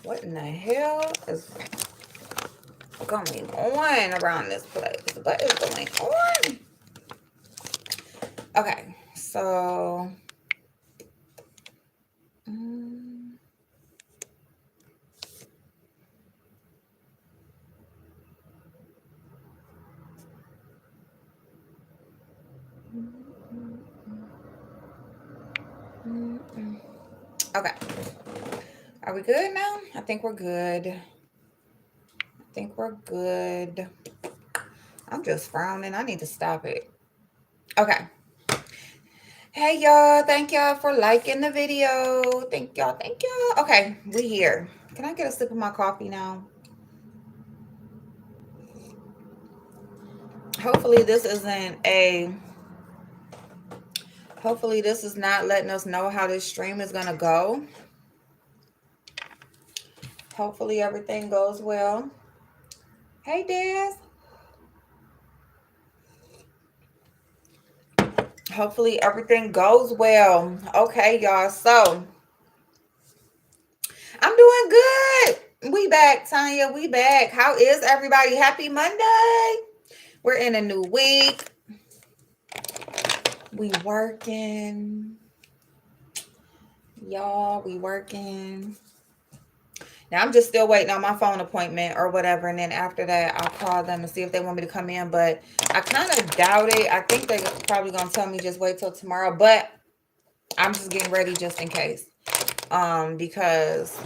What in the hell is going on around this place? What is going on? Okay, so okay. Are we good now? I think we're good. I think we're good. I'm just frowning. I need to stop it. Okay. Hey y'all, thank y'all for liking the video. Thank y'all, thank y'all. Okay, we here. Can I get a sip of my coffee now? Hopefully this isn't a hopefully this is not letting us know how this stream is gonna go. Hopefully everything goes well. Hey Daz. Hopefully everything goes well. Okay, y'all. So I'm doing good. We back, Tanya. We back. How is everybody? Happy Monday. We're in a new week. We working. Y'all, we working. Now I'm just still waiting on my phone appointment or whatever. And then after that, I'll call them and see if they want me to come in. But I kind of doubt it. I think they're probably going to tell me just wait till tomorrow. But I'm just getting ready just in case. Because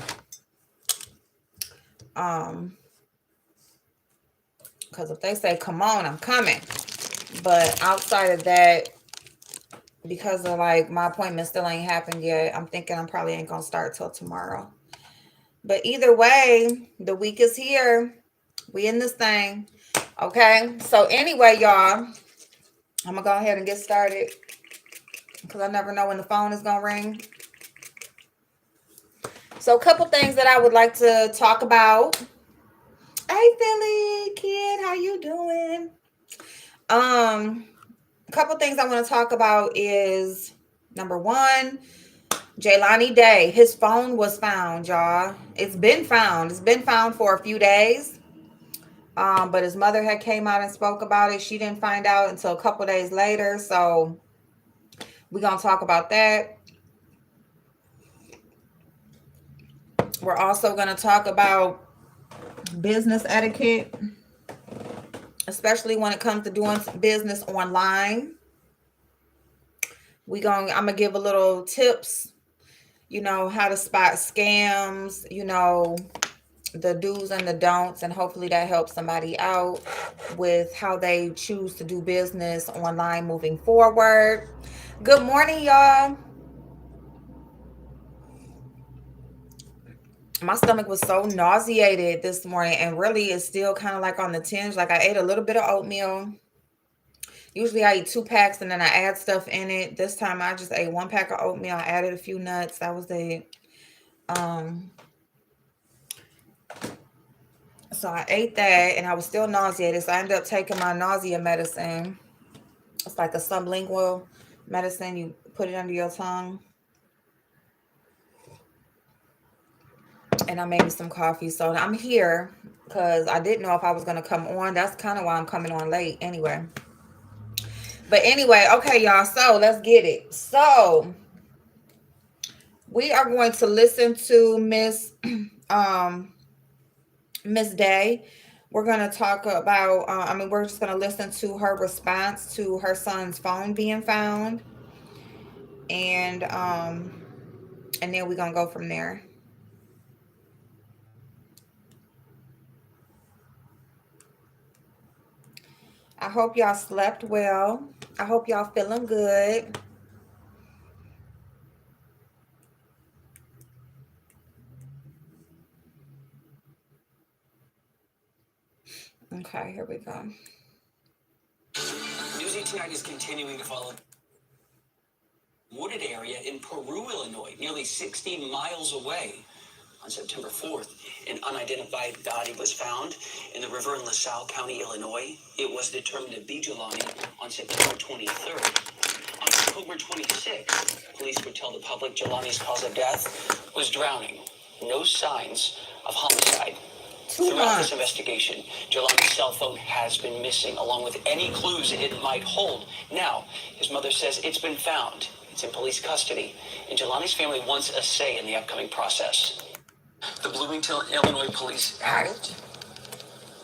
if they say come on, I'm coming. But outside of that, because of like my appointment still ain't happened yet, I'm thinking I'm probably ain't gonna start till tomorrow. But either way, the week is here. We in this thing. Okay. So anyway, y'all, I'm gonna go ahead and get started because I never know when the phone is gonna ring. So a couple things that I would like to talk about. Hey Philly kid, how you doing? A couple things I want to talk about is number one, Jelani Day. His phone was found, y'all. It's been found. It's been found for a few days. But his mother had came out and spoke about it. She didn't find out until a couple days later. So we're gonna talk about that. We're also gonna talk about business etiquette, especially when it comes to doing business online. I'm gonna give a little tips, how to spot scams, the do's and the don'ts, and hopefully that helps somebody out with how they choose to do business online moving forward. Good morning, y'all. My stomach was so nauseated this morning, and really it's still kind of like on the tinge. Like I ate a little bit of oatmeal. Usually I eat 2 packs and then I add stuff in it. This time I just ate 1 pack of oatmeal. I added a few nuts. That was it. So I ate that and I was still nauseated. So I ended up taking my nausea medicine. It's like a sublingual medicine. You put it under your tongue. And I made me some coffee. So I'm here because I didn't know if I was going to come on. That's kind of why I'm coming on late anyway. But anyway, okay, y'all. So let's get it. So we are going to listen to Miss Day. We're going to talk about, we're just going to listen to her response to her son's phone being found. And then we're going to go from there. I hope y'all slept well. I hope y'all feeling good. Okay, here we go. News 18 is continuing to follow wooded area in Peru, Illinois, nearly 60 miles away. On September 4th, an unidentified body was found in the river in LaSalle County, Illinois. It was determined to be Jelani on September 23rd. On October 26th, police would tell the public Jelani's cause of death was drowning. no signs of homicide. 2 Throughout months. this investigation, Jelani's cell phone has been missing, along with any clues it might hold. Now, his mother says it's been found. It's in police custody, and Jelani's family wants a say in the upcoming process. The Bloomington, Illinois police have it?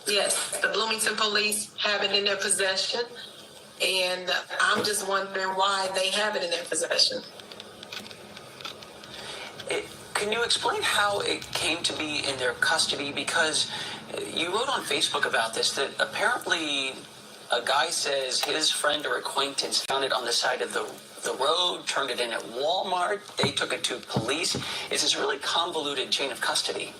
Yes, the Bloomington police have it in their possession, and I'm just wondering why they have it in their possession. Can you explain how it came to be in their custody? Because you wrote on Facebook about this, that apparently a guy says his friend or acquaintance found it on the side of the road, turned it in at Walmart, they took it to police. It's this really convoluted chain of custody.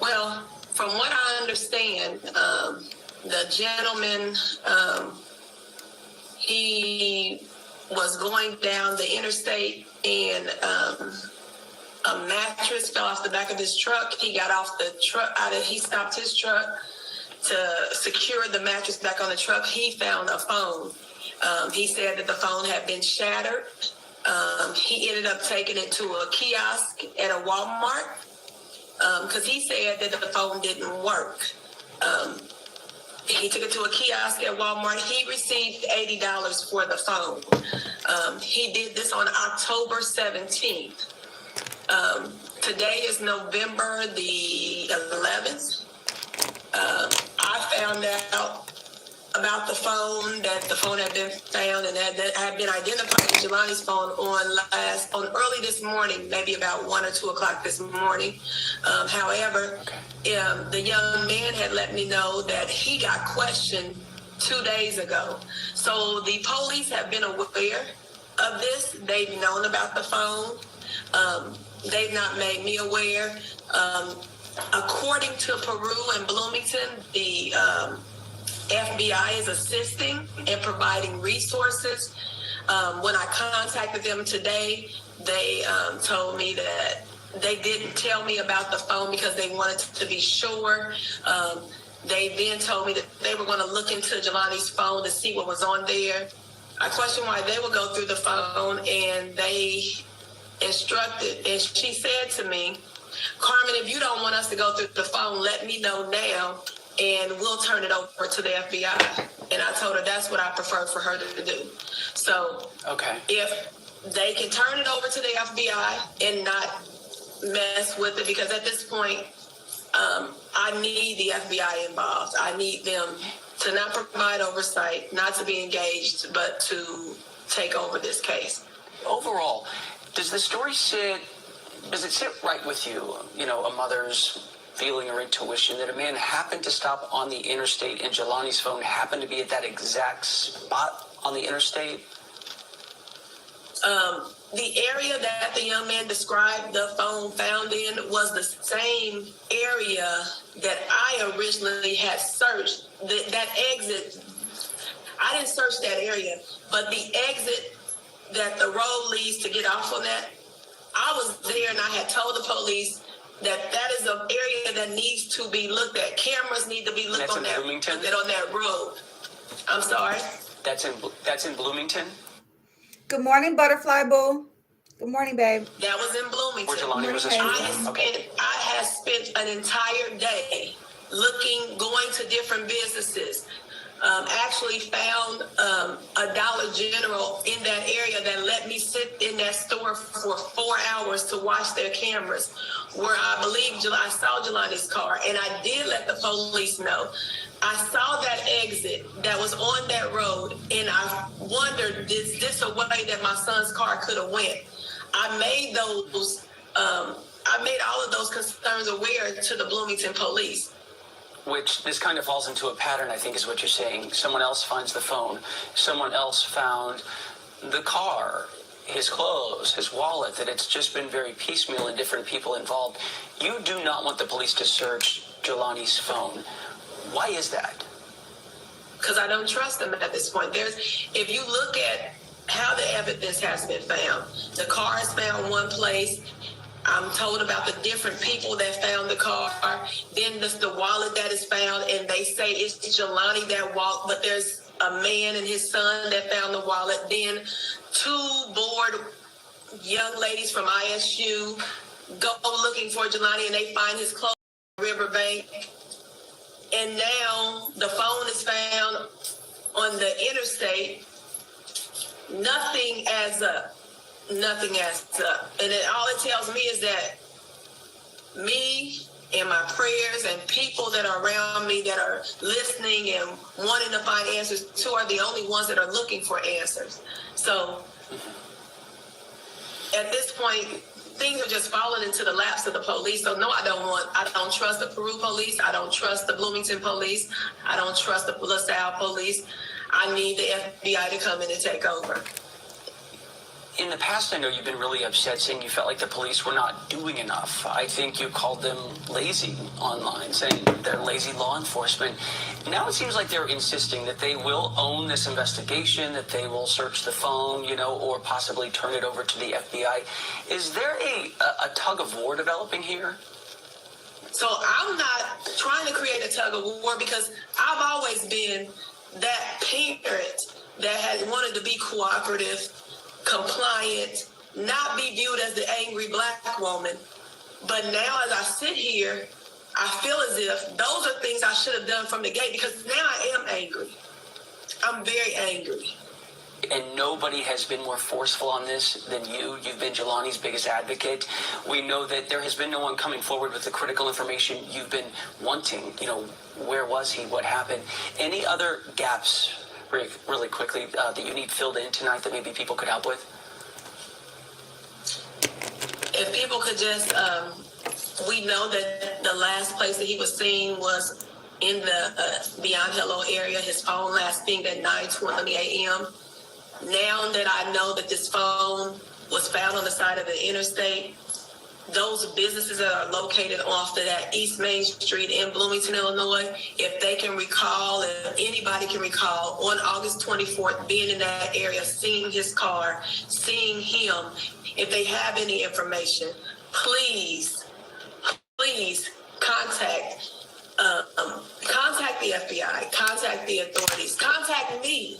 Well, from what I understand, the gentleman, he was going down the interstate, and a mattress fell off the back of his truck. He got off the truck, he stopped his truck to secure the mattress back on the truck. He found a phone. He said that the phone had been shattered. He ended up taking it to a kiosk at a Walmart because he said that the phone didn't work. He took it to a kiosk at Walmart. He received $80 for the phone. He did this on October 17th. Today is November the 11th. I found out about the phone, that the phone had been found and that had been identified as Jelani's phone on early this morning, maybe about 1 or 2 o'clock this morning. However, the young man had let me know that he got questioned 2 days ago. So the police have been aware of this. They've known about the phone. They've not made me aware. According to Peru and Bloomington, the FBI is assisting and providing resources. When I contacted them today, they told me that they didn't tell me about the phone because they wanted to be sure. They then told me that they were going to look into Jelani's phone to see what was on there. I questioned why they would go through the phone, and they instructed, and she said to me, "Carmen, if you don't want us to go through the phone, let me know now, and we'll turn it over to the FBI." And I told her that's what I prefer for her to do. So if they can turn it over to the FBI and not mess with it, because at this point, I need the FBI involved. I need them to not provide oversight, not to be engaged, but to take over this case. Overall, does it sit right with you, a mother's feeling or intuition that a man happened to stop on the interstate and Jelani's phone happened to be at that exact spot on the interstate? The area that the young man described the phone found in was the same area that I originally had searched. That exit, I didn't search that area, but the exit that the road leads to get off on that, I was there and I had told the police that is an area that needs to be looked at. Cameras need to be looked on that road. I'm sorry? That's in Bloomington? Good morning, Butterfly Boo. Good morning, babe. That was in Bloomington. Where Jelani was I had spent an entire day going to different businesses. Actually found a Dollar General in that area that let me sit in that store for 4 hours to watch their cameras, where I believe I saw Jelani's car, and I did let the police know. I saw that exit that was on that road, and I wondered, is this a way that my son's car could have went? I made all of those concerns aware to the Bloomington police. Which this kind of falls into a pattern, I think, is what you're saying. Someone else finds the phone. Someone else found the car, his clothes, his wallet, that it's just been very piecemeal and different people involved. You do not want the police to search Jelani's phone. Why is that? Because I don't trust them at this point. If you look at how the evidence has been found, the car is found one place. I'm told about the different people that found the car. Then there's the wallet that is found, and they say it's Jelani that walked, but there's a man and his son that found the wallet. Then 2 bored young ladies from ISU go looking for Jelani and they find his clothes on the riverbank. And now the phone is found on the interstate. Nothing adds up. Nothing adds up. And all it tells me is that me and my prayers and people that are around me that are listening and wanting to find answers too are the only ones that are looking for answers. So at this point, things are just falling into the laps of the police. So no, I don't trust the Peru police. I don't trust the Bloomington police. I don't trust the LaSalle police. I need the FBI to come in and take over. In the past, I know you've been really upset, saying you felt like the police were not doing enough. I think you called them lazy online, saying they're lazy law enforcement. Now it seems like they're insisting that they will own this investigation, that they will search the phone, or possibly turn it over to the FBI. Is there a tug of war developing here? So I'm not trying to create a tug of war because I've always been that parent that has wanted to be cooperative, compliant, not be viewed as the angry Black woman. But now as I sit here, I feel as if those are things I should have done from the gate because now I am angry. I'm very angry. And nobody has been more forceful on this than you. You've been Jelani's biggest advocate. We know that there has been no one coming forward with the critical information you've been wanting. Where was he? What happened? Any other gaps, really quickly, that you need filled in tonight that maybe people could help with? If people could just, we know that the last place that he was seen was in the Beyond Hello area. His phone last pinged at 9:20 a.m. Now that I know that this phone was found on the side of the interstate, those businesses that are located off of that East Main Street in Bloomington, Illinois, if they can recall, if anybody can recall, on August 24th, being in that area, seeing his car, seeing him, if they have any information, please contact the FBI, contact the authorities, contact me.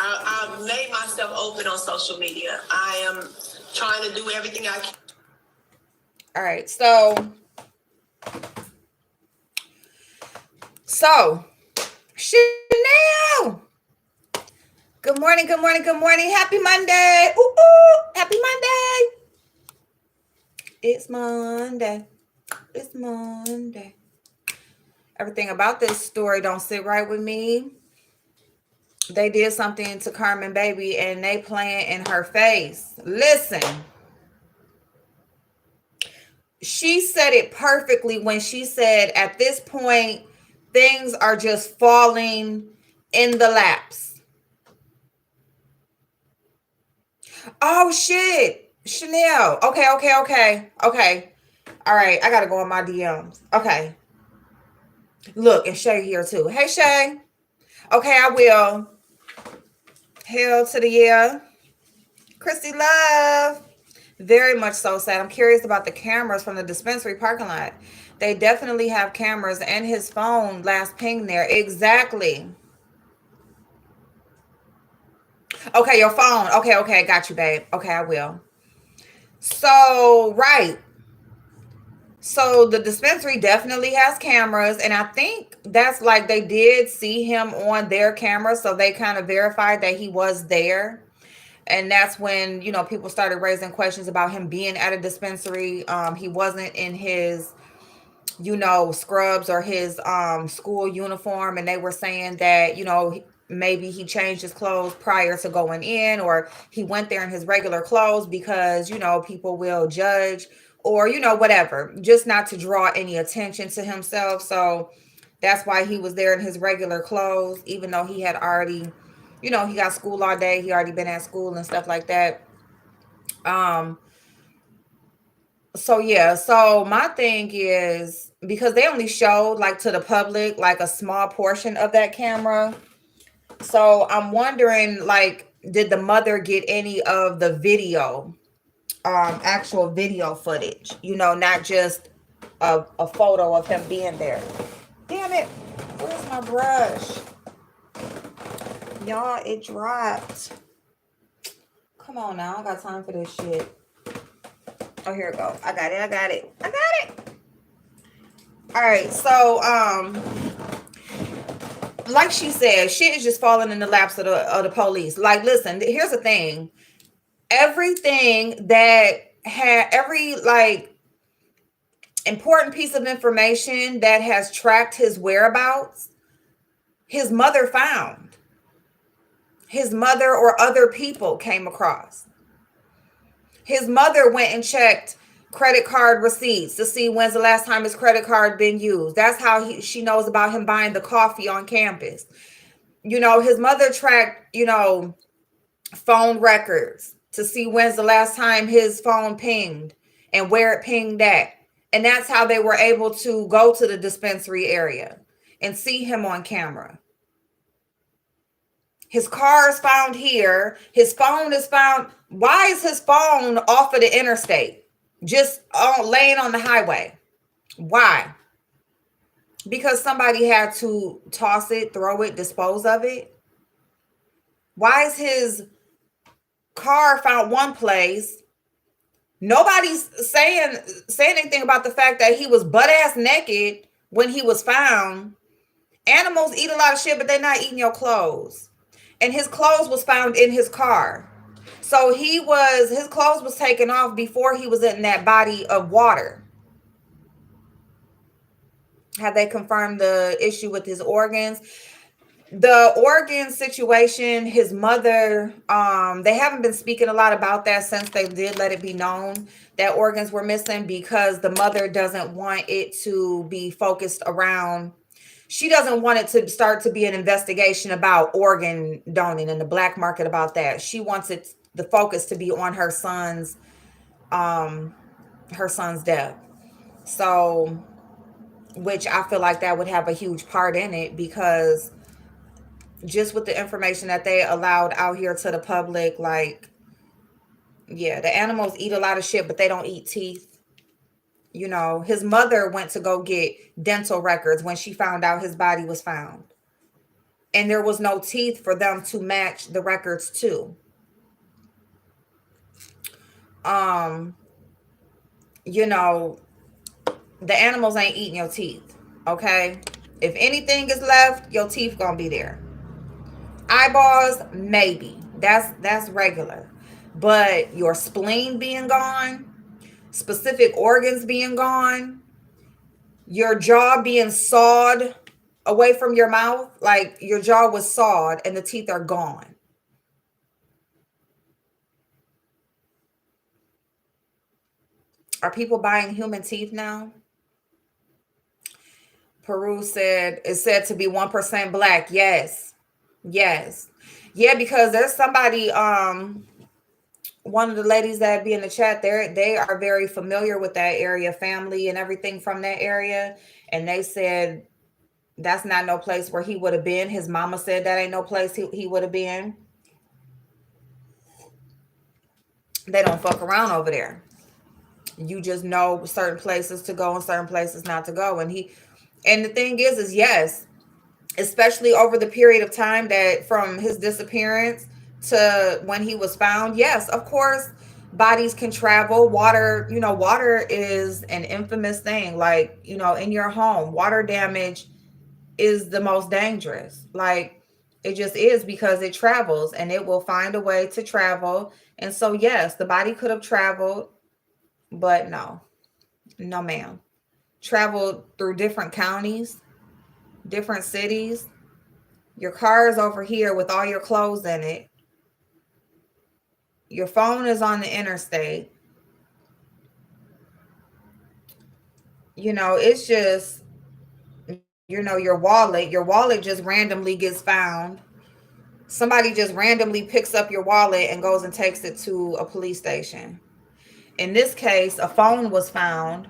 I've made myself open on social media. I am trying to do everything I can. All right, so Chanel. Good morning, good morning, good morning. Happy Monday. Ooh, happy Monday. It's Monday. It's Monday. Everything about this story don't sit right with me. They did something to Carmen Baby and they playing in her face. Listen. She said it perfectly when she said at this point, things are just falling in the laps. Oh, shit. Chanel. Okay. All right. I got to go in my DMs. Okay. Look, and Shay here too. Hey, Shay. Okay, I will. Hell to the yeah. Christy Love. Very much so sad. I'm curious about the cameras from the dispensary parking lot. They definitely have cameras and his phone last ping there. Exactly. Okay, your phone. Okay. Got you, babe. Okay, I will. So, right. So the dispensary definitely has cameras. And I think that's like they did see him on their camera. So they kind of verified that he was there. And that's when, people started raising questions about him being at a dispensary. He wasn't in his, scrubs or his school uniform. And they were saying that, maybe he changed his clothes prior to going in, or he went there in his regular clothes because, people will judge or, whatever, just not to draw any attention to himself. So that's why he was there in his regular clothes, even though he had already, he got school all day. He already been at school and stuff like that. So my thing is, because they only showed like to the public, like a small portion of that camera. So I'm wondering, like, did the mother get any of the video, actual video footage, not just a photo of him being there. Damn it. Where's my brush? Y'all, it dropped. Come on now. I don't got time for this shit. Oh, here it go. I got it. I got it. I got it. All right. So, like she said, shit is just falling in the laps of the police. Like, listen, here's the thing. Everything that had every like important piece of information that has tracked his whereabouts, his mother found. His mother or other people came across. His mother went and checked credit card receipts to see when's the last time his credit card been used. That's how she knows about him buying the coffee on campus. You know, his mother tracked, phone records to see when's the last time his phone pinged and where it pinged at. And that's how they were able to go to the dispensary area and see him on camera. His car is found here. His phone is found. Why is his phone off of the interstate? Just laying on the highway. Why? Because somebody had to toss it, throw it, dispose of it. Why is his car found one place? Nobody's saying anything about the fact that he was butt-ass naked when he was found. Animals eat a lot of shit, but they're not eating your clothes. And his clothes was found in his car. So his clothes was taken off before he was in that body of water. Have they confirmed the issue with his organs? The organ situation, his mother, they haven't been speaking a lot about that since they did let it be known that organs were missing, because the mother doesn't want it to be focused around. She doesn't want it to start to be an investigation about organ donating and the black market about that. She wants the focus to be on her son's death. So, which I feel like that would have a huge part in it, because just with the information that they allowed out here to the public, like, yeah, the animals eat a lot of shit, but they don't eat teeth. His mother went to go get dental records when she found out his body was found. And there was no teeth for them to match the records to. The animals ain't eating your teeth, okay? If anything is left, your teeth gonna be there. Eyeballs, maybe. That's regular. But your spleen being gone, specific organs being gone, your jaw being sawed away from your mouth, like your jaw was sawed and the teeth are gone. Are people buying human teeth now? Peru said it's said to be 1% black. Yes. Yeah, because there's somebody, one of the ladies that be in the chat there, they are very familiar with that area, family and everything from that area. And they said that's not no place where he would have been. His mama said that ain't no place he would have been. They don't fuck around over there. You just know certain places to go and certain places not to go. And the thing is yes, especially over the period of time that from his disappearance to when he was found, yes, of course, bodies can travel. Water is an infamous thing. Like, in your home, water damage is the most dangerous. Like, it just is, because it travels and it will find a way to travel. And so, yes, the body could have traveled, but no, ma'am. Traveled through different counties, different cities. Your car is over here with all your clothes in it. Your phone is on the interstate. It's just, your wallet just randomly gets found. Somebody just randomly picks up your wallet and goes and takes it to a police station. In this case, a phone was found.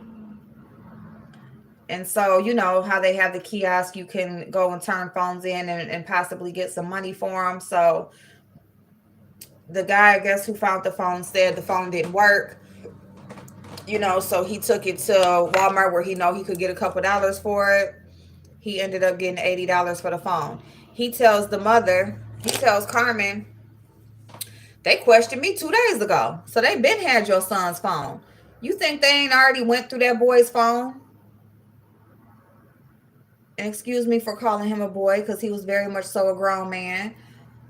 And so, how they have the kiosk, you can go and turn phones in and possibly get some money for them. So the guy, I guess, who found the phone said the phone didn't work, so he took it to Walmart where he could get a couple dollars for it. He ended up getting $80 for the phone. He tells Carmen, they questioned me 2 days ago. So they been had your son's phone. You think they ain't already went through that boy's phone? And excuse me for calling him a boy because he was very much so a grown man.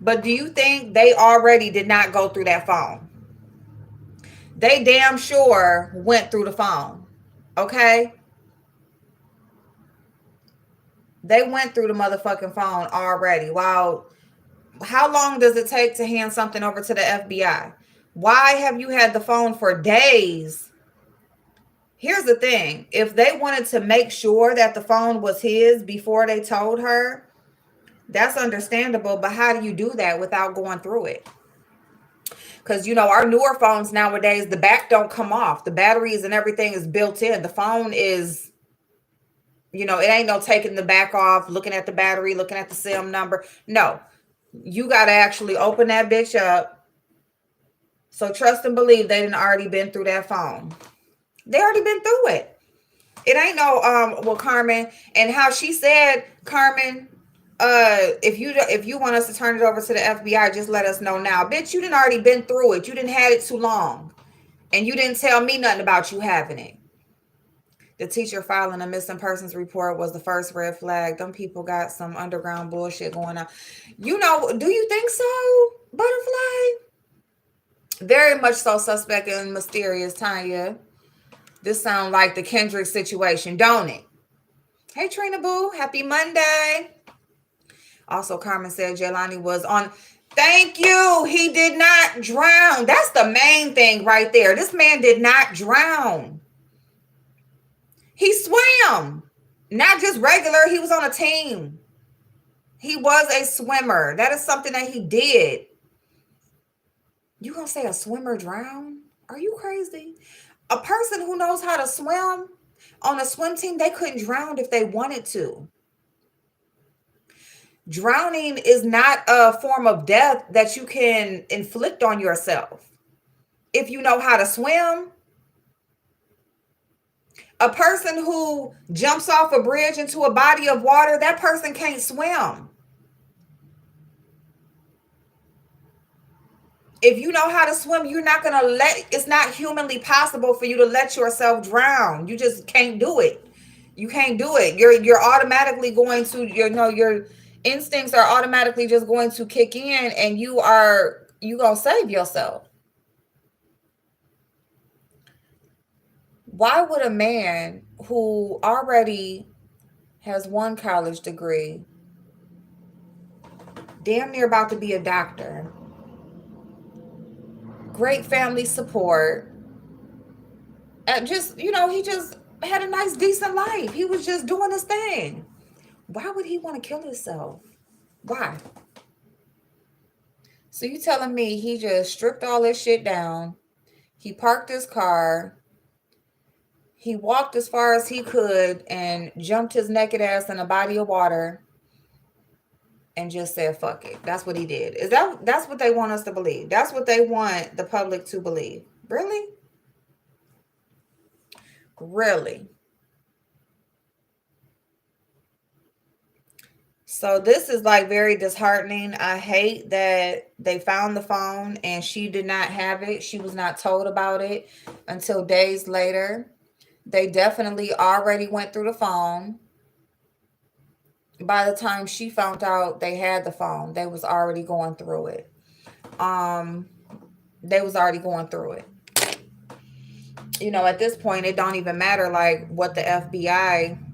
But do you think they already did not go through that phone? They damn sure went through the phone. Okay? They went through the motherfucking phone already. Wow. How long does it take to hand something over to the FBI? Why have you had the phone for days? Here's the thing. If they wanted to make sure that the phone was his before they told her, that's understandable. But how do you do that without going through it? Because, you know, our newer phones nowadays, the back don't come off. The batteries and everything is built in. The phone is, you know, it ain't no taking the back off, looking at the battery, looking at the SIM number. No, you got to actually open that bitch up. So trust and believe they didn't already been through that phone. They already been through it. It ain't no, well, Carmen, and how she said, Carmen, if you want us to turn it over to the FBI, just let us know now. Bitch, you didn't already been through it. You didn't had it too long. And you didn't tell me nothing about you having it. The teacher filing a missing persons report was the first red flag. Them people got some underground bullshit going on. You know, do you think so, Butterfly? Very much so suspect and mysterious, Tanya. This sounds like the Kendrick situation, don't it? Hey, Trina Boo. Happy Monday. Also, Carmen said Jelani was on. Thank you. He did not drown. That's the main thing right there. This man did not drown. He swam. Not just regular. He was on a team. He was a swimmer. That is something that he did. You gonna say a swimmer drowned? Are you crazy? A person who knows how to swim on a swim team, they couldn't drown if they wanted to. Drowning is not a form of death that you can inflict on yourself. If you know how to swim, a person who jumps off a bridge into a body of water, that person can't swim. If you know how to swim, you're not going to it's not humanly possible for you to let yourself drown. You just can't do it. You can't do it. You're automatically going to, your instincts are automatically just going to kick in and you going to save yourself. Why would a man who already has one college degree, damn near about to be a doctor, great family support, just, he just had a nice, decent life. He was just doing his thing. Why would he want to kill himself? Why? So you telling me he just stripped all this shit down. He parked his car. He walked as far as he could and jumped his naked ass in a body of water and just said, fuck it. That's what he did. That's what they want us to believe. That's what they want the public to believe. Really? Really? So this is like very disheartening. I hate that they found the phone and she did not have it. She was not told about it until days later. They definitely already went through the phone. By the time she found out they had the phone, they was already going through it. They was already going through it. At this point, it don't even matter like what the FBI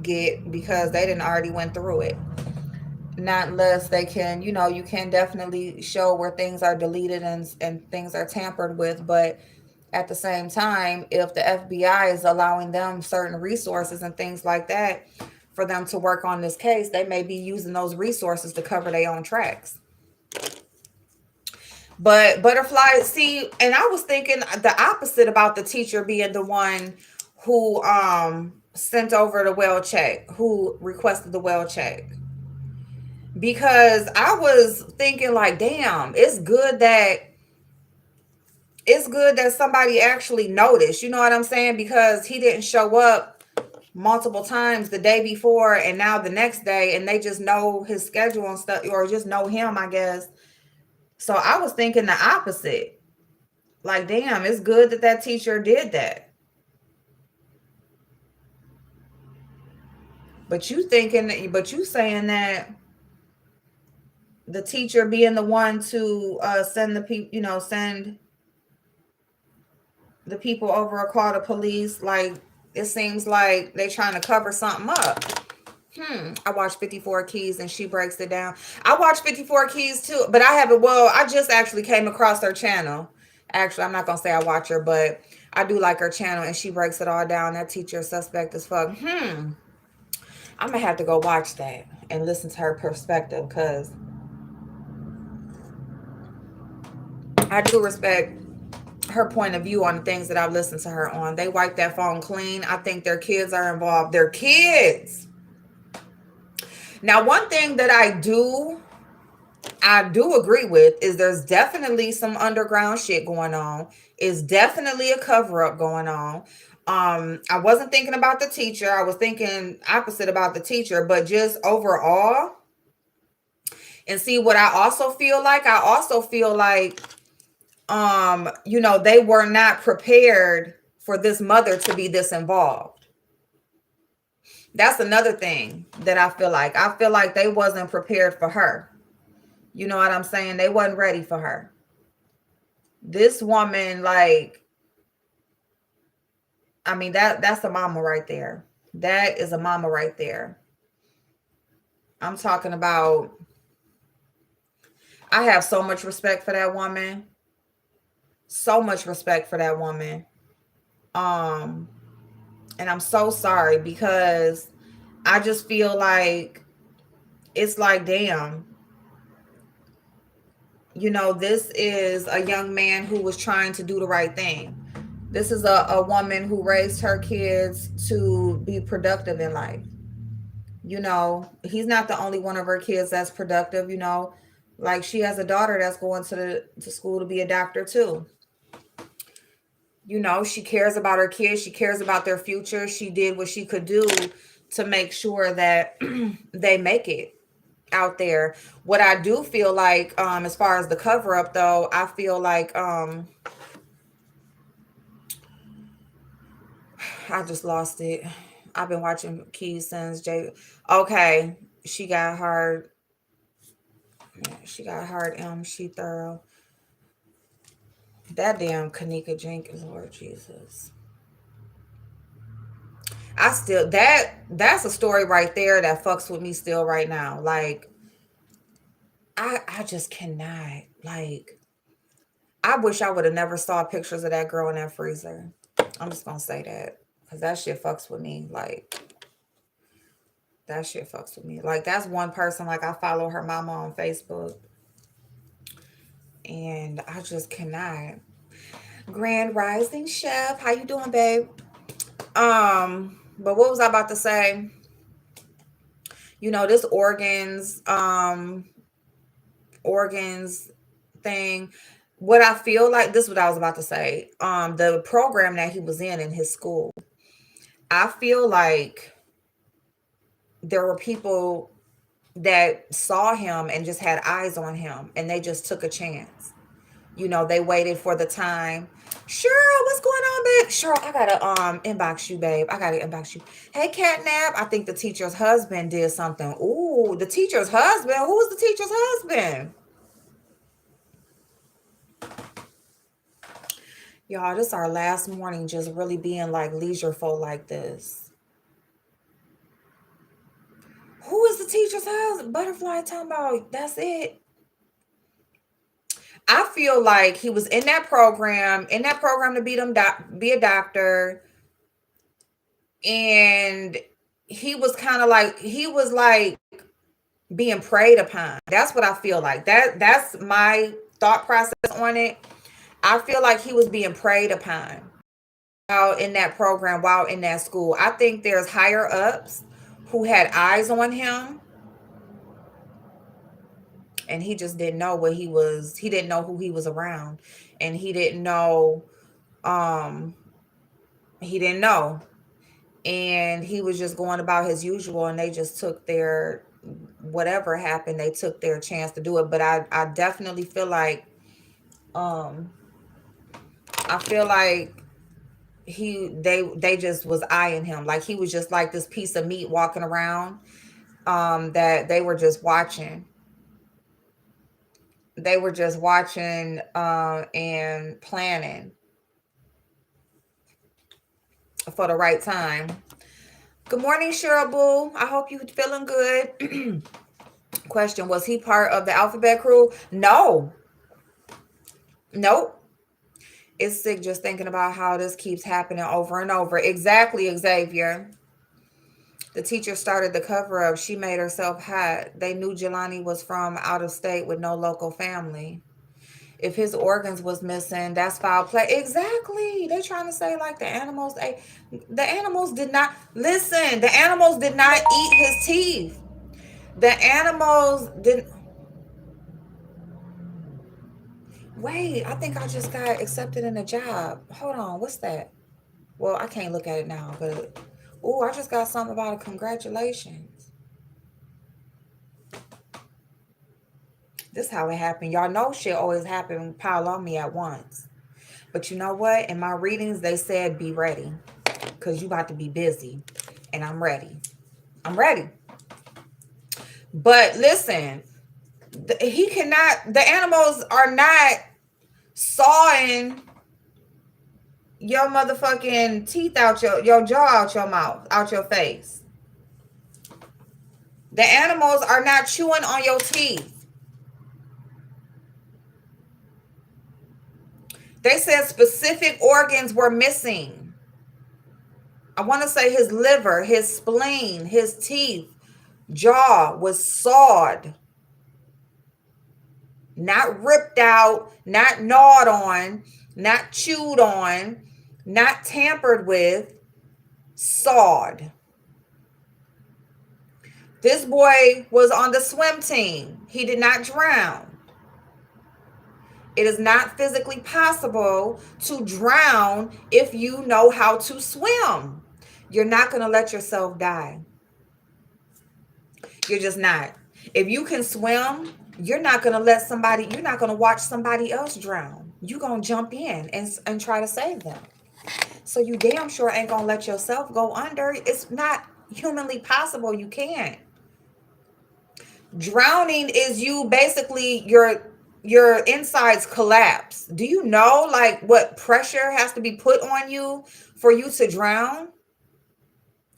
get because they didn't already went through it. Not unless they can, you can definitely show where things are deleted and things are tampered with. But at the same time, if the FBI is allowing them certain resources and things like that for them to work on this case, they may be using those resources to cover their own tracks. But Butterfly, see, and I was thinking the opposite about the teacher being the one who sent over the well check, who requested the well check. Because I was thinking like, damn, it's good that somebody actually noticed, you know what I'm saying? Because he didn't show up multiple times the day before and now the next day, and they just know his schedule and stuff, or just know him, I guess. So I was thinking the opposite. Like, damn, it's good that that teacher did that. But you thinking, but you saying that the teacher being the one to send the people, send the people over a call to police, like it seems like they trying to cover something up. I watched 54 Keys and she breaks it down. I watched 54 Keys too, but I haven't. Well, I just actually came across her channel. Actually, I'm not gonna say I watch her, but I do like her channel and she breaks it all down. That teacher is suspect as fuck. I'm gonna have to go watch that and listen to her perspective because I do respect her point of view on the things that I've listened to her on. They wipe that phone clean. I think their kids are involved. Their kids. Now, one thing that I do agree with is there's definitely some underground shit going on. Is definitely a cover up going on. I wasn't thinking about the teacher. I was thinking opposite about the teacher, but just overall. And see what I also feel like. I also feel like they were not prepared for this mother to be this involved. That's another thing that I feel like. I feel like they wasn't prepared for her. You know what I'm saying? They wasn't ready for her. This woman, like, I mean, that's a mama right there. That is a mama right there. I'm talking about, I have so much respect for that woman. So much respect for that woman. And I'm so sorry because I just feel like it's like, damn, this is a young man who was trying to do the right thing. This is a woman who raised her kids to be productive in life. He's not the only one of her kids that's productive, like she has a daughter that's going to school to be a doctor too. She cares about her kids. She cares about their future. She did what she could do to make sure that they make it out there. What I do feel like, as far as the cover up though, I feel like, I just lost it. I've been watching Keys since Jay. Okay. She got hard. She got hard. She thorough. That damn Kanika Jenkins, Lord Jesus. I still that's a story right there that fucks with me still right now. Like I just cannot. Like I wish I would have never saw pictures of that girl in that freezer. I'm just gonna say that because that shit fucks with me. Like that shit fucks with me. Like that's one person. Like I follow her mama on Facebook, and I just cannot. Grand Rising Chef, how you doing, babe? But what was I about to say? This organs thing. What I feel like, this is what I was about to say. The program that he was in his school, I feel like there were people that saw him and just had eyes on him and they just took a chance. They waited for the time. Cheryl, what's going on, babe? Cheryl, I gotta inbox you, babe. I gotta inbox you. Hey, Catnap. I think the teacher's husband did something. Ooh, the teacher's husband. Who was the teacher's husband? Y'all, this is our last morning just really being like leisureful like this. Who is the teacher's husband? Butterfly talking about that's it. I feel like he was in that program to be a doctor. And he was kind of like, being preyed upon. That's what I feel like. That's my thought process on it. I feel like he was being preyed upon while in that program, while in that school. I think there's higher ups who had eyes on him. And he just didn't know he didn't know who he was around. And he didn't know, and he was just going about his usual, and they just took their, whatever happened, they took their chance to do it. But I definitely feel like I feel like they just was eyeing him, like he was just like this piece of meat walking around, that they were just watching. They were just watching, and planning for the right time. Good morning, Cheryl Boo. I hope you feeling good. Question: was he part of the alphabet crew? No. Nope. It's sick just thinking about how this keeps happening over and over. Exactly, Xavier. The teacher started the cover up. She made herself hot. They knew Jelani was from out of state with no local family. If his organs was missing, that's foul play. Exactly. They trying to say like the animals did not listen. The animals did not eat his teeth. The animals didn't. Wait, I think I just got accepted in a job. Hold on, what's that? Well, I can't look at it now, but oh, I just got something about a congratulations. This how it happened. Y'all know shit always happen pile on me at once. But you know what? In my readings, they said be ready. Because you about to be busy. And I'm ready. I'm ready. But listen, the animals are not sawing your motherfucking teeth out your jaw out your mouth, out your face. The animals are not chewing on your teeth. They said specific organs were missing. I want to say his liver, his spleen, his teeth, jaw was sawed. Not ripped out, not gnawed on, not chewed on, not tampered with, sawed. This boy was on the swim team. He did not drown. It is not physically possible to drown if you know how to swim. You're not going to let yourself die. You're just not. If you can swim, you're not going to watch somebody else drown. You're going to jump in and try to save them. So you damn sure ain't going to let yourself go under. It's not humanly possible. You can't. Drowning is you basically your insides collapse. Do you know like what pressure has to be put on you for you to drown?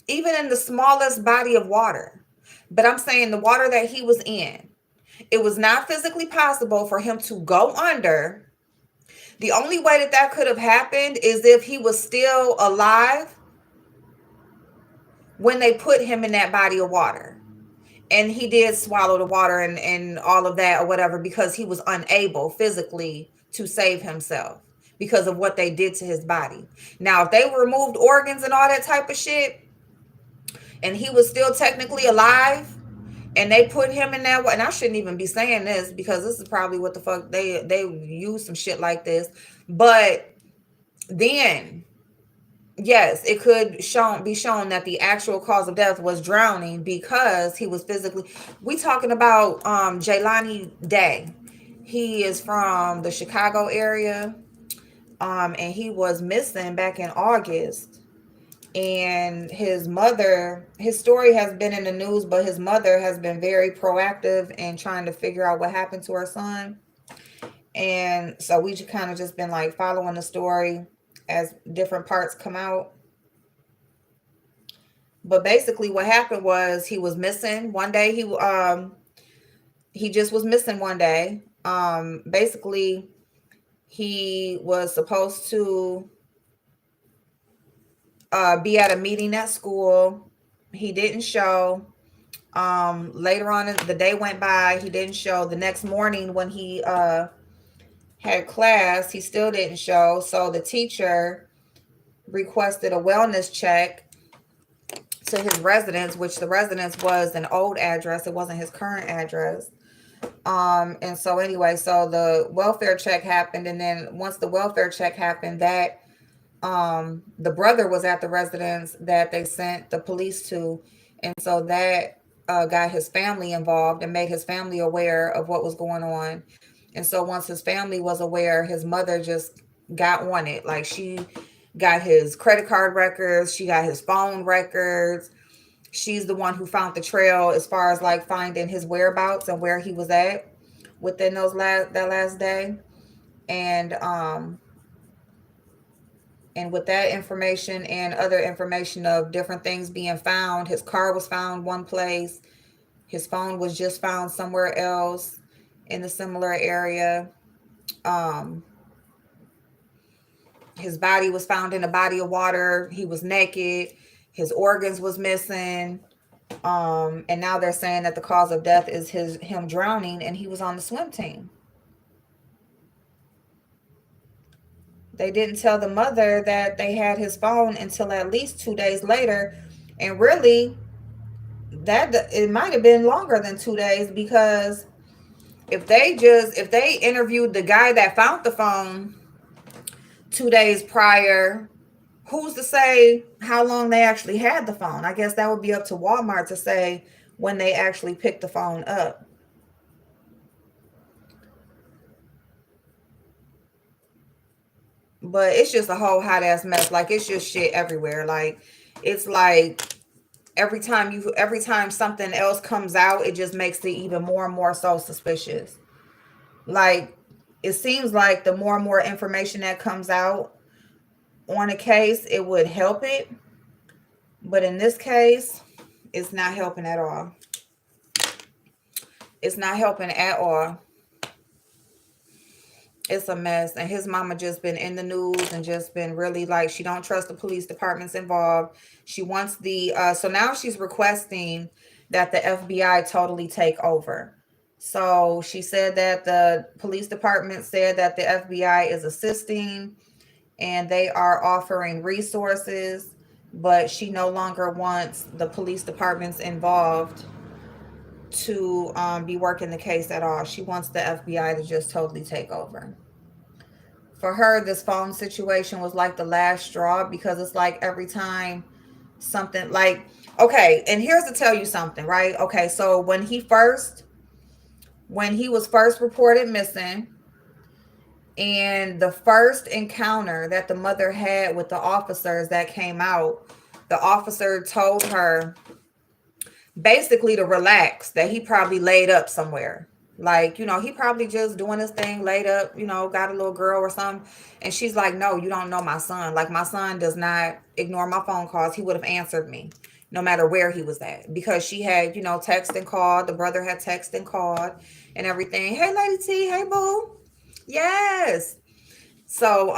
Even in the smallest body of water. But I'm saying the water that he was in, it was not physically possible for him to go under. The only way that could have happened is if he was still alive when they put him in that body of water. And he did swallow the water and all of that or whatever because he was unable physically to save himself because of what they did to his body. Now, if they removed organs and all that type of shit and he was still technically alive and they put him in that way, and I shouldn't even be saying this because this is probably what the fuck they use some shit like this. But then yes, it could be shown that the actual cause of death was drowning because he was physically. We talking about Jelani Day. He is from the Chicago area, and he was missing back in August. And his story has been in the news, but his mother has been very proactive in trying to figure out what happened to her son. And so we kind of just been like following the story as different parts come out. But basically what happened was he was missing one day. He just was missing one day. Basically he was supposed to be at a meeting at school. He didn't show. Later on the day went by, he didn't show. The next morning when he had class, he still didn't show. So the teacher requested a wellness check to his residence, which the residence was an old address. It wasn't his current address. And so anyway, so the welfare check happened. And then once the welfare check happened, that the brother was at the residence that they sent the police to. And so that got his family involved and made his family aware of what was going on. And so once his family was aware, his mother just got on it. Like she got his credit card records, she got his phone records. She's the one who found the trail as far as like finding his whereabouts and where he was at within that last day. And and with that information and other information of different things being found, his car was found one place, his phone was just found somewhere else in a similar area. Um, his body was found in a body of water. He was naked. His organs was missing. And now they're saying that the cause of death is him drowning, and he was on the swim team. They didn't tell the mother that they had his phone until at least 2 days later, and really, that it might have been longer than 2 days, because if they interviewed the guy that found the phone 2 days prior, who's to say how long they actually had the phone? I guess that would be up to Walmart to say when they actually picked the phone up. But it's just a whole hot ass mess. Like, it's just shit everywhere. Like, it's like every time something else comes out, it just makes it even more and more so suspicious. Like, it seems like the more and more information that comes out on a case, it would help it. But in this case, it's not helping at all. It's not helping at all. It's a mess. And his mama just been in the news and just been really like, she don't trust the police departments involved. She wants so now she's requesting that the FBI totally take over. So she said that the police department said that the FBI is assisting and they are offering resources, but she no longer wants the police departments involved to be working the case at all. She wants the FBI to just totally take over. For her, this phone situation was like the last straw, because it's like every time something like, okay, and here's to tell you something, right? Okay, so when he was first reported missing, and the first encounter that the mother had with the officers that came out, the officer told her basically to relax, that he probably laid up somewhere. Like, he probably just doing his thing, laid up, got a little girl or something. And she's like, no, you don't know my son. Like, my son does not ignore my phone calls. He would have answered me no matter where he was at, because she had, text and called. The brother had text and called and everything. Hey, Lady T. Hey, boo. Yes. So,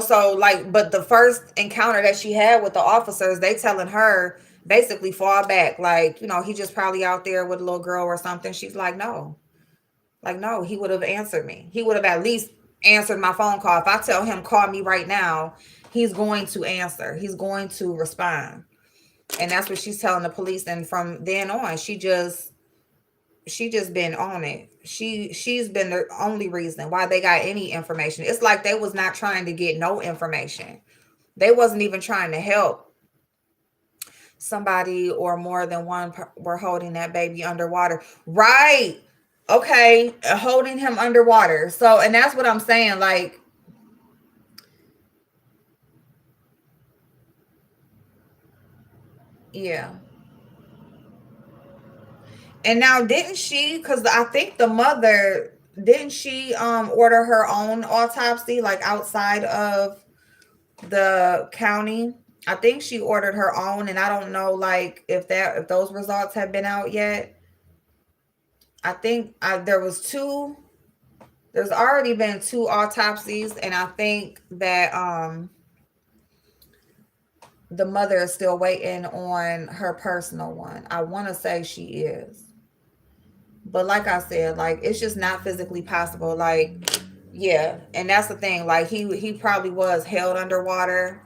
so like, but the first encounter that she had with the officers, they telling her basically fall back. Like, he just probably out there with a little girl or something. She's like, no, he would have answered me. He would have at least answered my phone call. If I tell him, call me right now, he's going to answer. He's going to respond. And that's what she's telling the police. And from then on, she just been on it. She's been the only reason why they got any information. It's like they was not trying to get no information. They wasn't even trying to help. Somebody or more than one were holding that baby underwater. Right. Okay. Holding him underwater. So, and that's what I'm saying. Like, yeah. And now, didn't she, because I think the mother, didn't she order her own autopsy, like outside of the county? I think she ordered her own, and I don't know like if those results have been out yet. I think there's already been two autopsies, and I think that the mother is still waiting on her personal one. I want to say she is. But like I said, like, it's just not physically possible. Like, yeah, and that's the thing. Like, he probably was held underwater.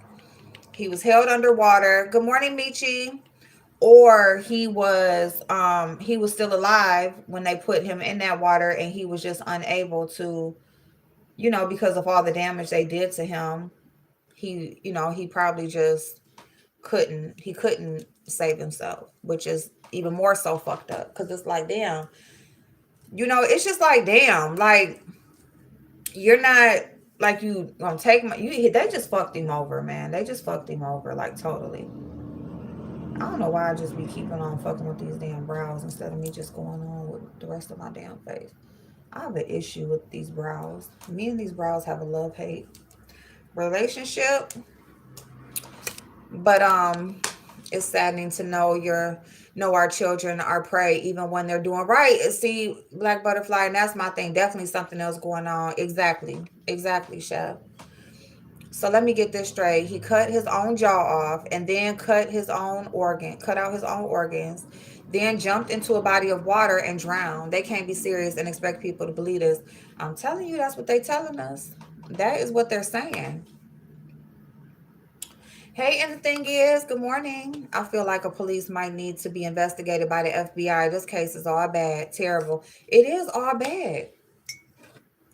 He was held underwater. Good morning, Michi. Or he was still alive when they put him in that water, and he was just unable to, because of all the damage they did to him. He probably just couldn't save himself, which is even more so fucked up, because it's like, damn, it's just like, damn, like, You're not like you gonna take my you. They just fucked him over, man. They just fucked him over like totally. I don't know why I just be keeping on fucking with these damn brows instead of me just going on with the rest of my damn face. I have an issue with these brows. Me and these brows have a love-hate relationship. But it's saddening to know our children are prey even when they're doing right. See, Black Butterfly, and that's my thing. Definitely something else going on. Exactly. Exactly, Chef. So let me get this straight. He cut his own jaw off and then cut out his own organs, then jumped into a body of water and drowned. They can't be serious and expect people to believe this. I'm telling you, that's what they telling us. That is what they're saying. Hey, and the thing is, good morning. I feel like a police might need to be investigated by the FBI. This case is all bad, terrible. It is all bad.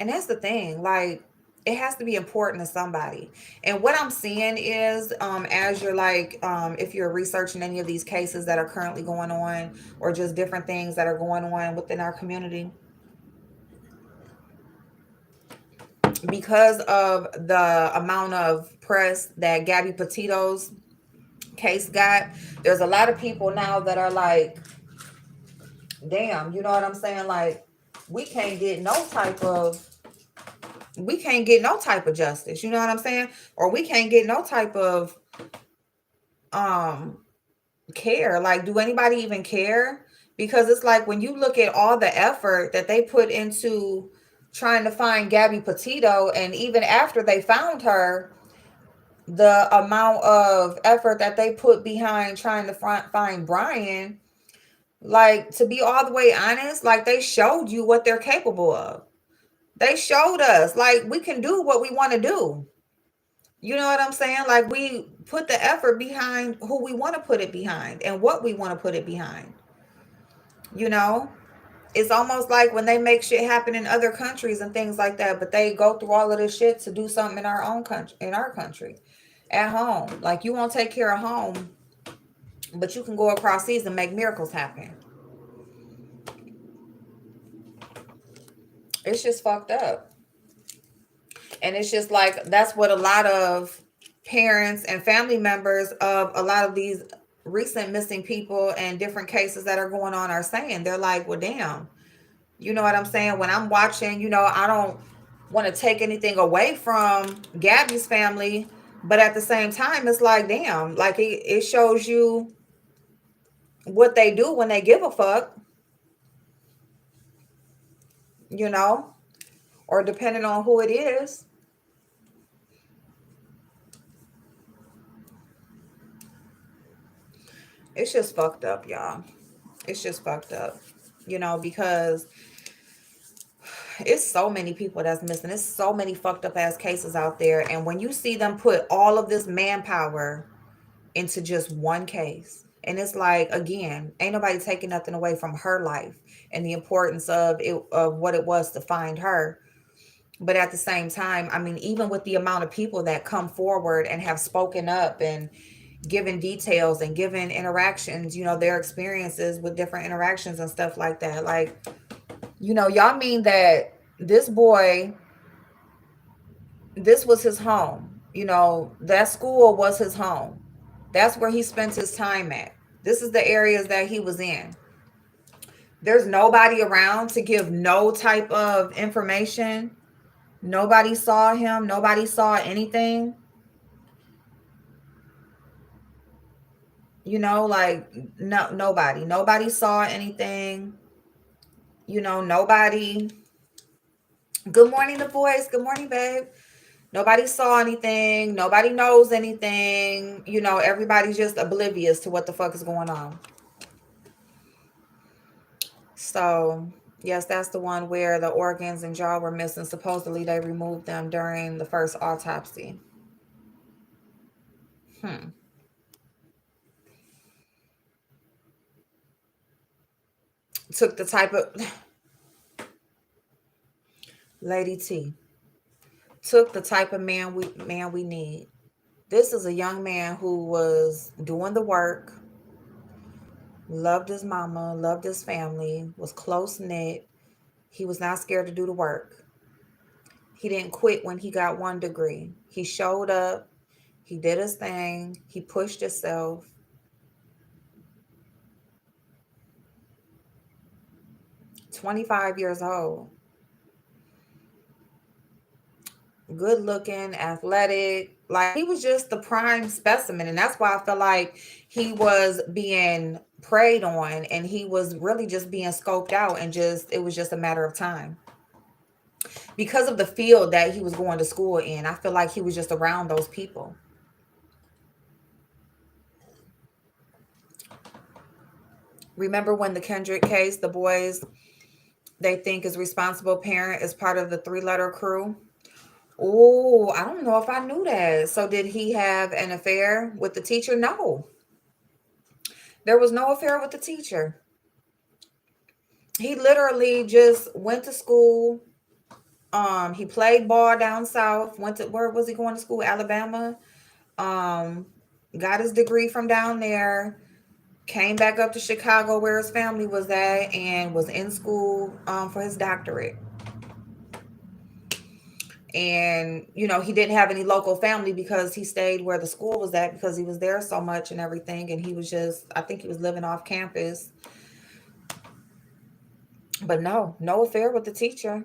And that's the thing. Like, it has to be important to somebody. And what I'm seeing is, as you're like, if you're researching any of these cases that are currently going on, or just different things that are going on within our community, because of the amount of press that Gabby Petito's case got, there's a lot of people now that are like, damn, you know what I'm saying? Like, we can't get no type of justice, you know what I'm saying? Or we can't get no type of um care. Like, do anybody even care? Because it's like when you look at all the effort that they put into trying to find Gabby Petito, and even after they found her, the amount of effort that they put behind trying to find Brian, like, to be all the way honest, like, they showed you what they're capable of. They showed us, like, we can do what we want to do. You know what I'm saying? Like, we put the effort behind who we want to put it behind and what we want to put it behind. You know, it's almost like when they make shit happen in other countries and things like that, but they go through all of this shit to do something in our own country, at home. Like, you won't take care of home, but you can go across seas and make miracles happen. It's just fucked up. And it's just like, that's what a lot of parents and family members of a lot of these recent missing people and different cases that are going on are saying. They're like, well, damn, you know what I'm saying? When I'm watching, I don't want to take anything away from Gabby's family, but at the same time, it's like, damn, like, it shows you what they do when they give a fuck, you know, or depending on who it is. It's just fucked up, y'all. It's just fucked up, because it's so many people that's missing. It's so many fucked up ass cases out there. And when you see them put all of this manpower into just one case, and it's like, again, ain't nobody taking nothing away from her life and the importance of it, of what it was to find her. But at the same time, I mean, even with the amount of people that come forward and have spoken up and given details and given interactions, their experiences with different interactions and stuff like that. Like, y'all mean that this boy, this was his home. That school was his home. That's where he spent his time at. This is the areas that he was in. There's nobody around to give no type of information. Nobody saw him. Nobody saw anything. Like, no, nobody saw anything. Nobody. Good morning, the boys. Good morning, babe. Nobody saw anything. Nobody knows anything. Everybody's just oblivious to what the fuck is going on. So, yes, that's the one where the organs and jaw were missing. Supposedly, they removed them during the first autopsy. Took the type of Lady T. Took the type of man we need. This is a young man who was doing the work, loved his mama, loved his family, was close knit. He was not scared to do the work. He didn't quit when he got 1 degree. He showed up. He did his thing. He pushed himself. 25 years old. Good looking, athletic. Like, he was just the prime specimen. And that's why I feel like he was being preyed on, and he was really just being scoped out, and just, it was just a matter of time. Because of the field that he was going to school in, I feel like he was just around those people. Remember when the Kendrick case, the boys they think is responsible parent is part of the 3-letter crew? Oh, I don't know if I knew that. So did he have an affair with the teacher? No. There was no affair with the teacher. He literally just went to school. He played ball down south, went to, where was he going to school? Alabama. Um, got his degree from down there, came back up to Chicago where his family was at, and was in school for his doctorate. And he didn't have any local family because he stayed where the school was at, because he was there so much and everything, and he was just, I think he was living off campus. But no affair with the teacher.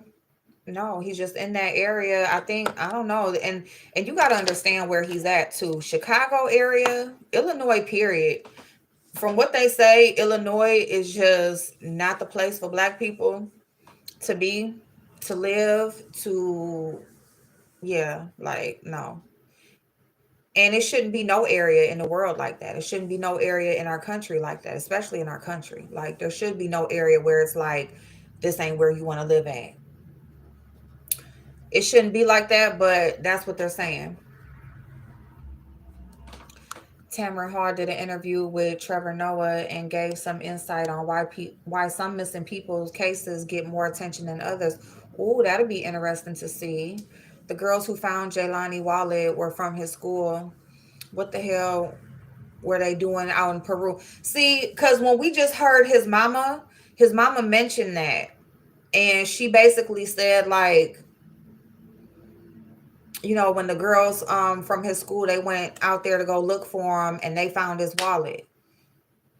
No, he's just in that area. I think, I don't know. And you got to understand where he's at too. Chicago area, Illinois, period. From what they say, Illinois is just not the place for Black people to be, to live, to, yeah, like, no. And it shouldn't be no area in the world like that. It shouldn't be no area in our country like that, especially in our country. Like, there should be no area where it's like, this ain't where you want to live at. It shouldn't be like that, but that's what they're saying. Tamara Hall did an interview with Trevor Noah and gave some insight on why some missing people's cases get more attention than others. Ooh, that'll be interesting to see. The girls who found Jelani wallet were from his school. What the hell were they doing out in Peru? See, because when we just heard his mama mentioned that. And she basically said, like, when the girls from his school, they went out there to go look for him, and they found his wallet.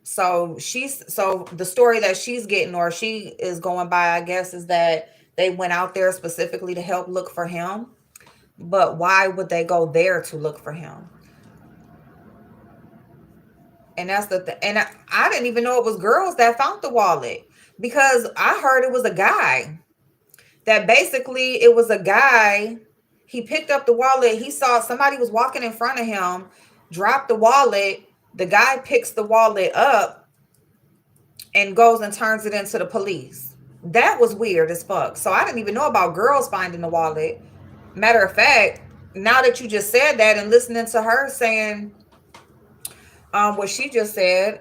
So the story that she's getting, or she is going by, I guess, is that they went out there specifically to help look for him. But why would they go there to look for him? And that's the thing. And I didn't even know it was girls that found the wallet, because I heard it was a guy. That basically it was a guy. He picked up the wallet. He saw somebody was walking in front of him, dropped the wallet. The guy picks the wallet up and goes and turns it into the police. That was weird as fuck. So I didn't even know about girls finding the wallet. Matter of fact, now that you just said that, and listening to her saying what she just said,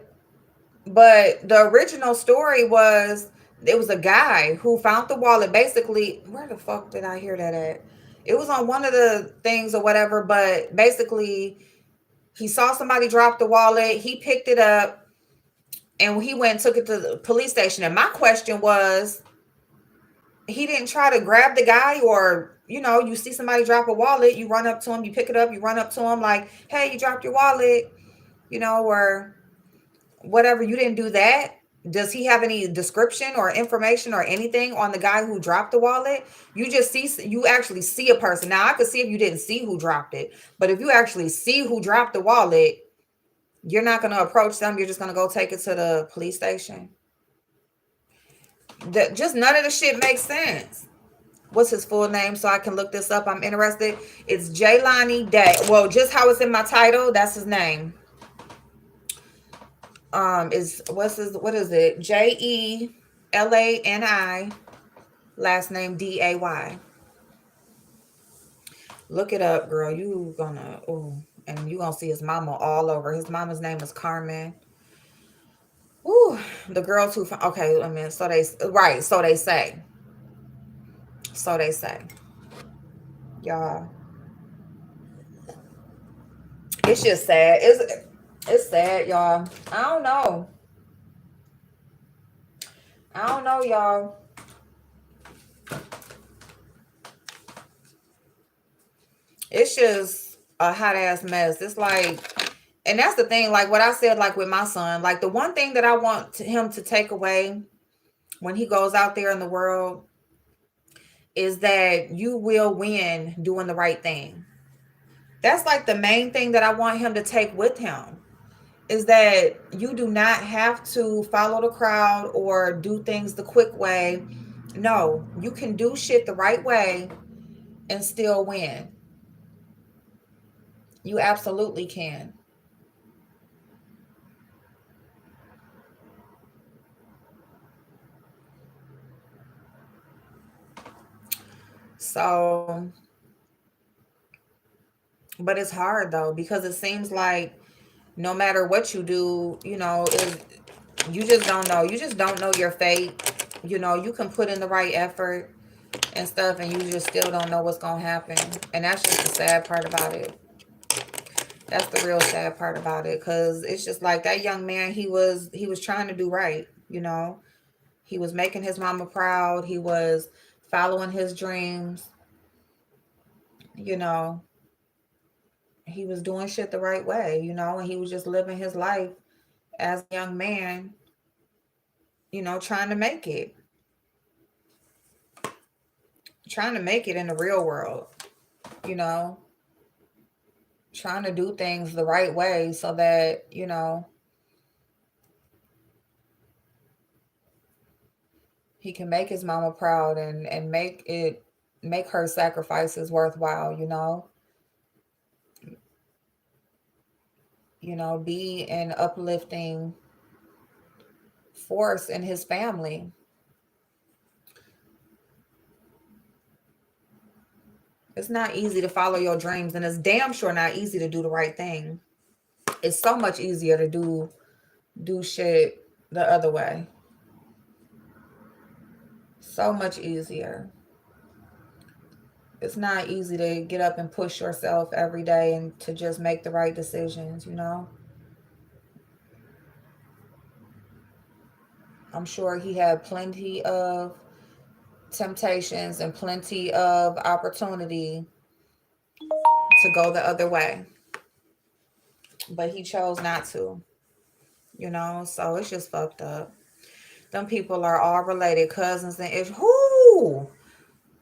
but the original story was, it was a guy who found the wallet. Basically, where the fuck did I hear that at? It was on one of the things or whatever, but basically he saw somebody drop the wallet. He picked it up and he went and took it to the police station. And my question was, he didn't try to grab the guy, or, you see somebody drop a wallet, you run up to him, you pick it up, you run up to him like, hey, you dropped your wallet, or whatever. You didn't do that. Does he have any description or information or anything on the guy who dropped the wallet? You actually see a person. Now, I could see if you didn't see who dropped it, but if you actually see who dropped the wallet, you're not going to approach them. You're just going to go take it to the police station. Just none of the shit makes sense. What's his full name so I can look this up? I'm interested. It's Jelani Day. Well, just how it's in my title, that's his name. What is it? Jelani, last name Day. Look it up, girl. And you gonna see his mama all over. His mama's name is Carmen. Ooh, the girls who okay, so they say. So they say. Y'all. It's just sad. It's sad, y'all. I don't know, y'all. It's just a hot ass mess. It's like, and that's the thing, like what I said, like with my son, like the one thing that I want him to take away when he goes out there in the world is that you will win doing the right thing. That's like the main thing that I want him to take with him, is that you do not have to follow the crowd or do things the quick way. No, you can do shit the right way and still win. You absolutely can. So, but it's hard though, because it seems like no matter what you do, you just don't know. You just don't know your fate. You can put in the right effort and stuff, and you just still don't know what's gonna happen. And that's just the sad part about it. That's the real sad part about it, because it's just like that young man. He was trying to do right. He was making his mama proud. He was following his dreams. You know, he was doing shit the right way. And he was just living his life as a young man. Trying to make it, in the real world. You know, trying to do things the right way so that he can make his mama proud, and make her sacrifices worthwhile. Be an uplifting force in his family. It's not easy to follow your dreams, and it's damn sure not easy to do the right thing. It's so much easier to do shit the other way. So much easier. It's not easy to get up and push yourself every day and to just make the right decisions. I'm sure he had plenty of temptations and plenty of opportunity to go the other way, but he chose not to. So it's just fucked up. Them people are all related, cousins, and it's who?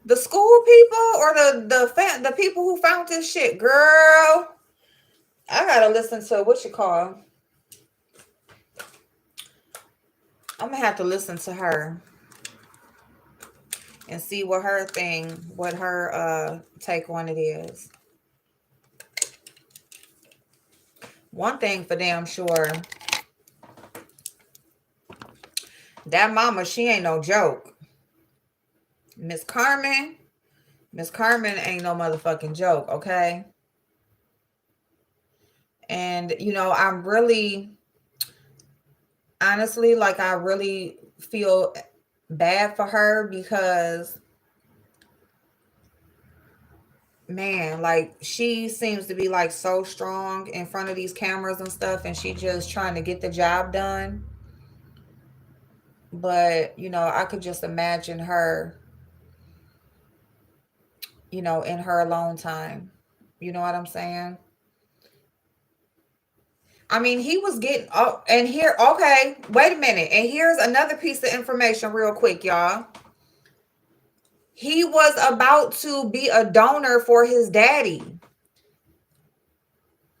The school people, or the people who found this shit, girl. I gotta listen to what you call. I'm gonna have to listen to her and see what her take on it is. One thing for damn sure, that mama, she ain't no joke. Miss Carmen, Miss Carmen ain't no motherfucking joke, okay? And I'm really, honestly, like, I really feel bad for her, because man, like, she seems to be like so strong in front of these cameras and stuff, and she just trying to get the job done. But I could just imagine her, in her alone time. You know what I'm saying? I mean, he was getting, oh, and here, okay, wait a minute. And here's another piece of information real quick, y'all. He was about to be a donor for his daddy.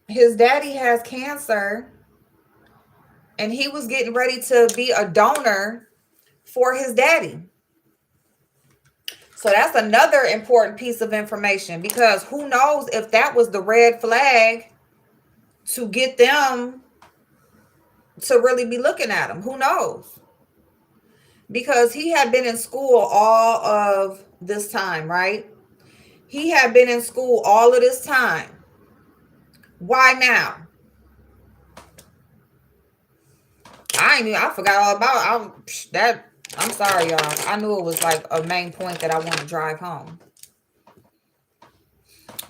His daddy has cancer, and he was getting ready to be a donor for his daddy. So that's another important piece of information, because who knows if that was the red flag to get them to really be looking at him. Who knows? Because he had been in school all of this time, right? He had been in school all of this time. Why now? I forgot all about that. I'm sorry, y'all. I knew it was like a main point that I want to drive home.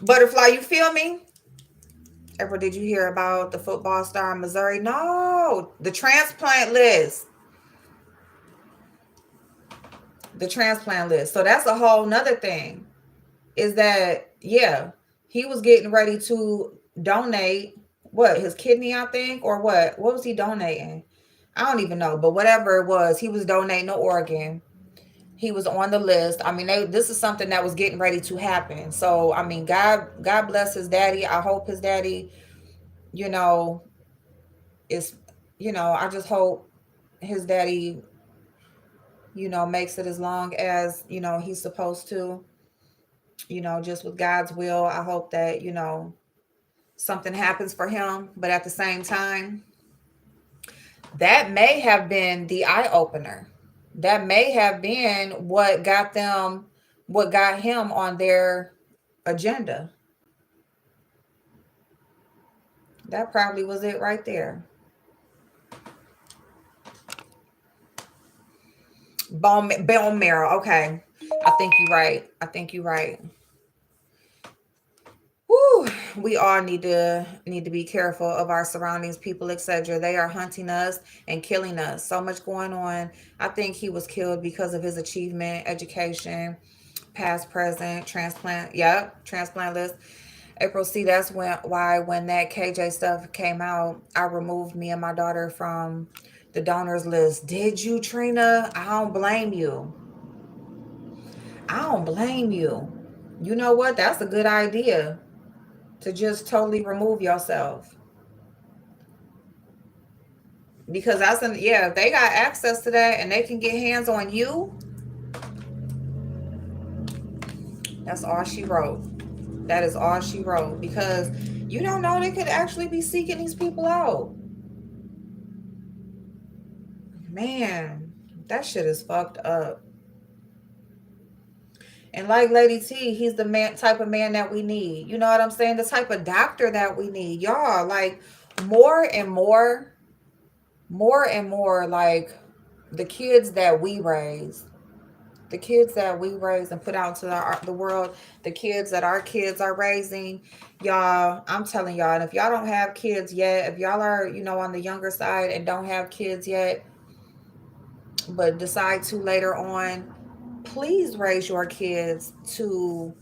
Butterfly, you feel me? Ever did you hear about the football star in Missouri? No, the transplant list. The transplant list. So that's a whole nother thing. Is that, yeah, He was getting ready to donate what, his kidney, I think, or what was he donating? I don't even know, but whatever it was, he was donating an organ. He was on the list. I mean, this is something that was getting ready to happen. So I mean, God bless his daddy. I hope his daddy, you know, is, I just hope his daddy, makes it as long as, he's supposed to, just with God's will. I hope that, something happens for him. But at the same time, that may have been the eye opener. That may have been what got him on their agenda. That probably was it right there. Bone marrow. Okay. I think you're right. I think you're right. Whew. We all need to be careful of our surroundings, people, etc. They are hunting us and killing us. So much going on. I think he was killed because of his achievement, education, past, present, transplant. Yep, transplant list. April, see, that's when that KJ stuff came out, I removed me and my daughter from the donors list. Did you, Trina? I don't blame you. I don't blame you. You know what? That's a good idea to just totally remove yourself. Because if they got access to that and they can get hands on you, that's all she wrote. That is all she wrote. Because you don't know, they could actually be seeking these people out. Man, that shit is fucked up. And like Lady T, he's the type of man that we need. You know what I'm saying? The type of doctor that we need. Y'all, like, more and more, like, the kids that we raise, and put out to the world, the kids that our kids are raising, y'all, I'm telling y'all, and if y'all don't have kids yet, if y'all are, on the younger side and don't have kids yet, but decide to later on, please raise your kids to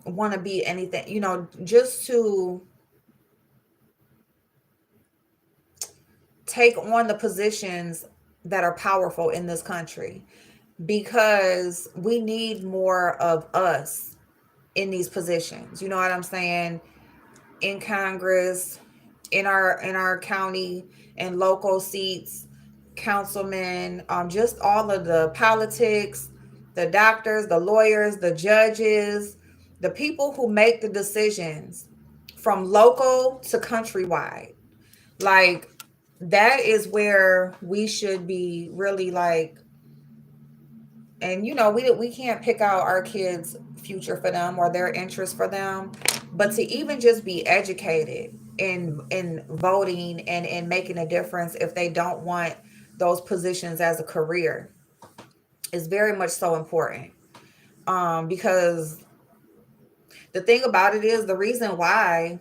want to be anything, just to take on the positions that are powerful in this country, because we need more of us in these positions. You know what I'm saying? In Congress, in our county and local seats, councilmen, just all of the politics, the doctors, the lawyers, the judges, the people who make the decisions from local to countrywide. Like, that is where we should be really, like, and we can't pick out our kids' future for them or their interests for them, but to even just be educated in voting and in making a difference if they don't want those positions as a career is very much so important. Because the thing about it is, the reason why,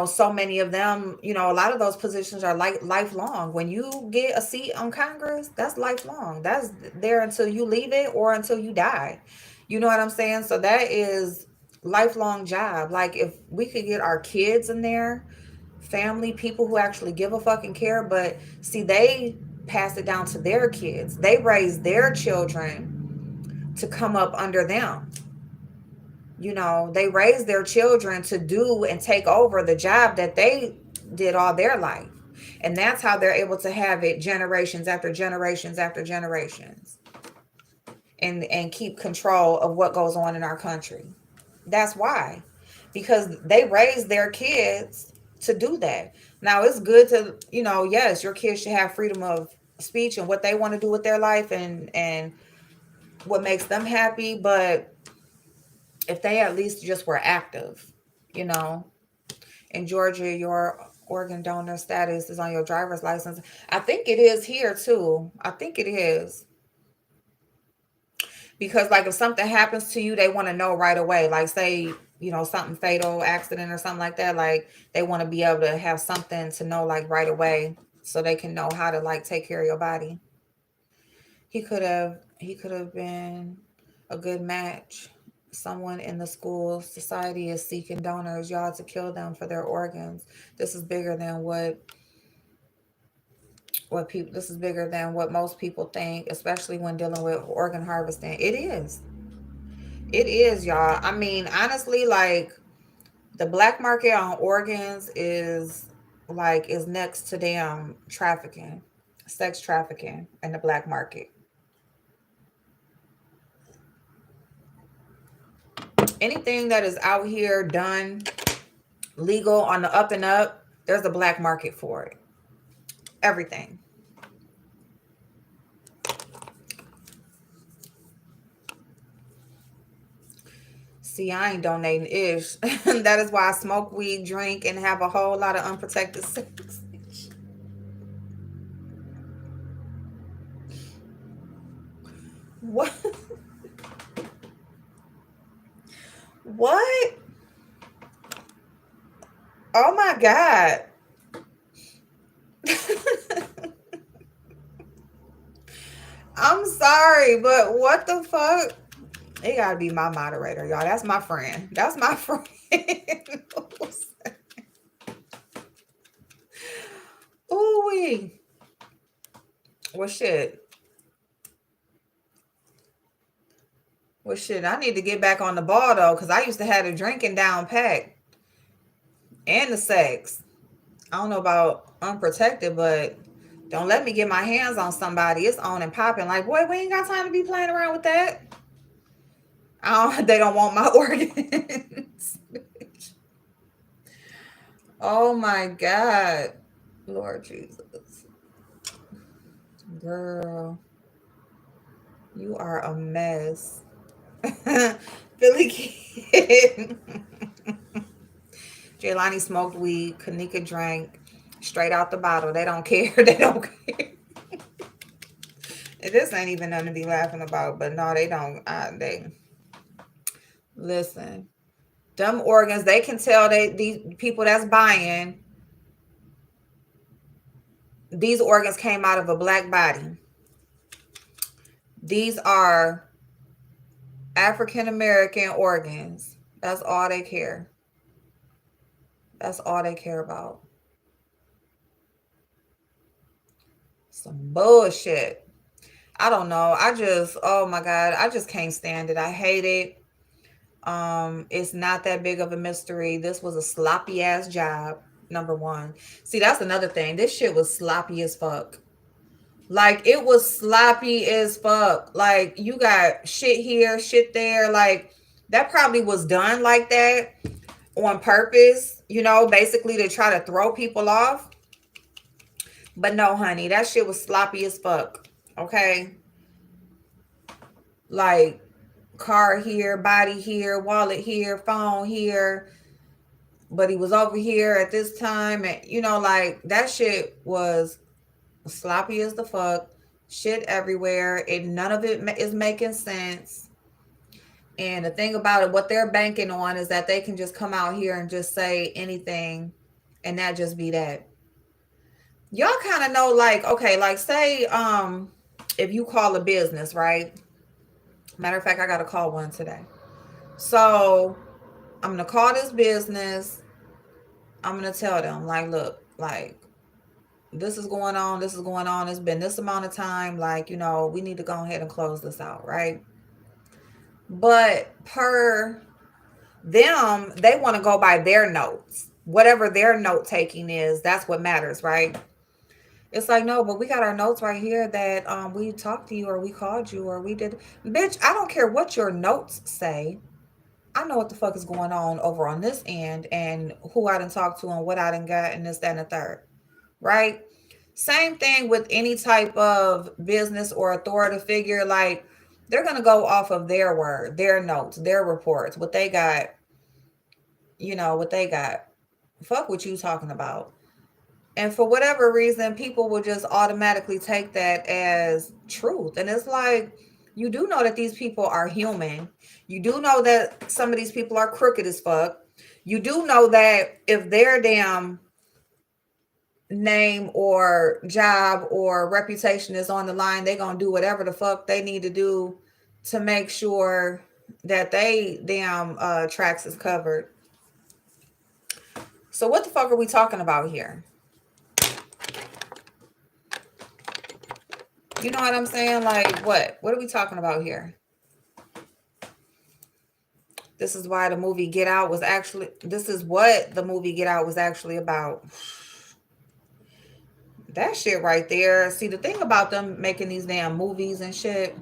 so many of them, a lot of those positions are like lifelong. When you get a seat on Congress, that's lifelong. That's there until you leave it or until you die. You know what I'm saying? So that is lifelong job. Like, if we could get our kids in there, family, people who actually give a fucking care, but see, they pass it down to their kids. They raise their children to come up under them. They raise their children to do and take over the job that they did all their life. And that's how they're able to have it generations after generations after generations, and keep control of what goes on in our country. That's why. Because they raise their kids to do that. Now, it's good to, yes, your kids should have freedom of speech and what they want to do with their life, and what makes them happy, but if they at least just were active, you know. In Georgia, your organ donor status is on your driver's license. I think it is here too. I think it is. Because, like, if something happens to you, they want to know right away. Like, say, something fatal, accident or something like that. Like, they want to be able to have something to know, like, right away, so they can know how to, like, take care of your body. He could have been a good match Someone in the school society is seeking donors, y'all, to kill them for their organs. This is bigger than what people. This is bigger than what most people think, especially when dealing with organ harvesting. It is. It is, y'all. I mean, honestly, like the black market on organs is next to damn trafficking, sex trafficking, and the black market. Anything that is out here done legal on the up and up, there's a black market for it. Everything. See, I ain't donating ish. That is why I smoke weed, drink, and have a whole lot of unprotected sex. What? What? Oh my God. I'm sorry, but what the fuck? It gotta be my moderator, y'all. That's my friend. That's my friend. Ooh wee. Well shit. Well shit. I need to get back on the ball though, because I used to have the drinking down pat and the sex. I don't know about unprotected, but don't let me get my hands on somebody. It's on and popping. Like, boy, we ain't got time to be playing around with that. They don't want my organs. Oh my God. Lord Jesus. Girl, you are a mess. Philly kid. Jelani smoked weed. Kanika drank straight out the bottle. They don't care. They don't care. This ain't even nothing to be laughing about, but no, they don't. They listen. Them organs, they can tell these people that's buying these organs came out of a black body. These are African American organs. That's all they care. That's all they care about. Some bullshit. I don't know. Oh my God, I just can't stand it. I hate it. It's not that big of a mystery. This was a sloppy ass job. Number one. See, that's another thing. This shit was sloppy as fuck. Like it was sloppy as fuck. Like you got shit here, shit there. Like that probably was done like that on purpose, basically to try to throw people off. But no, honey, that shit was sloppy as fuck. Okay. Like car here, body here, wallet here, phone here. But he was over here at this time. And, like that shit was sloppy as the fuck. Shit everywhere. None of it is making sense. And the thing about it, what they're banking on is that they can just come out here and just say anything and that just be that. Y'all kind of know, like, okay, like say, if you call a business, right? Matter of fact, I got to call one today. So I'm going to call this business. I'm going to tell them, like, look, like, this is going on. This is going on. It's been this amount of time. Like, we need to go ahead and close this out, right? But per them, they want to go by their notes. Whatever their note taking is, that's what matters, right? It's like, no, but we got our notes right here that we talked to you or we called you or we did. Bitch, I don't care what your notes say. I know what the fuck is going on over on this end and who I done talked to and what I done got and this, that, and the third. Right? Same thing with any type of business or authority figure. Like, they're going to go off of their word, their notes, their reports, what they got, what they got. Fuck what you talking about. And for whatever reason, people will just automatically take that as truth. And it's like, you do know that these people are human. You do know that some of these people are crooked as fuck. You do know that if their damn name or job or reputation is on the line, they're going to do whatever the fuck they need to do to make sure that they damn tracks is covered. So what the fuck are we talking about here? You know what I'm saying? Like what? What are we talking about here? This is why the movie Get Out was actually this is what the movie Get Out was actually about. That shit right there. See, the thing about them making these damn movies and shit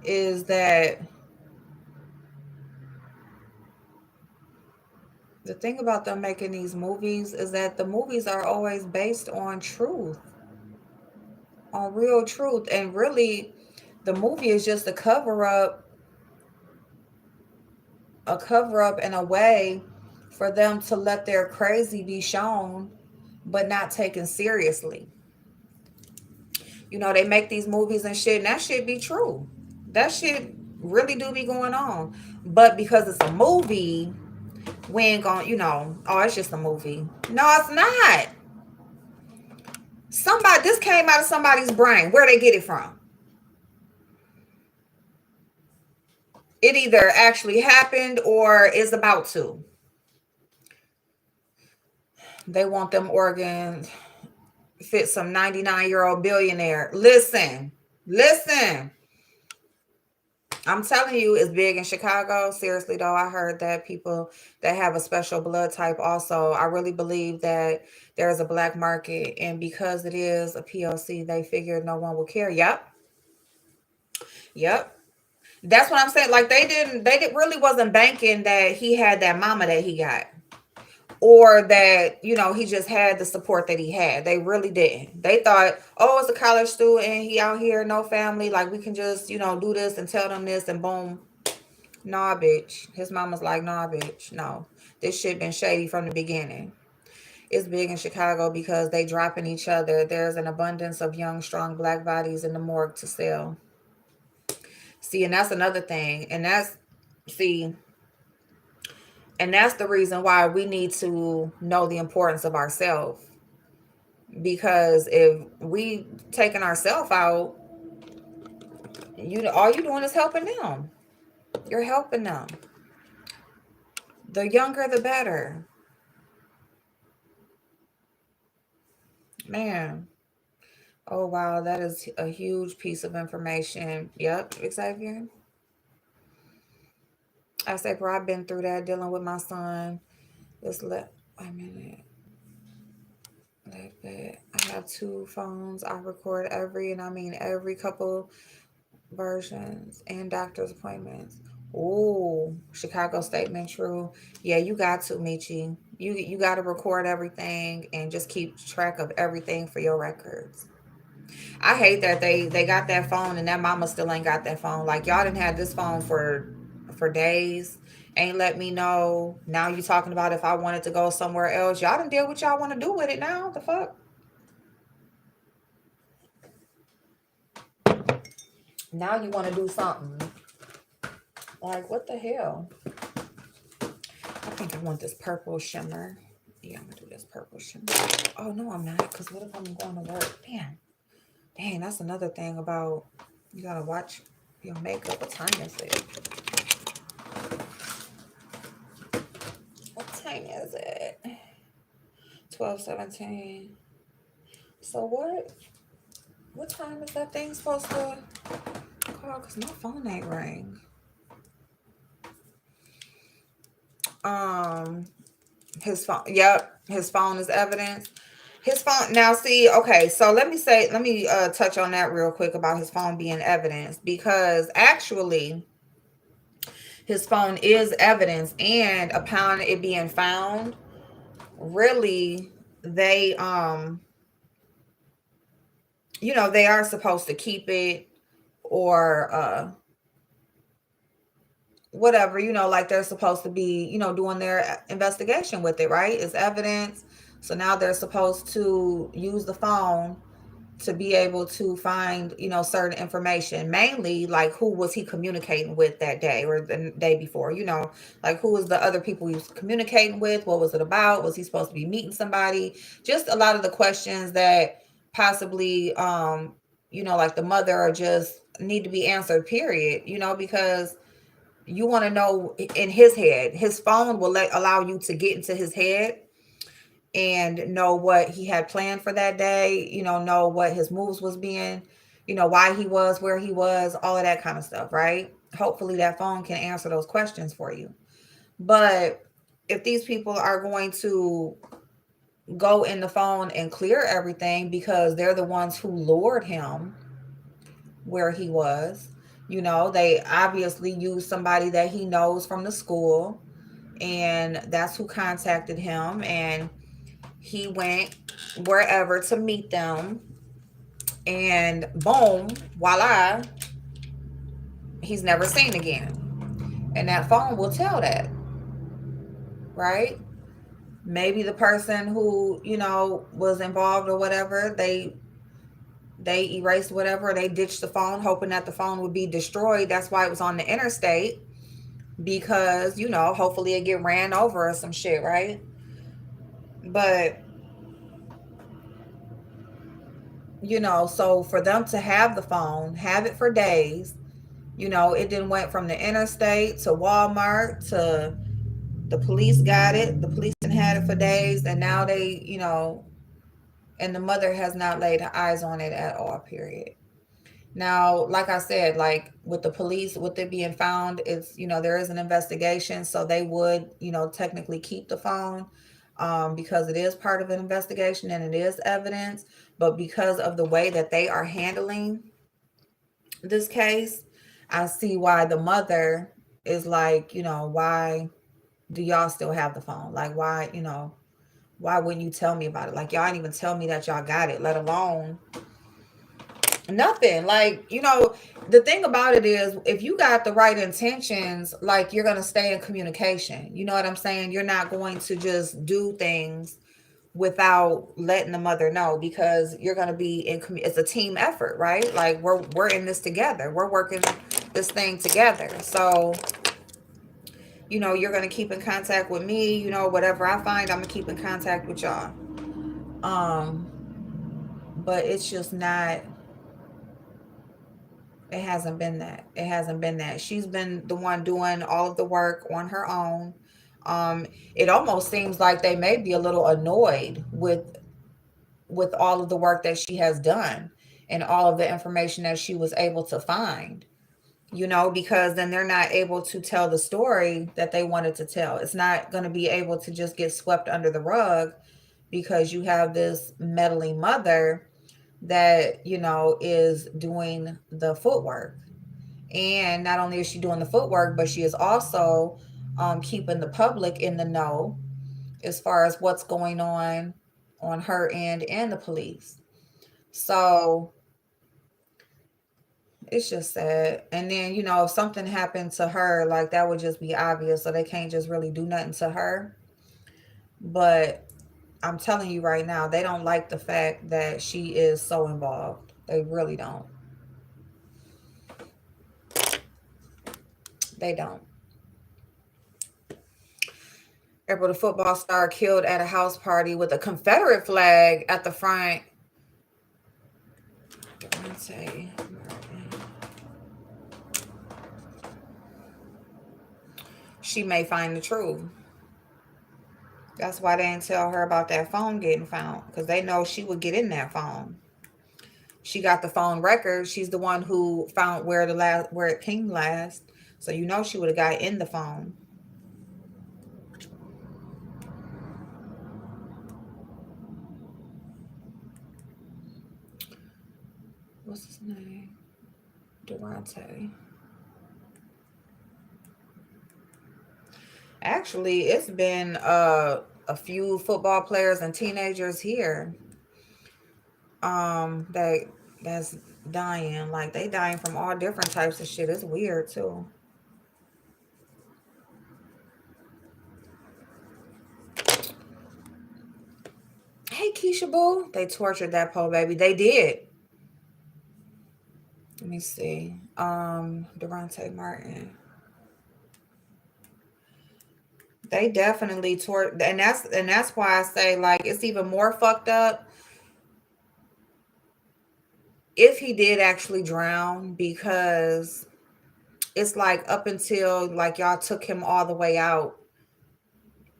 is that the thing about them making these movies is that the movies are always based on truth, on real truth. And really, the movie is just a cover up in a way for them to let their crazy be shown, but not taken seriously. You know, they make these movies and shit, and that shit be true. That shit really do be going on. But because it's a movie, we ain't gonna, oh, it's just a movie. No, it's not. This came out of somebody's brain. Where they get it from? It either actually happened or is about to. They want them organs fit some 99-year-old billionaire. Listen. I'm telling you, it's big in Chicago. Seriously, though, I heard that people that have a special blood type also, I really believe that there's a black market. And because it is a POC, they figured no one will care. Yep. That's what I'm saying. Like really wasn't banking that he had that mama that he got. Or that, he just had the support that he had. They really didn't. They thought, oh, it's a college student, he out here, no family. Like, we can just, do this and tell them this and boom. Nah, bitch. His mama's like, nah, bitch. No. This shit been shady from the beginning. It's big in Chicago because they dropping each other. There's an abundance of young, strong black bodies in the morgue to sell. See, and that's another thing. See, and that's the reason why we need to know the importance of ourselves. Because if we taking ourselves out, all you doing is helping them. You're helping them. The younger, the better. Man. Oh, wow. That is a huge piece of information. Yep, Xavier. I say, bro, I've been through that dealing with my son. Wait a minute. I have two phones. I record every couple versions and doctor's appointments. Oh, Chicago statement true. Yeah, you got to, Michi. You got to record everything and just keep track of everything for your records. I hate that they got that phone and that mama still ain't got that phone. Like, y'all didn't have this phone for days. Ain't let me know. Now you talking about if I wanted to go somewhere else. Y'all didn't deal what y'all want to do with it now. The fuck? Now you want to do something. Like, what the hell? I think I want this purple shimmer. Yeah, I'm gonna do this purple shimmer. Oh no, I'm not. Because what if I'm going to work? Dang, that's another thing about you gotta watch your makeup. What time is it? What time is it? 12:17. So what time is that thing supposed to call? Because my phone ain't ring. His phone. Yep, his phone is evidence. His phone. Now, see, okay. So let me touch on that real quick about his phone being evidence, because actually his phone is evidence, and upon it being found, really they they are supposed to keep it, or whatever, like they're supposed to be, doing their investigation with it, right? It's evidence. So now they're supposed to use the phone to be able to find, certain information, mainly like who was he communicating with that day or the day before, like who was the other people he was communicating with, what was it about, was he supposed to be meeting somebody, just a lot of the questions that possibly like the mother are just need to be answered, period, because you want to know in his head. His phone will allow you to get into his head and know what he had planned for that day, know what his moves was being, why he was where he was, all of that kind of stuff, right? Hopefully that phone can answer those questions for you. But if these people are going to go in the phone and clear everything because they're the ones who lured him where he was, they obviously used somebody that he knows from the school, and that's who contacted him, and he went wherever to meet them, and boom, voila, he's never seen again. And that phone will tell that, right? Maybe the person who, was involved or whatever, they erased whatever, they ditched the phone hoping that the phone would be destroyed. That's why it was on the interstate, because, hopefully it get ran over or some shit, right? But so for them to have the phone, have it for days, it then went from the interstate to Walmart to the police got it. The police had it for days, and now they, and the mother has not laid eyes on it at all, period. Now, like I said, like with the police, with it being found, it's, there is an investigation. So they would, technically keep the phone, because it is part of an investigation and it is evidence. But because of the way that they are handling this case, I see why the mother is like, why do y'all still have the phone? Like, why, why wouldn't you tell me about it? Like, y'all didn't even tell me that y'all got it, let alone nothing. Like, the thing about it is, if you got the right intentions, like, you're going to stay in communication. You know what I'm saying? You're not going to just do things without letting the mother know, because you're going to be in it's a team effort, right? Like, we're in this together. We're working this thing together. So, you're going to keep in contact with me, whatever I find, I'm going to keep in contact with y'all. But it's just not, it hasn't been that. It hasn't been that. She's been the one doing all of the work on her own. It almost seems like they may be a little annoyed with all of the work that she has done and all of the information that she was able to find, because then they're not able to tell the story that they wanted to tell. It's not going to be able to just get swept under the rug, because you have this meddling mother that, is doing the footwork. And not only is she doing the footwork, but she is also keeping the public in the know as far as what's going on her end and the police. So it's just sad. And then, if something happened to her, like, that would just be obvious. So they can't just really do nothing to her. But I'm telling you right now, they don't like the fact that she is so involved. They really don't. They don't. April, the football star, killed at a house party with a Confederate flag at the front. Daronte Martin. She may find the truth. That's why they didn't tell her about that phone getting found, because they know she would get in that phone. She got the phone record. She's the one who found where it pinged last. So she would have got in the phone. What's his name? Daronte. Actually, it's been a few football players and teenagers here that's dying. Like, they dying from all different types of shit. It's weird too. Hey, Keisha Boo. They tortured that poor baby. They did. Let me see. Daronte Martin. They definitely tore, and that's why I say, like, it's even more fucked up if he did actually drown, because it's like up until like y'all took him all the way out,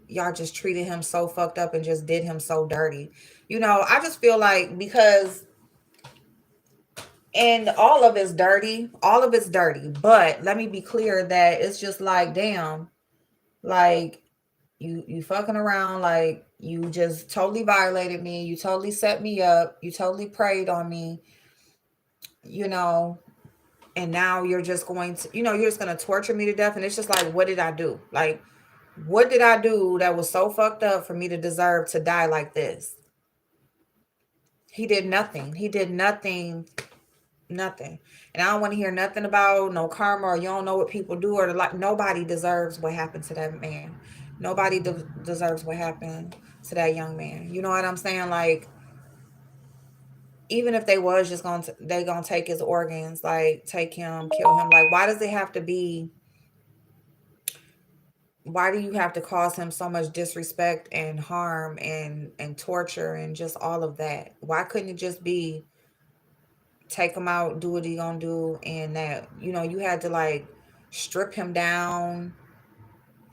y'all just treated him so fucked up and just did him so dirty. I just feel like, because, and all of it's dirty, but let me be clear that it's just like, damn, like, you fucking around, like, you just totally violated me, you totally set me up, you totally preyed on me, you know and now you're just going to, you're just going to torture me to death. And it's just like, what did I do? Like, what did I do that was so fucked up for me to deserve to die like this? He did nothing. He did nothing. Nothing. And I don't want to hear nothing about no karma, or you don't know what people do, or like, nobody deserves what happened to that man. Nobody deserves what happened to that young man. You know what I'm saying? Like, even if they was just gonna take his organs, like, take him, kill him, like, why does it have to be, why do you have to cause him so much disrespect and harm and torture and just all of that? Why couldn't it just be, take him out, do what he gonna do, and that, you had to, like, strip him down,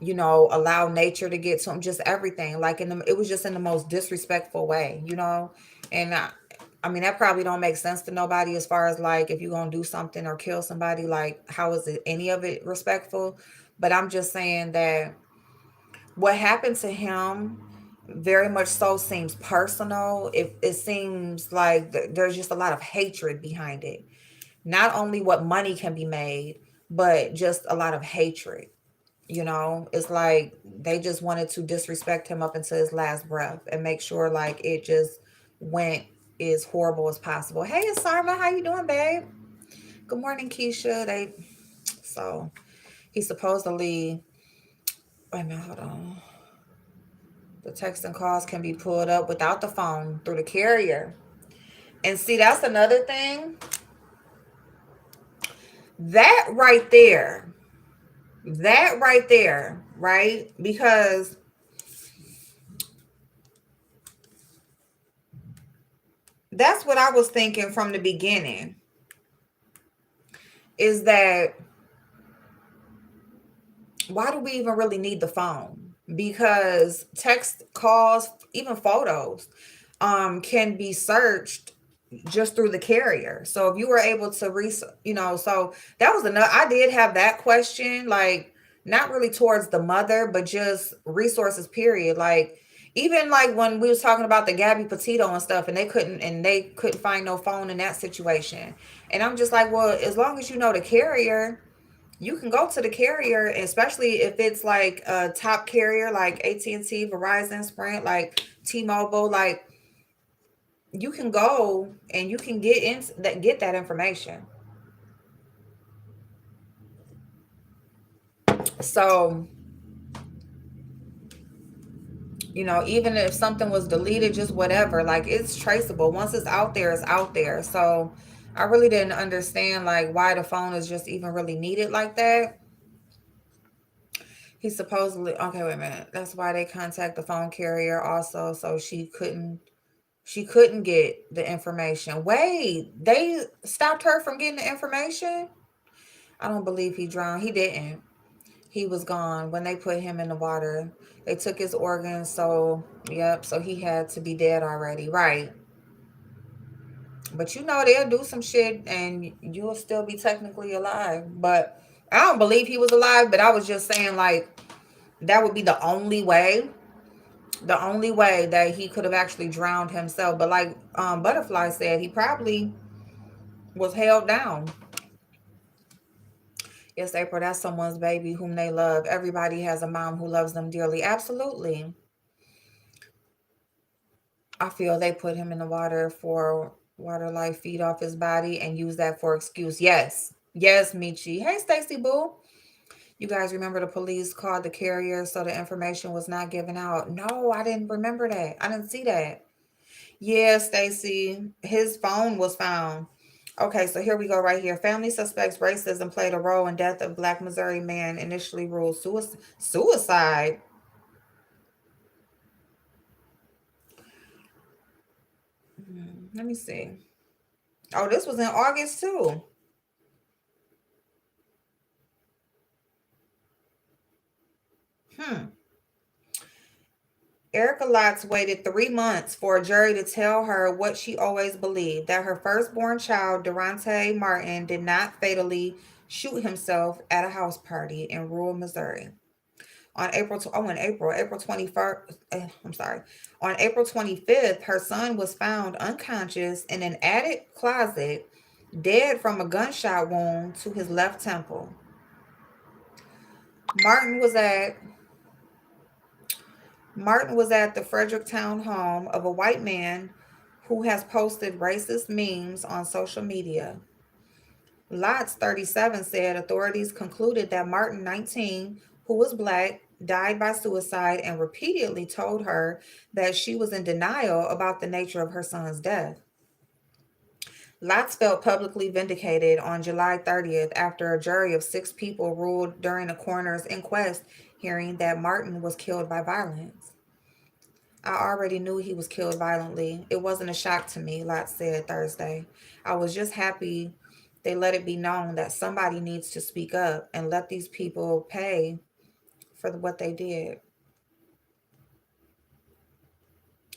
allow nature to get to him, just everything, like, it was just in the most disrespectful way. And I mean, that probably don't make sense to nobody, as far as, like, if you're gonna do something or kill somebody, like, how is it, any of it respectful? But I'm just saying that what happened to him very much so seems personal. It seems like there's just a lot of hatred behind it. Not only what money can be made, but just a lot of hatred. It's like they just wanted to disrespect him up until his last breath and make sure, like, it just went as horrible as possible. Hey, Sarma, how you doing, babe? Good morning, Keisha. So he supposedly, wait a minute, hold on. The text and calls can be pulled up without the phone through the carrier. And see, that's another thing. That right there, right? Because that's what I was thinking from the beginning, is that, why do we even really need the phone? Because text, calls, even photos, can be searched just through the carrier. So if you were able to so that was enough. I did have that question, like, not really towards the mother, but just resources, period. Like, even like when we was talking about the Gabby Petito and stuff, and they couldn't find no phone in that situation. And I'm just like, well, as long as you know the carrier, you can go to the carrier, especially if it's like a top carrier like AT&T, Verizon, Sprint, like T-Mobile, like, you can go and you can get that information. So, even if something was deleted, just whatever, like, it's traceable. Once it's out there, it's out there. So I really didn't understand, like, why the phone is just even really needed like that. He supposedly, okay, wait a minute. That's why they contact the phone carrier also, so she couldn't get the information. Wait, they stopped her from getting the information? I don't believe he drowned. He didn't. He was gone when they put him in the water. They took his organs, so yep, so he had to be dead already, right? But they'll do some shit and you'll still be technically alive. But I don't believe he was alive, but I was just saying, like, that would be the only way that he could have actually drowned himself. But like, Butterfly said, he probably was held down. Yes, April, that's someone's baby whom they love. Everybody has a mom who loves them dearly. Absolutely. I feel they put him in the water for water life, feed off his body, and use that for excuse. Yes. Yes, Michi. Hey, Stacy Boo. You guys remember the police called the carrier so the information was not given out? No, I didn't remember that. I didn't see that. Yeah, Stacy. His phone was found. Okay, so here we go right here. Family suspects racism played a role in death of Black Missouri man initially ruled suicide. Let me see. Oh, this was in August too. Hmm. Erica Lotz waited 3 months for a jury to tell her what she always believed, that her firstborn child, Daronte Martin, did not fatally shoot himself at a house party in rural Missouri. April 21st, I'm sorry. On April 25th, her son was found unconscious in an attic closet, dead from a gunshot wound to his left temple. Martin was at Martin was at the Fredericktown home of a white man who has posted racist memes on social media. Lotz, 37, said authorities concluded that Martin, 19, who was black, died by suicide and repeatedly told her that she was in denial about the nature of her son's death. Lotz felt publicly vindicated on July 30th after a jury of 6 people ruled during a coroner's inquest hearing that Martin was killed by violence. I already knew he was killed violently. It wasn't a shock to me, Lott said Thursday. I was just happy they let it be known that somebody needs to speak up and let these people pay for what they did.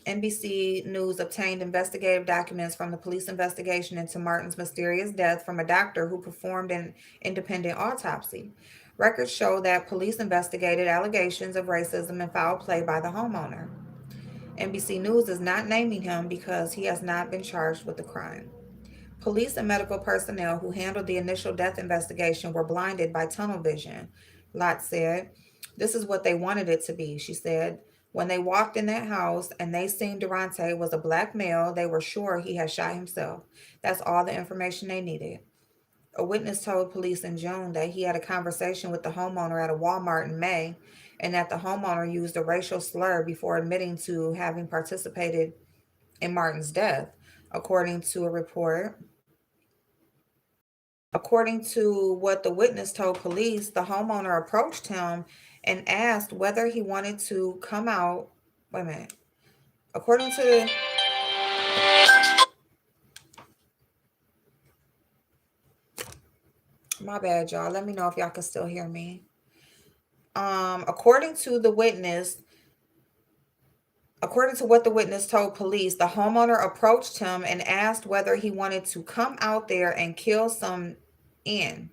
NBC News obtained investigative documents from the police investigation into Martin's mysterious death from a doctor who performed an independent autopsy. Records show that police investigated allegations of racism and foul play by the homeowner. NBC News is not naming him because he has not been charged with the crime. Police and medical personnel who handled the initial death investigation were blinded by tunnel vision, Lott said. This is what they wanted it to be, she said. When they walked in that house and they seen Durante was a black male, they were sure he had shot himself. That's all the information they needed. A witness told police in June that he had a conversation with the homeowner at a Walmart in May and that the homeowner used a racial slur before admitting to having participated in Martin's death, according to a report. According to what the witness told police, the homeowner approached him and asked whether he wanted to come out. Wait a minute. According to my bad, y'all. Let me know if y'all can still hear me. According to the witness, According to what the witness told police, the homeowner approached him and asked whether he wanted to come out there and kill some in.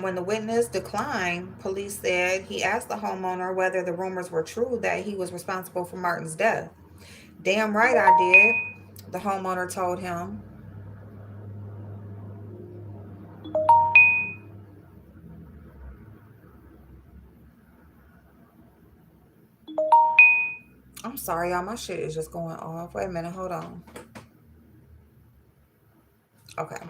When the witness declined, police said he asked the homeowner whether the rumors were true that he was responsible for Martin's death. Damn right I did, the homeowner told him. I'm sorry, y'all. My shit is just going off. Wait a minute. Hold on. Okay.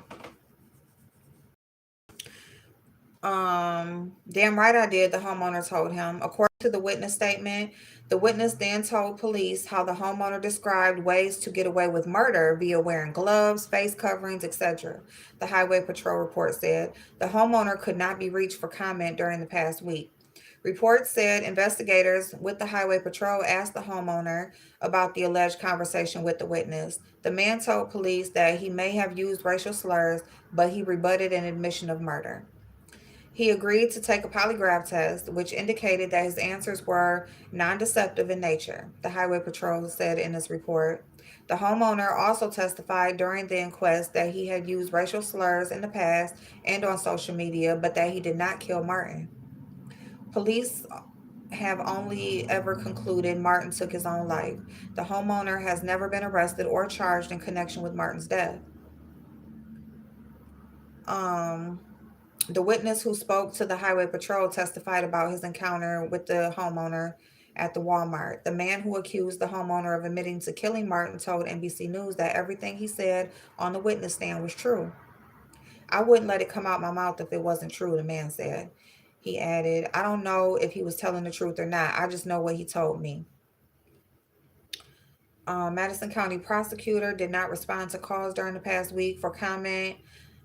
Damn right I did, the homeowner told him. According to the witness statement, the witness then told police how the homeowner described ways to get away with murder via wearing gloves, face coverings, etc. The Highway Patrol report said the homeowner could not be reached for comment during the past week. Reports said investigators with the Highway Patrol asked the homeowner about the alleged conversation with the witness. The man told police that he may have used racial slurs, but he rebutted an admission of murder. He agreed to take a polygraph test, which indicated that his answers were non deceptive in nature, the Highway Patrol said in its report. The homeowner also testified during the inquest that he had used racial slurs in the past and on social media, but that he did not kill Martin. Police have only ever concluded Martin took his own life. The homeowner has never been arrested or charged in connection with Martin's death. Um, The witness who spoke to the Highway Patrol testified about his encounter with the homeowner at the Walmart. The man who accused the homeowner of admitting to killing Martin told NBC News that everything he said on the witness stand was true. I wouldn't let it come out my mouth if it wasn't true, the man said. He added, I don't know if he was telling the truth or not. I just know what he told me. Madison County prosecutor did not respond to calls during the past week for comment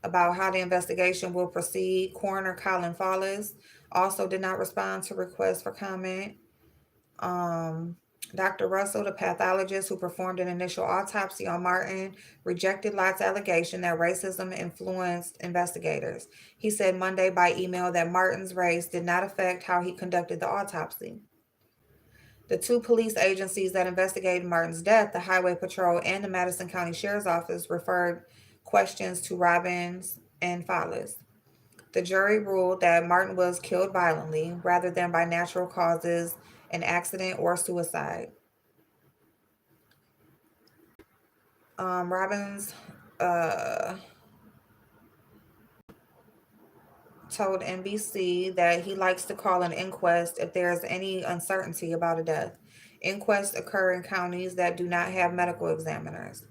about how the investigation will proceed. Coroner Colin Follis also did not respond to requests for comment. Um, Dr. Russell, the pathologist who performed an initial autopsy on Martin, rejected Lott's allegation that racism influenced investigators. He said Monday by email that Martin's race did not affect how he conducted the autopsy. The two police agencies that investigated Martin's death, the Highway Patrol and the Madison County Sheriff's Office, referred questions to Robbins and Follis. The jury ruled that Martin was killed violently rather than by natural causes, an accident, or suicide. Robbins uh, told NBC that he likes to call an inquest if there's any uncertainty about a death. Inquests occur in counties that do not have medical examiners.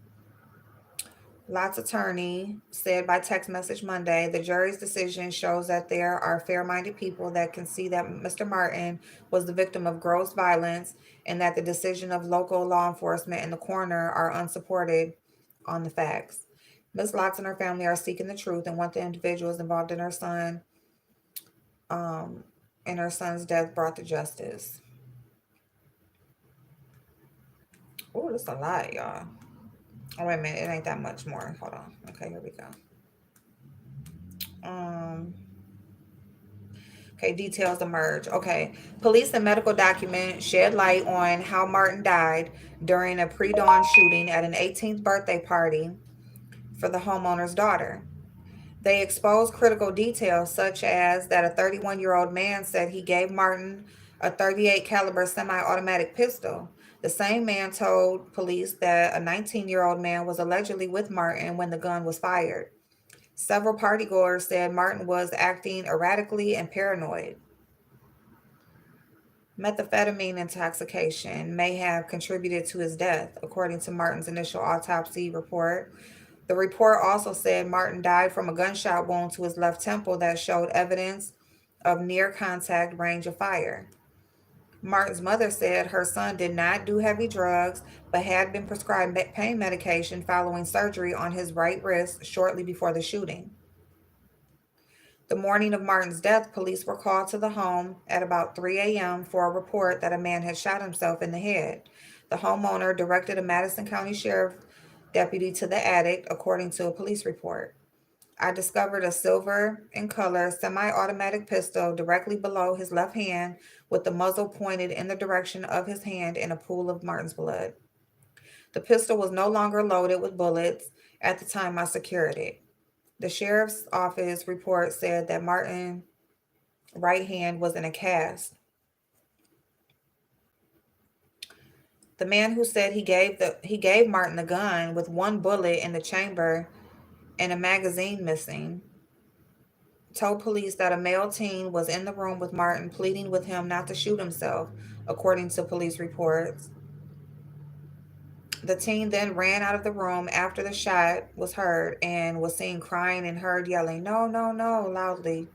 Lott's attorney said by text message Monday, the jury's decision shows that there are fair minded people that can see that Mr. Martin was the victim of gross violence and that the decision of local law enforcement and the coroner are unsupported on the facts. Ms. Lotz and her family are seeking the truth and want the individuals involved in her son and her son's death brought to justice. Oh, that's a lot, y'all. Oh, wait a minute. It ain't that much more. Hold on. Okay, here we go. Um, okay, details emerge. Okay, police and medical documents shed light on how Martin died during a pre-dawn shooting at an 18th birthday party for the homeowner's daughter. They exposed critical details such as that a 31-year-old man said he gave Martin a 38 caliber semi-automatic pistol. The same man told police that a 19-year-old man was allegedly with Martin when the gun was fired. Several partygoers said Martin was acting erratically and paranoid. Methamphetamine intoxication may have contributed to his death, according to Martin's initial autopsy report. The report also said Martin died from a gunshot wound to his left temple that showed evidence of near contact range of fire. Martin's mother said her son did not do heavy drugs but had been prescribed pain medication following surgery on his right wrist shortly before the shooting. The morning of Martin's death, police were called to the home at about 3 a.m. for a report that a man had shot himself in the head. The homeowner directed a Madison County Sheriff deputy to the attic, according to a police report. I discovered a silver in color semi automatic pistol directly below his left hand with the muzzle pointed in the direction of his hand in a pool of Martin's blood. The pistol was no longer loaded with bullets at the time I secured it. The sheriff's office report said that Martin's right hand was in a cast. The man who said he gave Martin the gun with one bullet in the chamber and a magazine missing told police that a male teen was in the room with Martin pleading with him not to shoot himself, according to police reports. The teen then ran out of the room after the shot was heard and was seen crying and heard yelling, "No, no, no," loudly.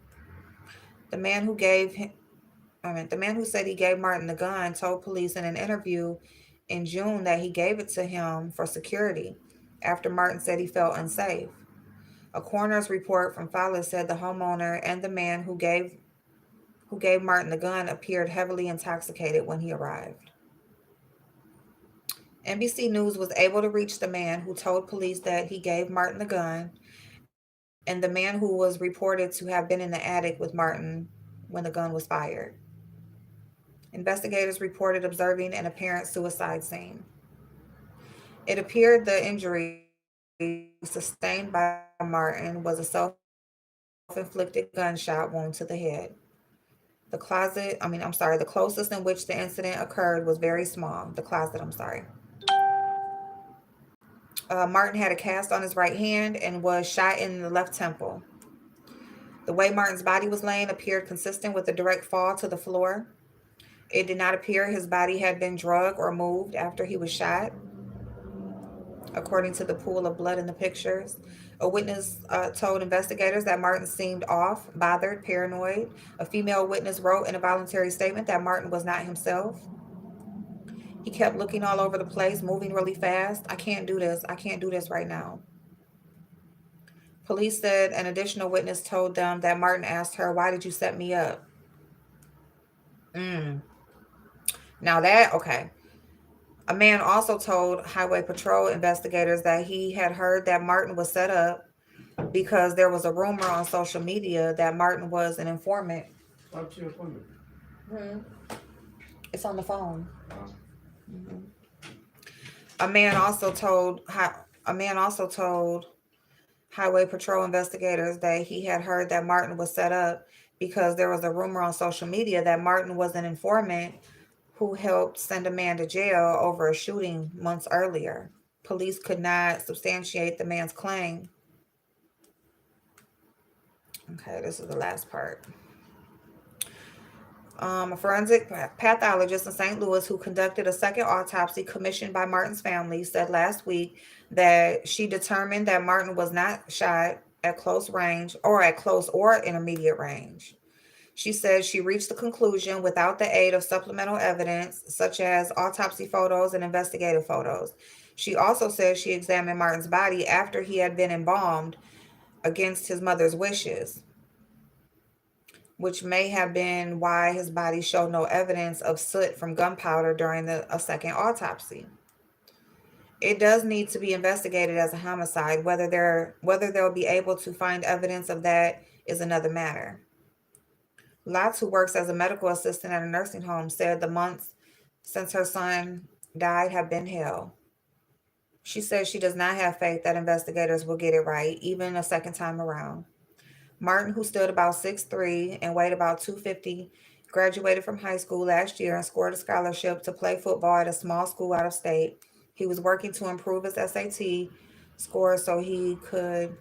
The man who gave him, the man who said he gave Martin the gun told police in an interview in June that he gave it to him for security after Martin said he felt unsafe. A coroner's report from Fowler said the homeowner and the man who gave Martin the gun appeared heavily intoxicated when he arrived. NBC News was able to reach the man who told police that he gave Martin the gun and the man who was reported to have been in the attic with Martin when the gun was fired. Investigators reported observing an apparent suicide scene. It appeared the injury sustained by Martin was a self-inflicted gunshot wound to the head. The closest in which the incident occurred was very small. The closet, I'm sorry. Martin had a cast on his right hand and was shot in the left temple. The way Martin's body was laying appeared consistent with a direct fall to the floor. It did not appear his body had been drugged or moved after he was shot, according to the pool of blood in the pictures. A witness told investigators that Martin seemed off, bothered, paranoid. A female witness wrote in a voluntary statement that Martin was not himself. He kept looking all over the place, moving really fast. I can't do this. I can't do this right now. Police said an additional witness told them that Martin asked her, "Why did you set me up?" Mm. Now that, okay. A man also told Highway Patrol investigators that he had heard that Martin was set up because there was a rumor on social media that Martin was an informant. What's your phone? It's on the phone. A man also told Highway Patrol investigators that he had heard that Martin was set up because there was a rumor on social media that Martin was an informant who helped send a man to jail over a shooting months earlier. Police could not substantiate the man's claim. Okay, this is the last part. A forensic pathologist in St. Louis who conducted a second autopsy commissioned by Martin's family said last week that she determined that Martin was not shot at close range or at close or intermediate range. She said she reached the conclusion without the aid of supplemental evidence, such as autopsy photos and investigative photos. She also said she examined Martin's body after he had been embalmed against his mother's wishes, which may have been why his body showed no evidence of soot from gunpowder during a second autopsy. It does need to be investigated as a homicide. Whether they'll be able to find evidence of that is another matter. Lotz, who works as a medical assistant at a nursing home, said the months since her son died have been hell. She says she does not have faith that investigators will get it right, even a second time around. Martin, who stood about 6'3" and weighed about 250, graduated from high school last year and scored a scholarship to play football at a small school out of state. He was working to improve his SAT score so he could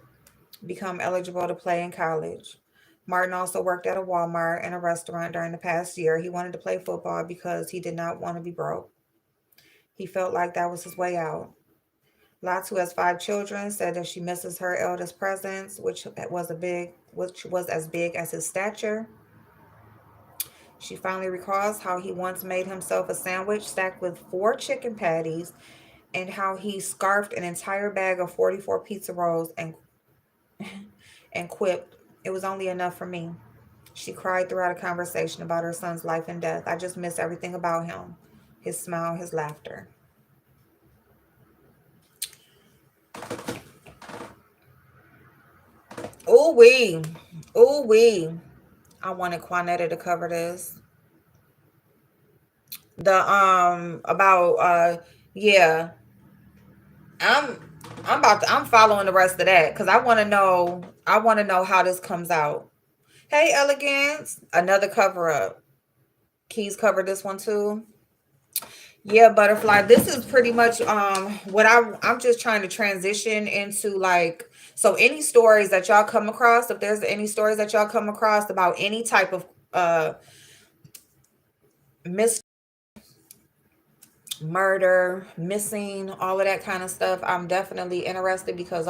become eligible to play in college. Martin also worked at a Walmart and a restaurant during the past year. He wanted to play football because he did not want to be broke. He felt like that was his way out. Lotz, who has 5 children, said that she misses her eldest presence, which was as big as his stature. She finally recalls how he once made himself a sandwich stacked with 4 chicken patties and how he scarfed an entire bag of 44 pizza rolls and quipped, "It was only enough for me." She cried throughout a conversation about her son's life and death. "I just miss everything about him. His smile, his laughter." Ooh wee. Ooh wee. I wanted Quanetta to cover this. The about yeah. I'm I'm following the rest of that because I want to know how this comes out. Hey Elegance, another cover up. Keys covered this one too. Yeah, Butterfly. This is pretty much what I'm just trying to transition into, like, so any stories that y'all come across, if there's any stories that y'all come across about any type of mis murder, missing, all of that kind of stuff, I'm definitely interested because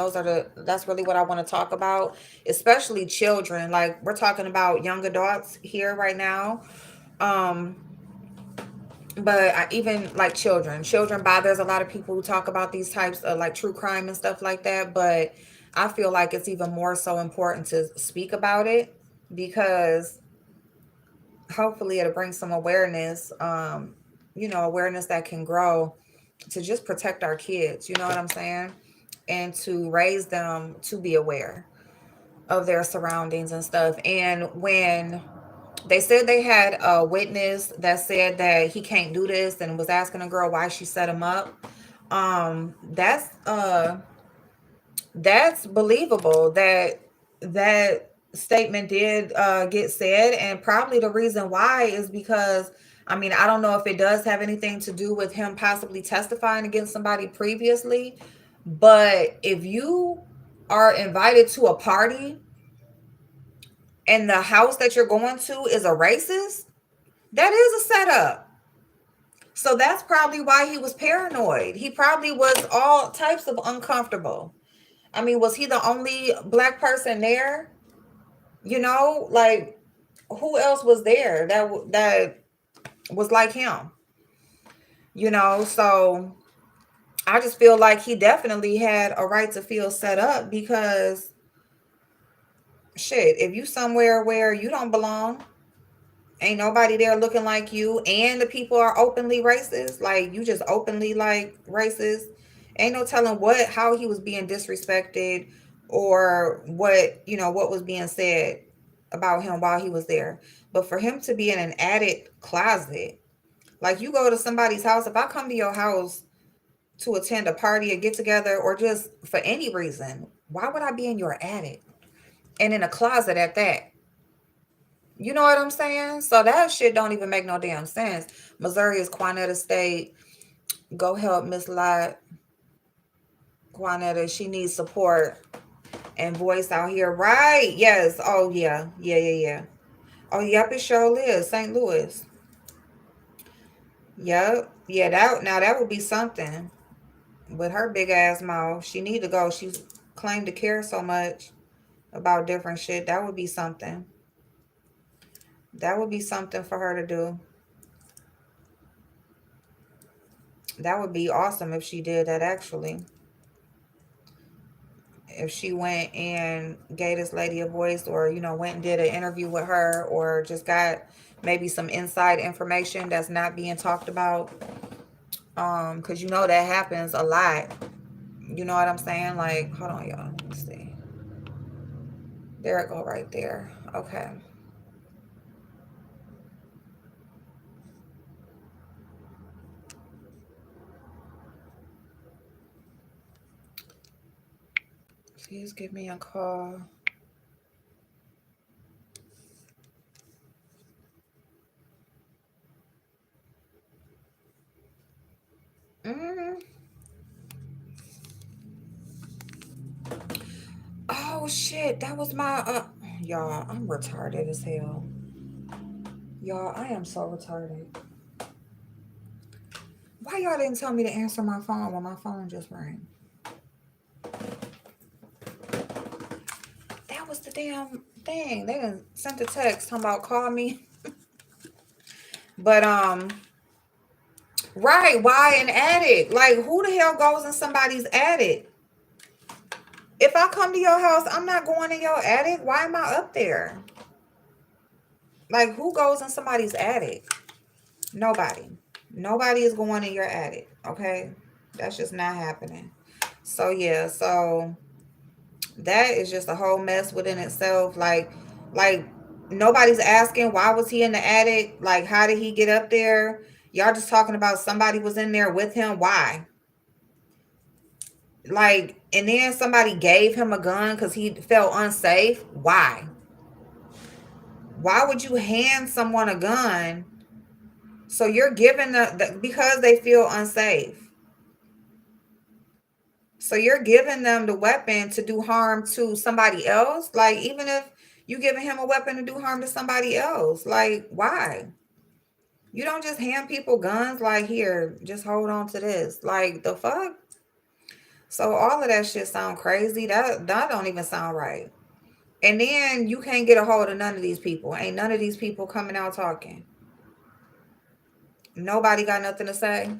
that's really what I want to talk about, especially children. Like, we're talking about young adults here right now. Um but even like children bothers a lot of people who talk about these types of like true crime and stuff like that, but I feel like it's even more so important to speak about it because hopefully it'll bring some awareness, awareness that can grow to just protect our kids, you know what I'm saying, and to raise them to be aware of their surroundings and stuff. And when they said they had a witness that said that he can't do this and was asking a girl why she set him up. That's believable that statement did get said, and probably the reason why is because, I mean, I don't know if it does have anything to do with him possibly testifying against somebody previously, but if you are invited to a party and the house that you're going to is a racist, that is a setup. So that's probably why he was paranoid. He probably was all types of uncomfortable. I mean, was he the only black person there? Like, who else was there that was like him? So I just feel like he definitely had a right to feel set up because shit, if you somewhere where you don't belong, Ain't nobody there looking like you, and the people are openly racist. Like, you just openly like racist. Ain't no telling how he was being disrespected, or what was being said about him while he was there. But for him to be in an attic closet, like, you go to somebody's house, if I come to your house to attend a party, a get together, or just for any reason, why would I be in your attic and in a closet at that? You know what I'm saying? So that shit don't even make no damn sense. Missouri is Quinetta State. Go help Miss Lott. Quinetta, she needs support and voice out here. Right. Yes. Oh, yeah. Yeah, yeah, yeah. Oh, yep, it sure is. St. Louis. Yep. Yeah, that would be something. With her big ass mouth, she need to go. She's claimed to care so much about different shit. That would be something. That would be something for her to do. That would be awesome if she did that, actually. If she went and gave this lady a voice, or went and did an interview with her, or just got maybe some inside information that's not being talked about, because that happens a lot. You know what I'm saying? Like, hold on, y'all. Let's see. There it go, right there. Okay. Please give me a call. Mm. Oh shit, that was my y'all, I'm retarded as hell. Y'all, I am so retarded. Why y'all didn't tell me to answer my phone when my phone just rang? That was the damn thing. They didn't sent a text talking about call me. But right, why an attic? Like, who the hell goes in somebody's attic? If I come to your house, I'm not going in your attic. Why am I up there? Like, who goes in somebody's attic? Nobody. Nobody is going in your attic, okay? That's just not happening. So yeah, so that is just a whole mess within itself. Like nobody's asking why was he in the attic? Like, how did he get up there? Y'all just talking about somebody was in there with him. Why? Like, and then somebody gave him a gun because he felt unsafe. Why? Why would you hand someone a gun? So you're giving because they feel unsafe. So you're giving them the weapon to do harm to somebody else. Like, even if you giving him a weapon to do harm to somebody else, like, why? You don't just hand people guns like, here, just hold on to this. Like, the fuck? So all of that shit sound crazy. That don't even sound right. And then you can't get a hold of none of these people. Ain't none of these people coming out talking. Nobody got nothing to say.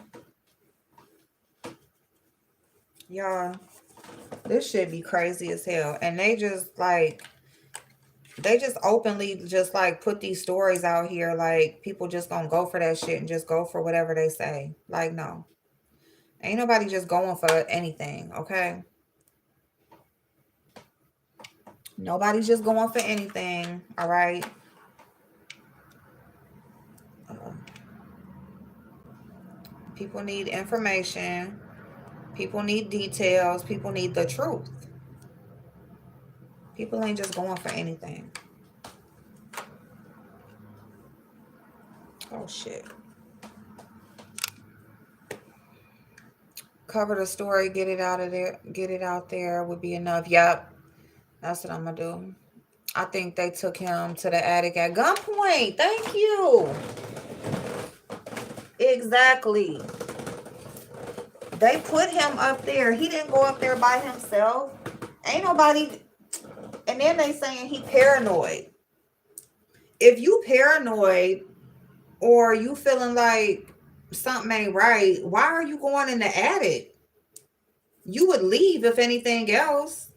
Y'all, this shit be crazy as hell. And they just openly just like put these stories out here, like people just gonna go for that shit and just go for whatever they say. Like, no, ain't nobody just going for anything. Okay, nobody's just going for anything. All right. People need information. People need details. People need the truth. People ain't just going for anything. Oh shit. Cover the story, get it out of there, get it out there would be enough. Yep. That's what I'm gonna do. I think they took him to the attic at gunpoint. Thank you. Exactly. They put him up there. He didn't go up there by himself. Ain't nobody. And then they saying he paranoid. If you paranoid or you feeling like something ain't right, why are you going in the attic? You would leave if anything else.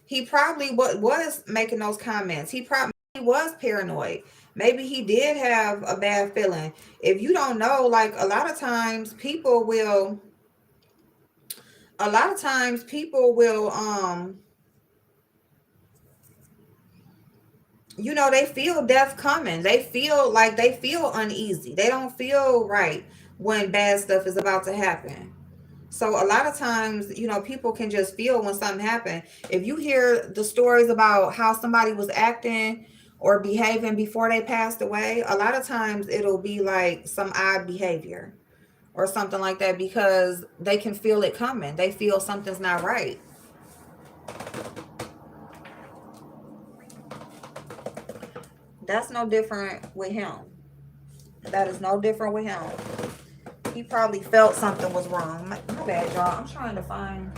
He probably was making those comments. He probably was paranoid. Maybe he did have a bad feeling. If you don't know, like a lot of times people will you know, they feel death coming. They feel uneasy. They don't feel right when bad stuff is about to happen. So a lot of times, you know, people can just feel when something happened. If you hear the stories about how somebody was acting or behaving before they passed away, a lot of times it'll be like some odd behavior or something like that because they can feel it coming. They feel something's not right. That's no different with him. That is no different with him. He probably felt something was wrong. My bad, y'all. I'm trying to find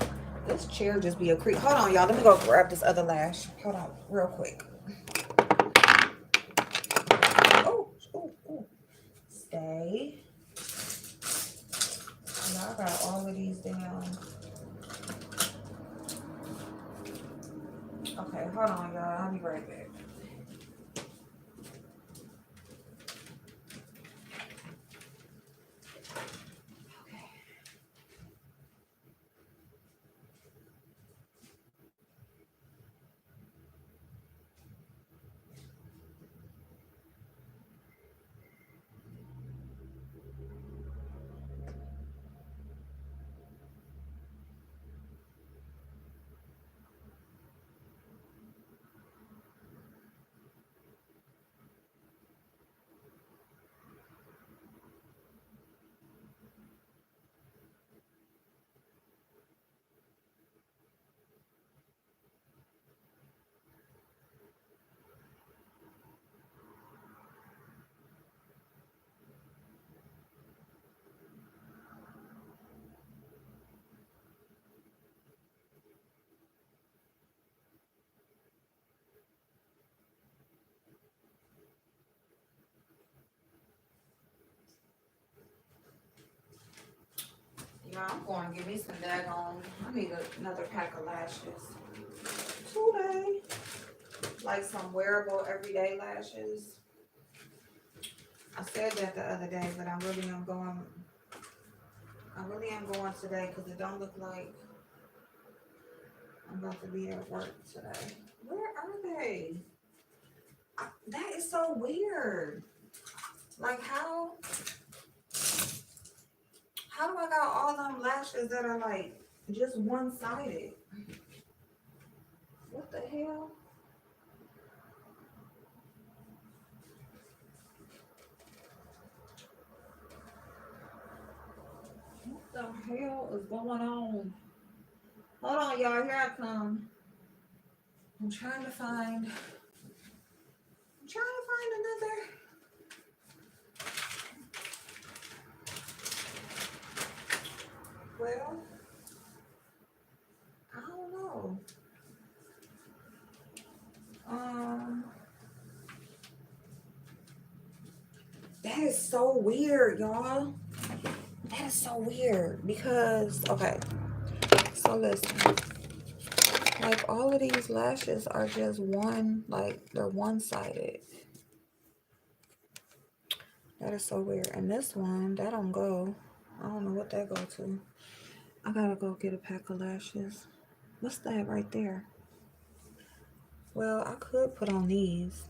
this chair. Just be a creep. Hold on, y'all. Let me go grab this other lash. Hold on, real quick. Oh, oh, oh. Stay. Now I got all of these down. Okay, hold on, y'all. I'll be right back. Yeah, I'm going to give me some daggone. I need another pack of lashes today. Like some wearable everyday lashes. I said that the other day, but I really am going today because it don't look like I'm about to be at work today. Where are they? That is so weird. Like how do I got all them lashes that are like just one-sided? What the hell? What the hell is going on? Hold on, y'all. Here I come. I'm trying to find another. Well, I don't know. Um, that is so weird, y'all. That is so weird because okay. So listen, like all of these lashes are just one, like they're one-sided. That is so weird. And this one, that don't go. I don't know what that go to. I gotta go get a pack of lashes. What's that right there? Well, I could put on these.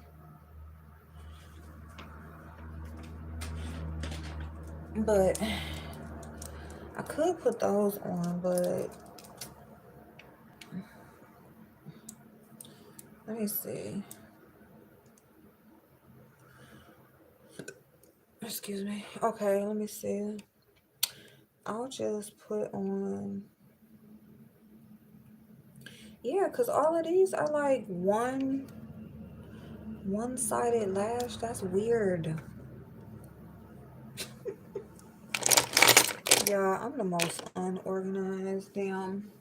But I could put those on, but let me see. Excuse me. Okay, let me see. I'll just put on. Yeah, because all of these are like one-sided lash. That's weird. Yeah, I'm the most unorganized. Damn.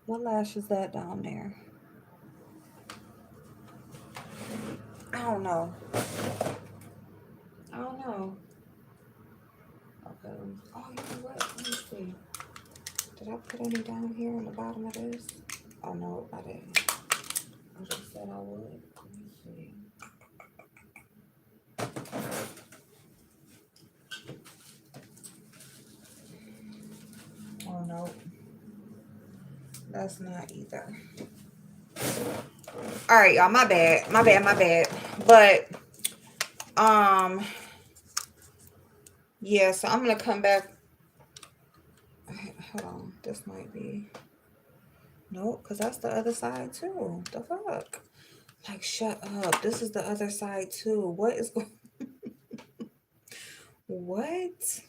What lash is that down there? I don't know. I don't know. Okay. Oh, you know what? Let me see. Did I put any down here on the bottom of this? Oh, no, I didn't. I just said I would. Let me see. That's not either. All right, y'all. My bad. My bad. My bad. But yeah. So I'm gonna come back. Hold on. This might be nope, because that's the other side too. The fuck. Like, shut up. This is the other side too. What is going? What?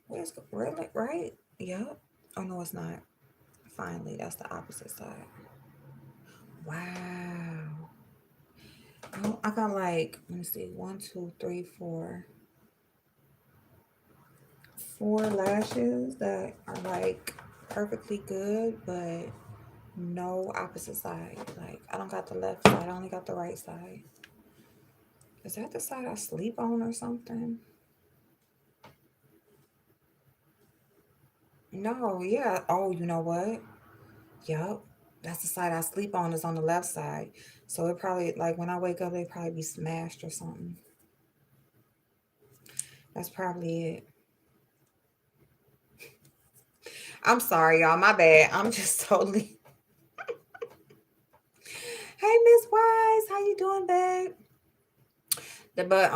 What is really right? Yep. Oh no, it's not. Finally, that's the opposite side. Wow. Oh, I got like, let me see, 1, 2, 3, 4, 4 lashes that are like perfectly good, but no opposite side. Like, I don't got the left side, I only got the right side. Is that the side I sleep on or something? No, yeah. Oh, you know what? Yup. That's the side I sleep on is on the left side. So it probably, like, when I wake up, they probably be smashed or something. That's probably it. I'm sorry, y'all. My bad. I'm just totally. Hey, Miss Wise, how you doing, babe? But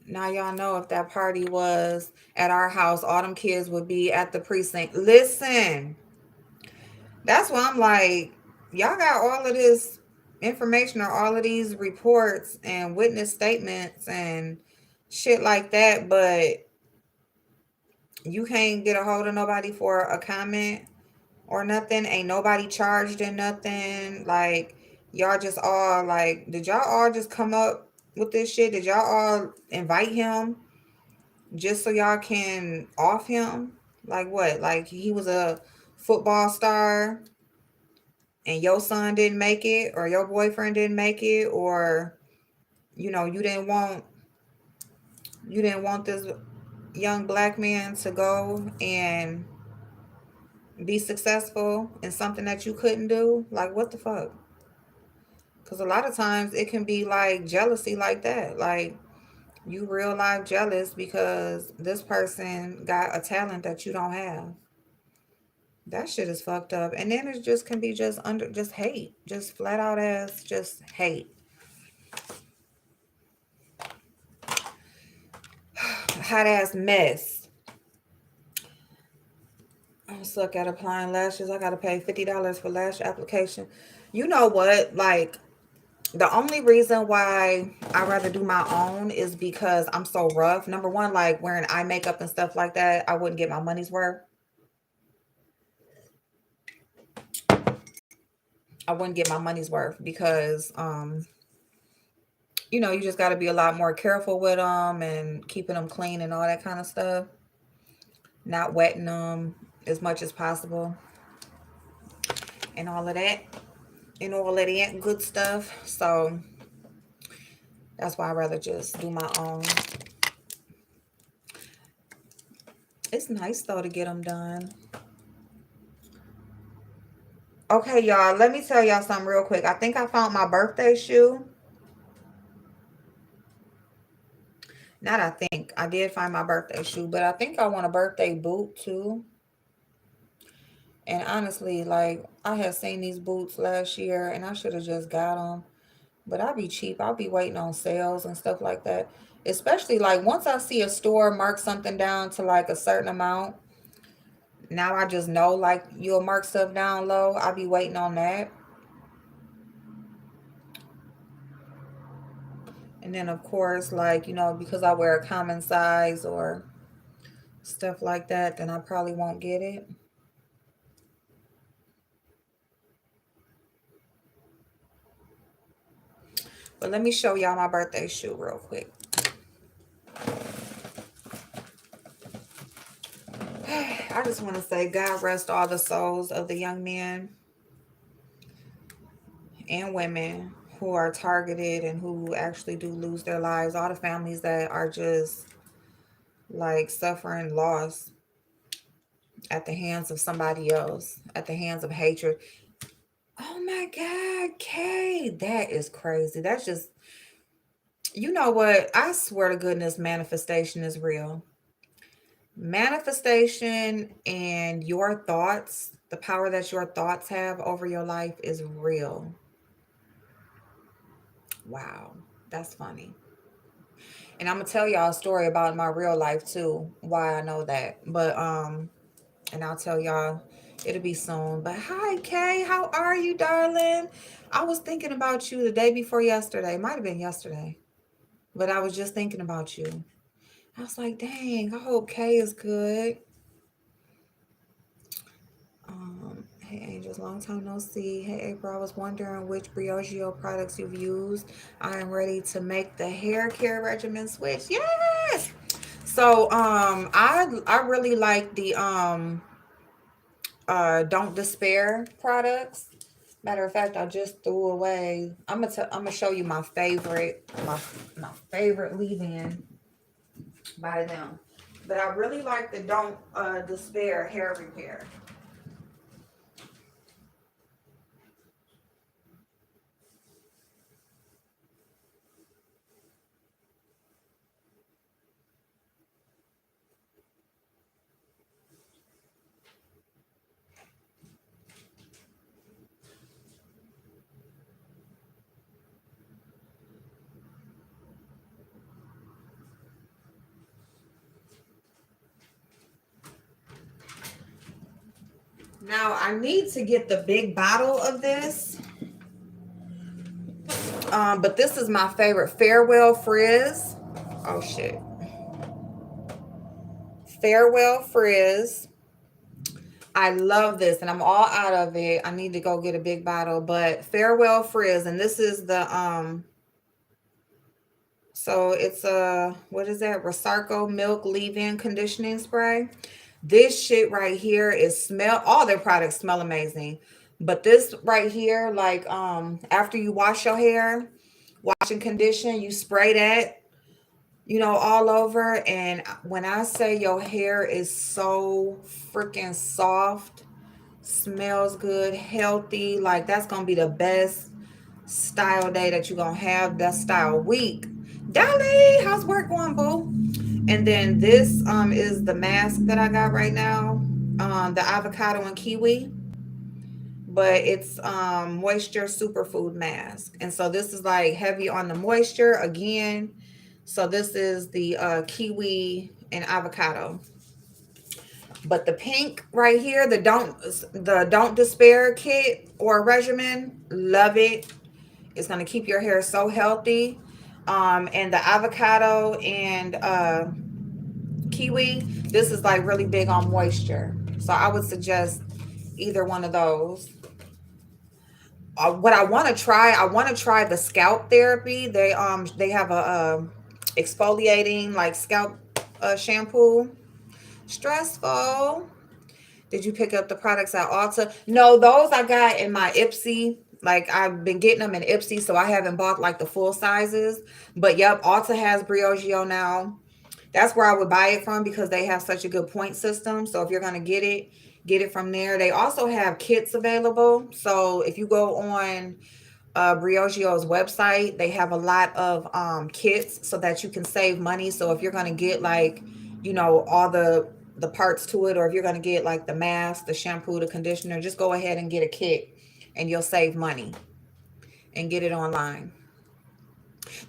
now y'all know if that party was at our house, all them kids would be at the precinct. Listen, that's why I'm like, y'all got all of this information or all of these reports and witness statements and shit like that, but you can't get a hold of nobody for a comment or nothing. Ain't nobody charged in nothing. Like, y'all just all like, did y'all all just come up with this shit? Did y'all all invite him just so y'all can off him? Like what? Like he was a football star and your son didn't make it, or your boyfriend didn't make it, or you didn't want this young black man to go and be successful in something that you couldn't do. Like, what the fuck? Because a lot of times it can be like jealousy like that. Like, you real life jealous because this person got a talent that you don't have. That shit is fucked up. And then it just can be just hate. Just flat out ass just hate. Hot ass mess. I suck at applying lashes. I gotta pay $50 for lash application. You know what? Like, the only reason why I rather do my own is because I'm so rough. Number one, like wearing eye makeup and stuff like that, I wouldn't get my money's worth. I wouldn't get my money's worth because you just got to be a lot more careful with them and keeping them clean and all that kind of stuff. Not wetting them as much as possible and all of that and all of that good stuff. So that's why I rather just do my own. It's nice though to get them done. Okay, y'all, let me tell y'all something real quick. I think I found my birthday shoe. Not I think. I did find my birthday shoe, but I think I want a birthday boot too. And honestly, like, I had seen these boots last year and I should have just got them. But I'll be cheap. I'll be waiting on sales and stuff like that. Especially like once I see a store mark something down to like a certain amount, now I just know like you'll mark stuff down low. I'll be waiting on that. And then of course, like, because I wear a common size or stuff like that, then I probably won't get it. But let me show y'all my birthday shoe real quick. I just want to say God rest all the souls of the young men and women who are targeted and who actually do lose their lives. All the families that are just like suffering loss at the hands of somebody else, at the hands of hatred. Oh my God, Kay, that is crazy. That's just, you know what? I swear to goodness, manifestation is real. Manifestation and your thoughts, the power that your thoughts have over your life is real. Wow, that's funny. And I'm gonna tell y'all a story about my real life too, why I know that. But and I'll tell y'all it'll be soon. But hi Kay, how are you, darling? I was thinking about you the day before yesterday. Might have been yesterday. But I was just thinking about you. I was like, dang, I hope Kay is good. Hey Angels, long time no see. Hey April, I was wondering which Briogeo products you've used. I am ready to make the hair care regimen switch. Yes. So I really like the Don't Despair products. Matter of fact, I just threw away. I'm gonna show you my favorite leave-in by them. But I really like the Don't Despair hair repair. Now I need to get the big bottle of this. But this is my favorite Farewell Frizz. Oh shit. Farewell Frizz. I love this and I'm all out of it. I need to go get a big bottle, but Farewell Frizz, and this is the so it's a, what is that? Rosarco Milk Leave-In Conditioning Spray. This shit right here is smell, all their products smell amazing. But this right here, like after you wash your hair, wash and condition, you spray that, all over. And when I say your hair is so freaking soft, smells good, healthy, like that's gonna be the best style day that you're gonna have, best style week. Dolly, how's work going, boo? And then this is the mask that I got right now, the avocado and kiwi, but it's moisture superfood mask. And so this is like heavy on the moisture again. So this is the kiwi and avocado. But the pink right here, the don't despair kit or regimen, love it. It's gonna keep your hair so healthy. And the avocado and kiwi, this is like really big on moisture. So I would suggest either one of those. What I want to try the scalp therapy. They have a exfoliating like scalp shampoo. Stressful. Did you pick up the products at Ulta? No, those I got in my Ipsy. Like I've been getting them in Ipsy, so I haven't bought like the full sizes. But yep, Ulta has Briogeo now. That's where I would buy it from because they have such a good point system. So if you're gonna get it from there. They also have kits available. So if you go on Briogeo's website, they have a lot of kits so that you can save money. So if you're gonna get like, all the parts to it, or if you're gonna get like the mask, the shampoo, the conditioner, just go ahead and get a kit and you'll save money and get it online.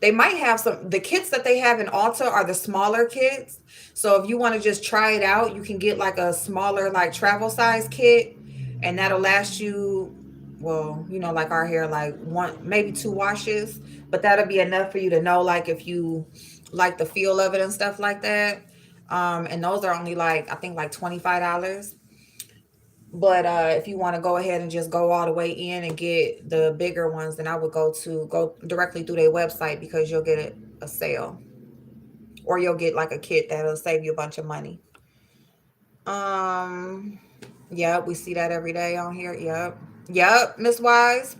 They might have the kits that they have in Ulta are the smaller kits. So if you want to just try it out, you can get like a smaller, like travel size kit, and that'll last you, well, like our hair, like one, maybe two washes, but that'll be enough for you to know, like, if you like the feel of it and stuff like that. And those are only like, I think like $25. But if you want to go ahead and just go all the way in and get the bigger ones, then I would go directly through their website because you'll get a sale, or you'll get like a kit that'll save you a bunch of money. Um, yep, we see that every day on here. Yep, Miss Wise.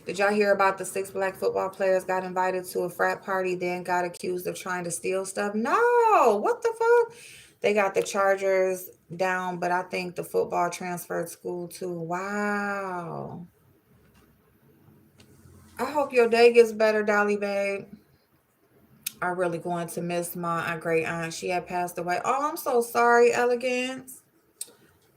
Did y'all hear about the 6 black football players got invited to a frat party, then got accused of trying to steal stuff? No, what the fuck? They got the Chargers down, but I think the football transferred school too. Wow. I hope your day gets better, Dolly babe. are really going to miss my great aunt. She had passed away. Oh, I'm so sorry, Elegance.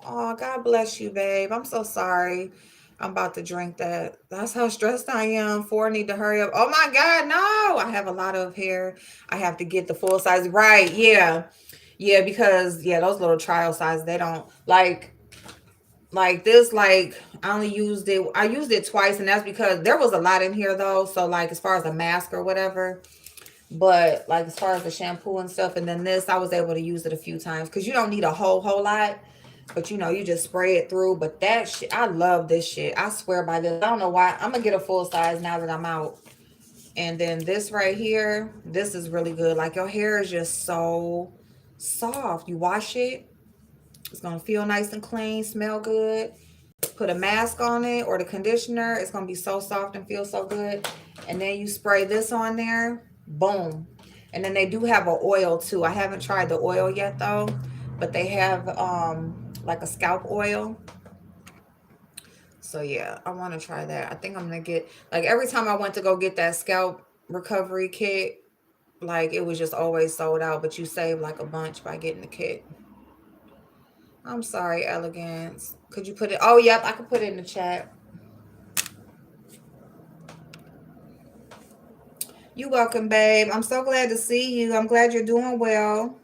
Oh, God bless you, babe. I'm so sorry. I'm about to drink that. That's how stressed I am. I need to hurry up. Oh my God, no. I have a lot of hair. I have to get the full size. Right. Yeah. Yeah, because yeah, those little trial sizes, they don't like this, like I only used it. I used it twice, and that's because there was a lot in here though. So like as far as a mask or whatever. But like as far as the shampoo and stuff, and then this, I was able to use it a few times because you don't need a whole lot. But you know, you just spray it through. But that shit, I love this shit. I swear by this. I don't know why. I'm gonna get a full size now that I'm out. And then this right here, this is really good. Like your hair is just so soft. You wash it, it's gonna feel nice and clean, smell good. Put a mask on it or the conditioner, it's gonna be so soft and feel so good. And then you spray this on there, boom. And then they do have an oil too. I haven't tried the oil yet though, but they have like a scalp oil. So yeah, I want to try that. I think I'm gonna get, like, every time I went to go get that scalp recovery kit, like it was just always sold out, but you save like a bunch by getting the kit. I'm sorry, Elegance. Could you put it? Oh, yep, I could put it in the chat. You're welcome, babe. I'm so glad to see you. I'm glad you're doing well.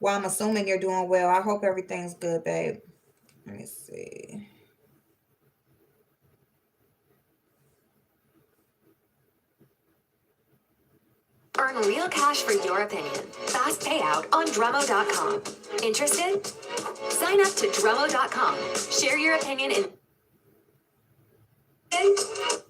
Well, I'm assuming you're doing well. I hope everything's good, babe. Let me see. Earn real cash for your opinion. Fast payout on Drummo.com. Interested? Sign up to Drummo.com. Share your opinion in... Okay.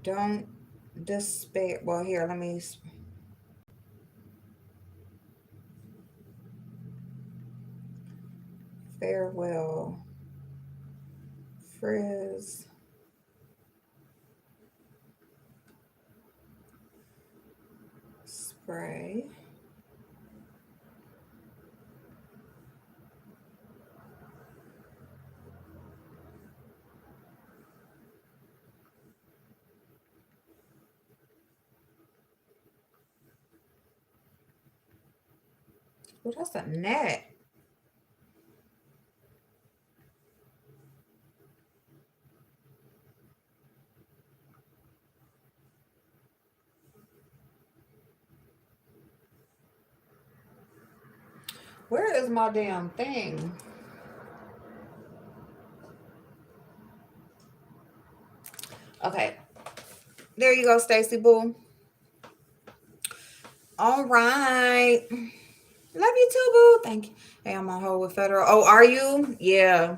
Don't despair. Well, here, let me. Farewell. Frizz. Spray. Oh, that's a net. Where is my damn thing? Okay. There you go, Stacy Boo. All right. Love you too, boo. Thank you. Hey, I'm on hold with Federal. Oh, are you? Yeah.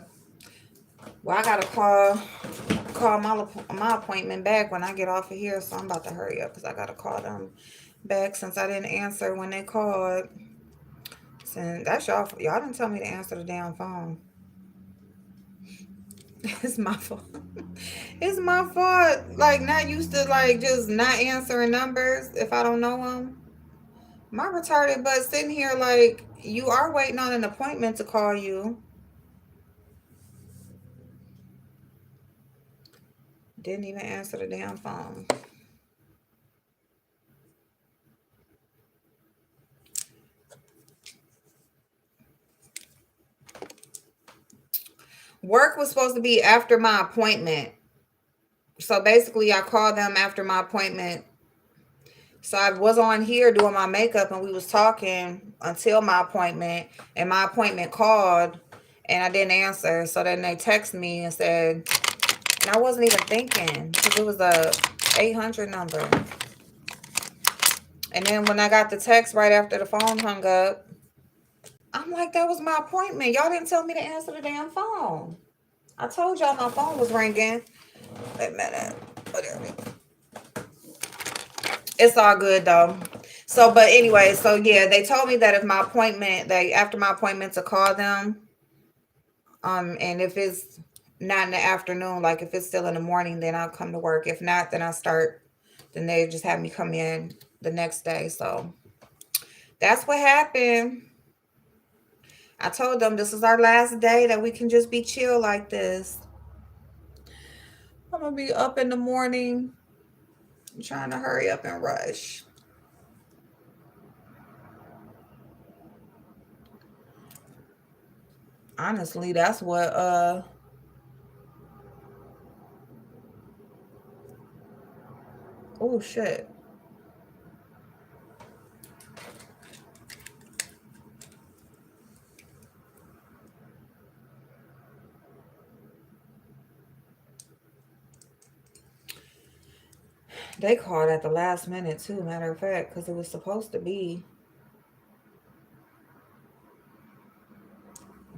Well, I gotta call my appointment back when I get off of here, so I'm about to hurry up because I gotta call them back since I didn't answer when they called. Since that's y'all didn't tell me to answer the damn phone. It's my fault. It's my fault. Like, not used to like just not answering numbers if I don't know them. My retarded butt sitting here like, you are waiting on an appointment to call you. Didn't even answer the damn phone. Work was supposed to be after my appointment. So basically, I called them after my appointment. So I was on here doing my makeup and we was talking until my appointment. And my appointment called and I didn't answer. So then they texted me and said, and I wasn't even thinking because it was a 800 number. And then when I got the text right after the phone hung up, I'm like, that was my appointment. Y'all didn't tell me to answer the damn phone. I told y'all my phone was ringing. Wait a minute. Whatever. It's all good though. So, but anyway, so yeah, they told me that if my appointment, they after my appointment to call them, and if it's not in the afternoon, like if it's still in the morning, then I'll come to work. If not, then then they just have me come in the next day. So that's what happened. I told them this is our last day that we can just be chill like this. I'm gonna be up in the morning trying to hurry up and rush. Honestly, that's what oh shit. They called at the last minute too, matter of fact, because it was supposed to be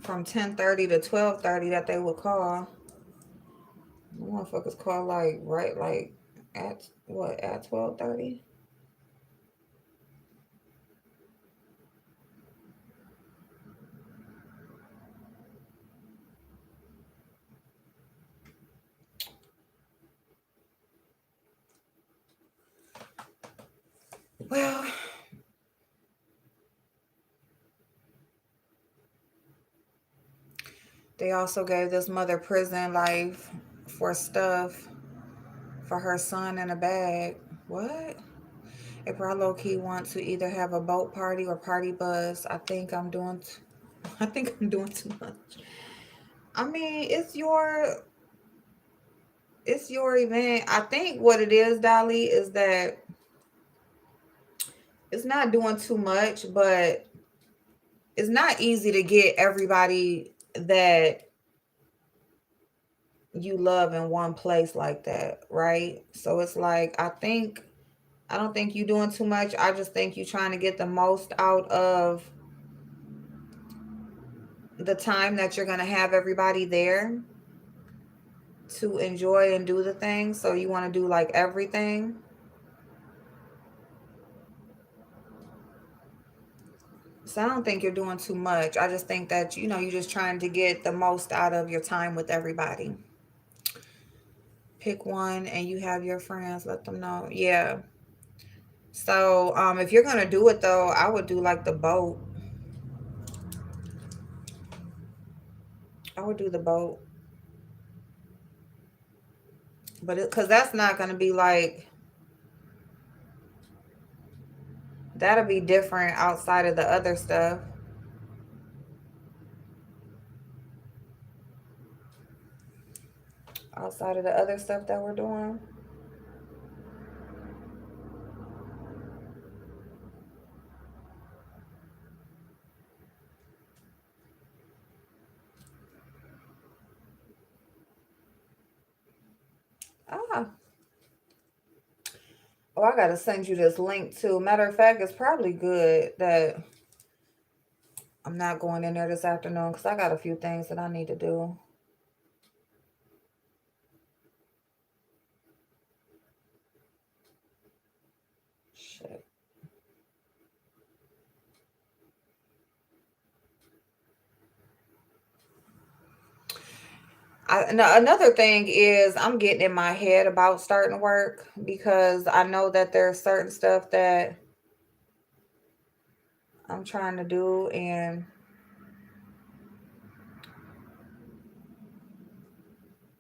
from 10:30 to 12:30 that they would call. The motherfuckers call like right like at 12:30? Well, they also gave this mother prison life for stuff for her son in a bag. What? April low key want to either have a boat party or party bus. I think I'm doing too much. I mean, it's your event. I think what it is, Dolly, is that it's not doing too much, but it's not easy to get everybody that you love in one place like that, right? So it's like I don't think you doing too much. I just think you trying to get the most out of the time that you're gonna have everybody there to enjoy and do the thing. So you want to do like everything. So I don't think you're doing too much. I just think that you're just trying to get the most out of your time with everybody. Pick one and you have your friends, let them know. Yeah. So if you're gonna do it though, I would do like the boat. I would do the boat. But because that's not gonna be like that'll be different outside of the other stuff. Outside of the other stuff that we're doing. Ah. Oh, I gotta send you this link too. Matter of fact, it's probably good that I'm not going in there this afternoon because I got a few things that I need to do. Shit. Another thing is I'm getting in my head about starting work because I know that there's certain stuff that I'm trying to do and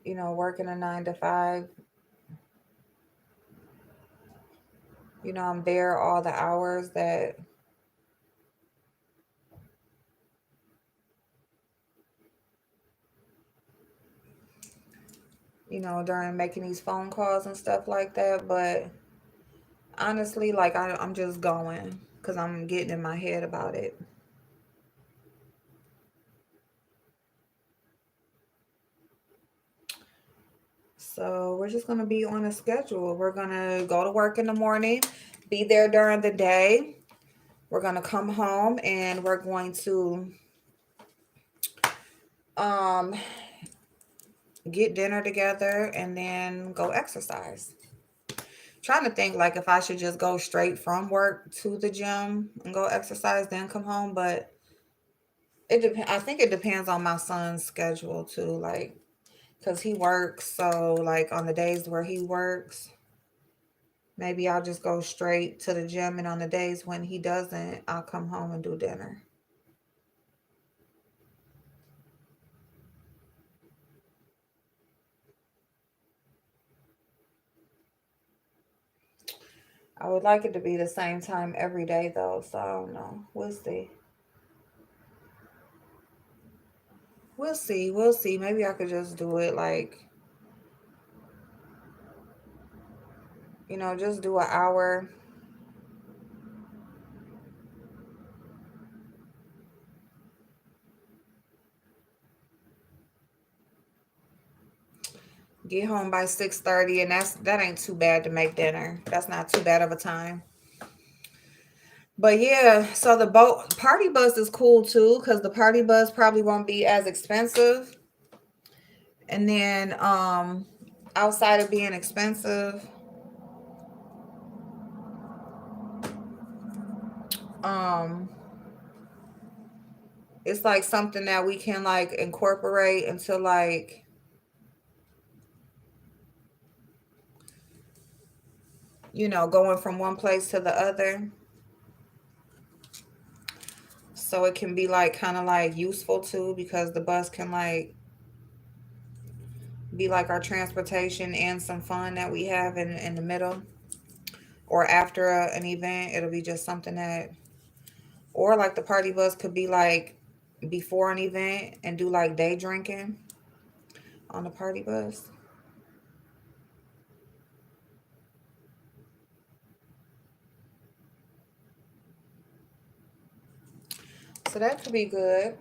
working a 9 to 5, I'm there all the hours that during making these phone calls and stuff like that. But honestly, like I'm just going because I'm getting in my head about it. So we're just going to be on a schedule. We're going to go to work in the morning, be there during the day. We're going to come home and we're going to um get dinner together and then go exercise. Trying to think like if I should just go straight from work to the gym and go exercise, then come home. But I think it depends on my son's schedule too. Like, cause he works, so like on the days where he works, maybe I'll just go straight to the gym, and on the days when he doesn't, I'll come home and do dinner. I would like it to be the same time every day though, so I don't know. We'll see. We'll see. We'll see. Maybe I could just do it like, just do an hour. Get home by 6:30, and that ain't too bad to make dinner. That's not too bad of a time. But yeah, so the boat party bus is cool too, because the party bus probably won't be as expensive. And then outside of being expensive, um it's like something that we can like incorporate into like, going from one place to the other. So it can be like kind of like useful too, because the bus can like be like our transportation and some fun that we have in the middle or after an event. It'll be just something that, or like the party bus could be like before an event and do like day drinking on the party bus. So that could be good.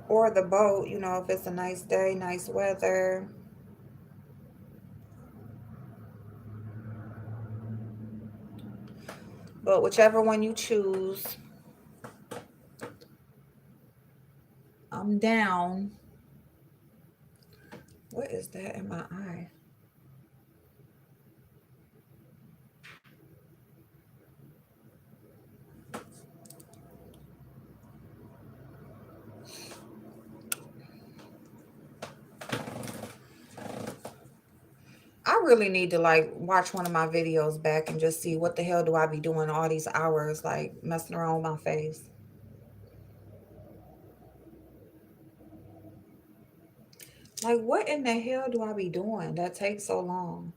Or the boat, if it's a nice day, nice weather. But whichever one you choose, I'm down. What is that in my eye? I really need to like watch one of my videos back and just see what the hell do I be doing all these hours, like messing around with my face. Like, what in the hell do I be doing that takes so long?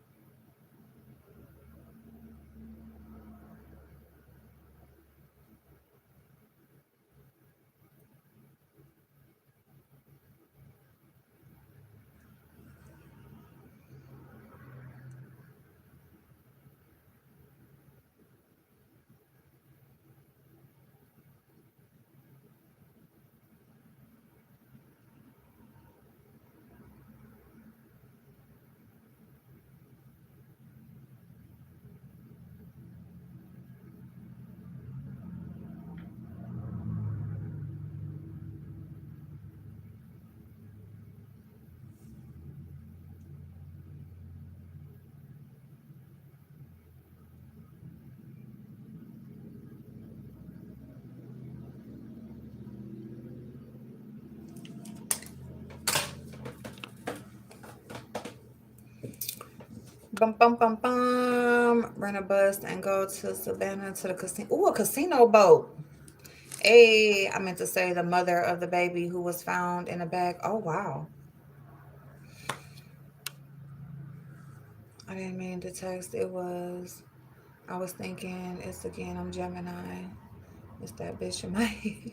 Bum bum bum bum. Rent a bus and go to Savannah to the casino. Ooh, a casino boat. Hey, I meant to say the mother of the baby who was found in a bag. Oh wow. I didn't mean to text. I was thinking it's again, I'm Gemini. It's that bitch in my head.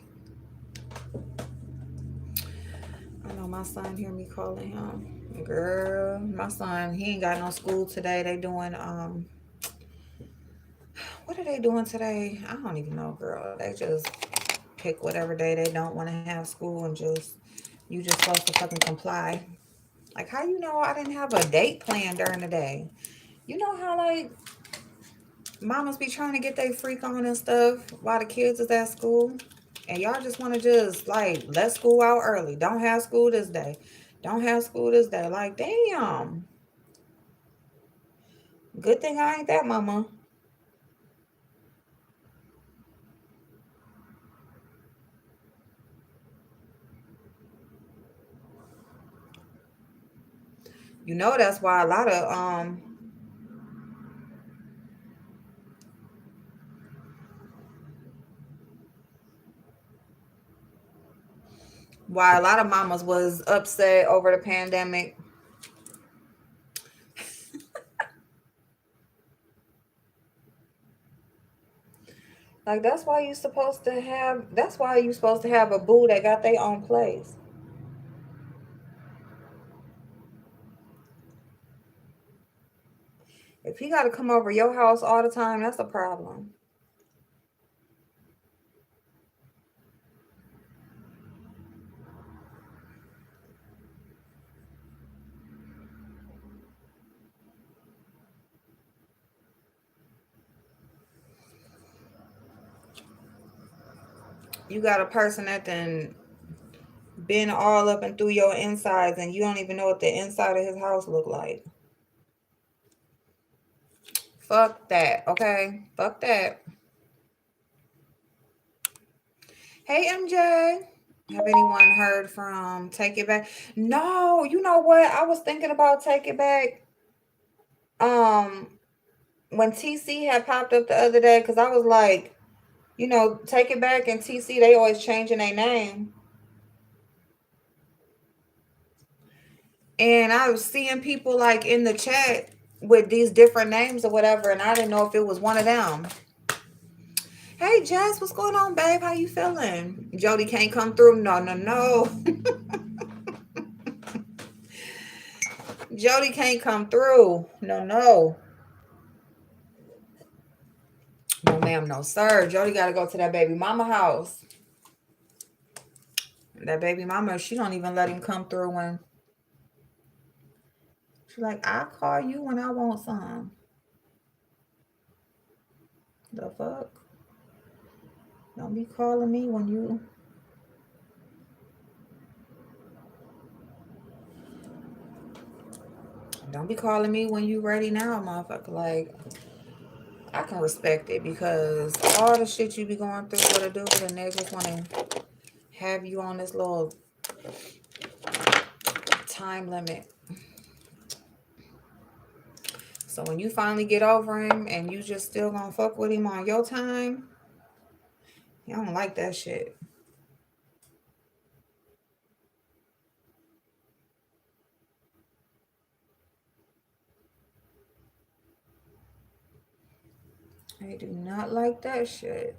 I know my son hear me calling him. Girl, my son, he ain't got no school today. They doing what are they doing today? I don't even know, girl. They just pick whatever day they don't want to have school, and you just supposed to fucking comply. Like, how you know I didn't have a date planned during the day? You know how like mamas be trying to get their freak on and stuff while the kids is at school, and y'all just want to just like let school out early. Don't have school this day. Don't have school this day. Like, damn. Good thing I ain't that mama. You know that's why a lot of mamas was upset over the pandemic. Like that's why you supposed to have a boo that got their own place. If he got to come over your house all the time, that's a problem. You got a person that then been all up and through your insides, and you don't even know what the inside of his house look like. Fuck that, okay? Fuck that. Hey, MJ. Have anyone heard from Take It Back? No, you know what? I was thinking about Take It Back. Um, when TC had popped up the other day, because I was like, Take It Back and TC, they always changing their name. And I was seeing people like in the chat with these different names or whatever, and I didn't know if it was one of them. Hey, Jess, what's going on, babe? How you feeling? Jody can't come through. No, no, no. Jody can't come through. No, no. No, ma'am, no, sir. Jody got to go to that baby mama house. That baby mama, she don't even let him come through when she's like, I'll call you when I want some. The fuck? Don't be calling me when you... Don't be calling me when you ready now, motherfucker. Like, I can respect it because all the shit you be going through with a dude and they just want to have you on this little time limit. So when you finally get over him and you just still gonna fuck with him on your time, you don't like that shit. I do not like that shit.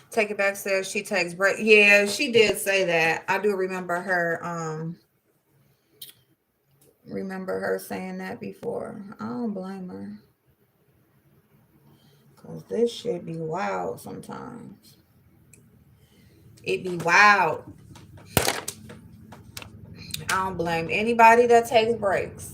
Take It Back says she takes break. Yeah, she did say that. I do remember her saying that before. I don't blame her. Cause this shit be wild sometimes. It be wild. I don't blame anybody that takes breaks.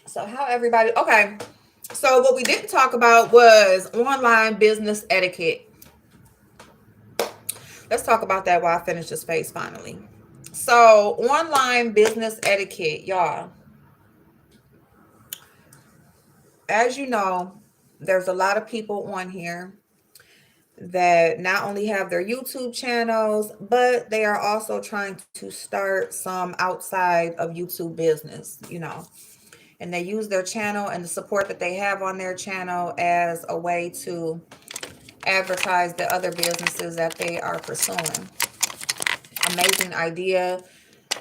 So how everybody, okay. So what we didn't talk about was online business etiquette. Let's talk about that while I finish this face finally. So online business etiquette, y'all. As you know, there's a lot of people on here that not only have their YouTube channels, but they are also trying to start some outside of YouTube business, and they use their channel and the support that they have on their channel as a way to advertise the other businesses that they are pursuing. Amazing idea.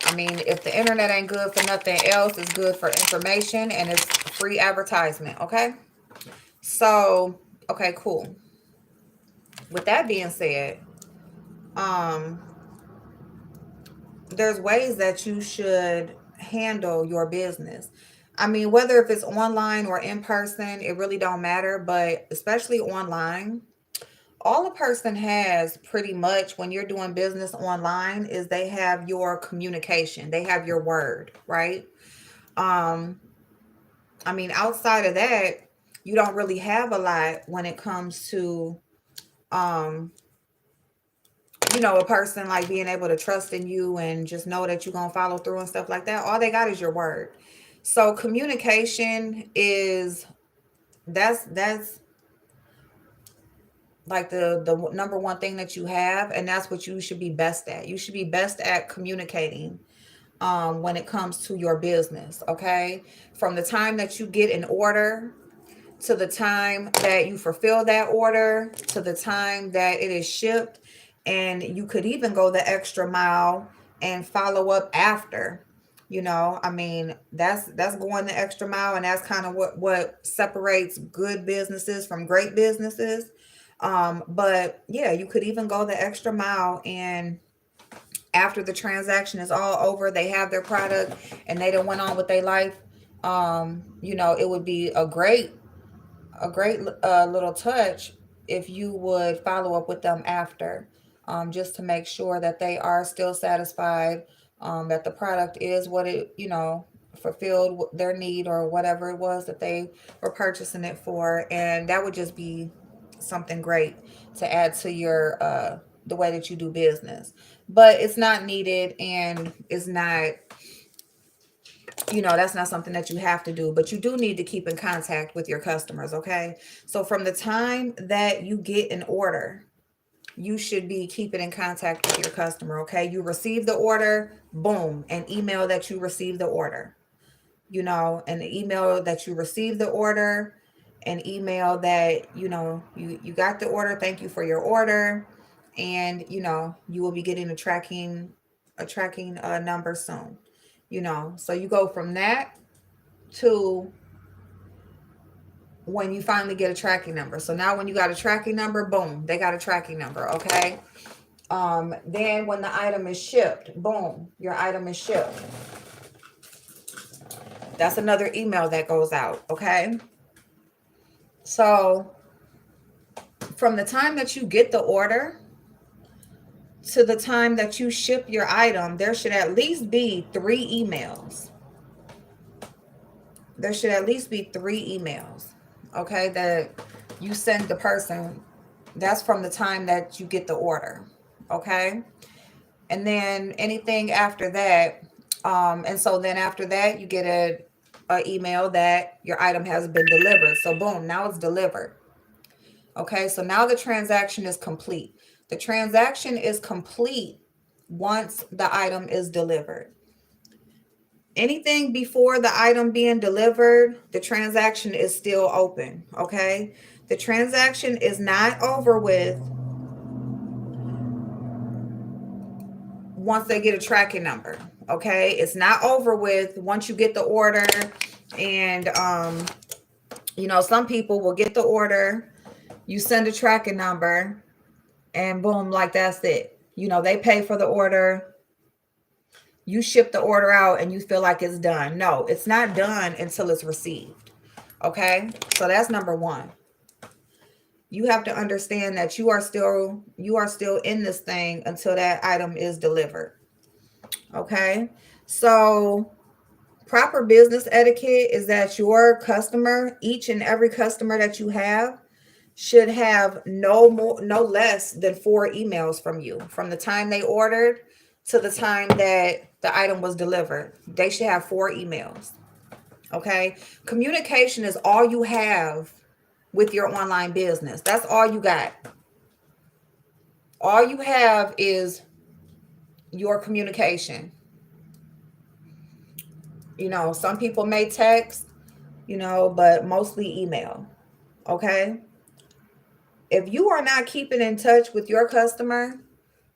I mean, if the internet ain't good for nothing else, it's good for information and it's free advertisement, okay? So Okay, cool. With that being said, um, there's ways that you should handle your business. I mean, whether if it's online or in person, it really don't matter, but especially online, all a person has pretty much when you're doing business online is they have your communication. They have your word, right? Um, I mean, outside of that, you don't really have a lot when it comes to um a person like being able to trust in you and just know that you're gonna follow through and stuff like that. All they got is your word. So communication is that's like the number one thing that you have, and that's what you should be best at. You should be best at communicating when it comes to your business. Okay, from the time that you get an order to the time that you fulfill that order, to the time that it is shipped, and you could even go the extra mile and follow up after. I mean, that's going the extra mile, and that's kind of what separates good businesses from great businesses. But yeah, you could even go the extra mile, and after the transaction is all over, they have their product and they done went on with their life. It would be a great little touch if you would follow up with them after, just to make sure that they are still satisfied, that the product is what it, fulfilled their need or whatever it was that they were purchasing it for. And that would just be something great to add to your, the way that you do business. But it's not needed, and it's not, that's not something that you have to do, but you do need to keep in contact with your customers. Okay, so from the time that you get an order, you should be keeping in contact with your customer. Okay, you receive the order, boom, an email that you received the order, an email that you received the order, an email that you got the order, thank you for your order, and you will be getting a tracking number soon. So you go from that to when you finally get a tracking number. So now when you got a tracking number, boom, they got a tracking number. Okay, then when the item is shipped, boom, your item is shipped. That's another email that goes out. Okay, so from the time that you get the order to the time that you ship your item, there should at least be 3 emails. There should at least be 3 emails, okay, that you send the person. That's from the time that you get the order, okay? And then anything after that, and so then after that, you get a email that your item has been delivered. So boom, now it's delivered. Okay, so now the transaction is complete. The transaction is complete once the item is delivered. Anything before the item being delivered, the transaction is still open. Okay, the transaction is not over with once they get a tracking number. Okay, it's not over with once you get the order. And some people will get the order, you send a tracking number, and boom, like that's it. They pay for the order, you ship the order out, and you feel like it's done. No, it's not done until it's received. Okay, so that's number one. You have to understand that you are still in this thing until that item is delivered. Okay, so proper business etiquette is that your customer, each and every customer that you have, should have no less than 4 emails from you from the time they ordered to the time that the item was delivered. They should have 4 emails. Okay, communication is all you have with your online business. That's all you got. All you have is your communication. Some people may text, but mostly email. Okay, if you are not keeping in touch with your customer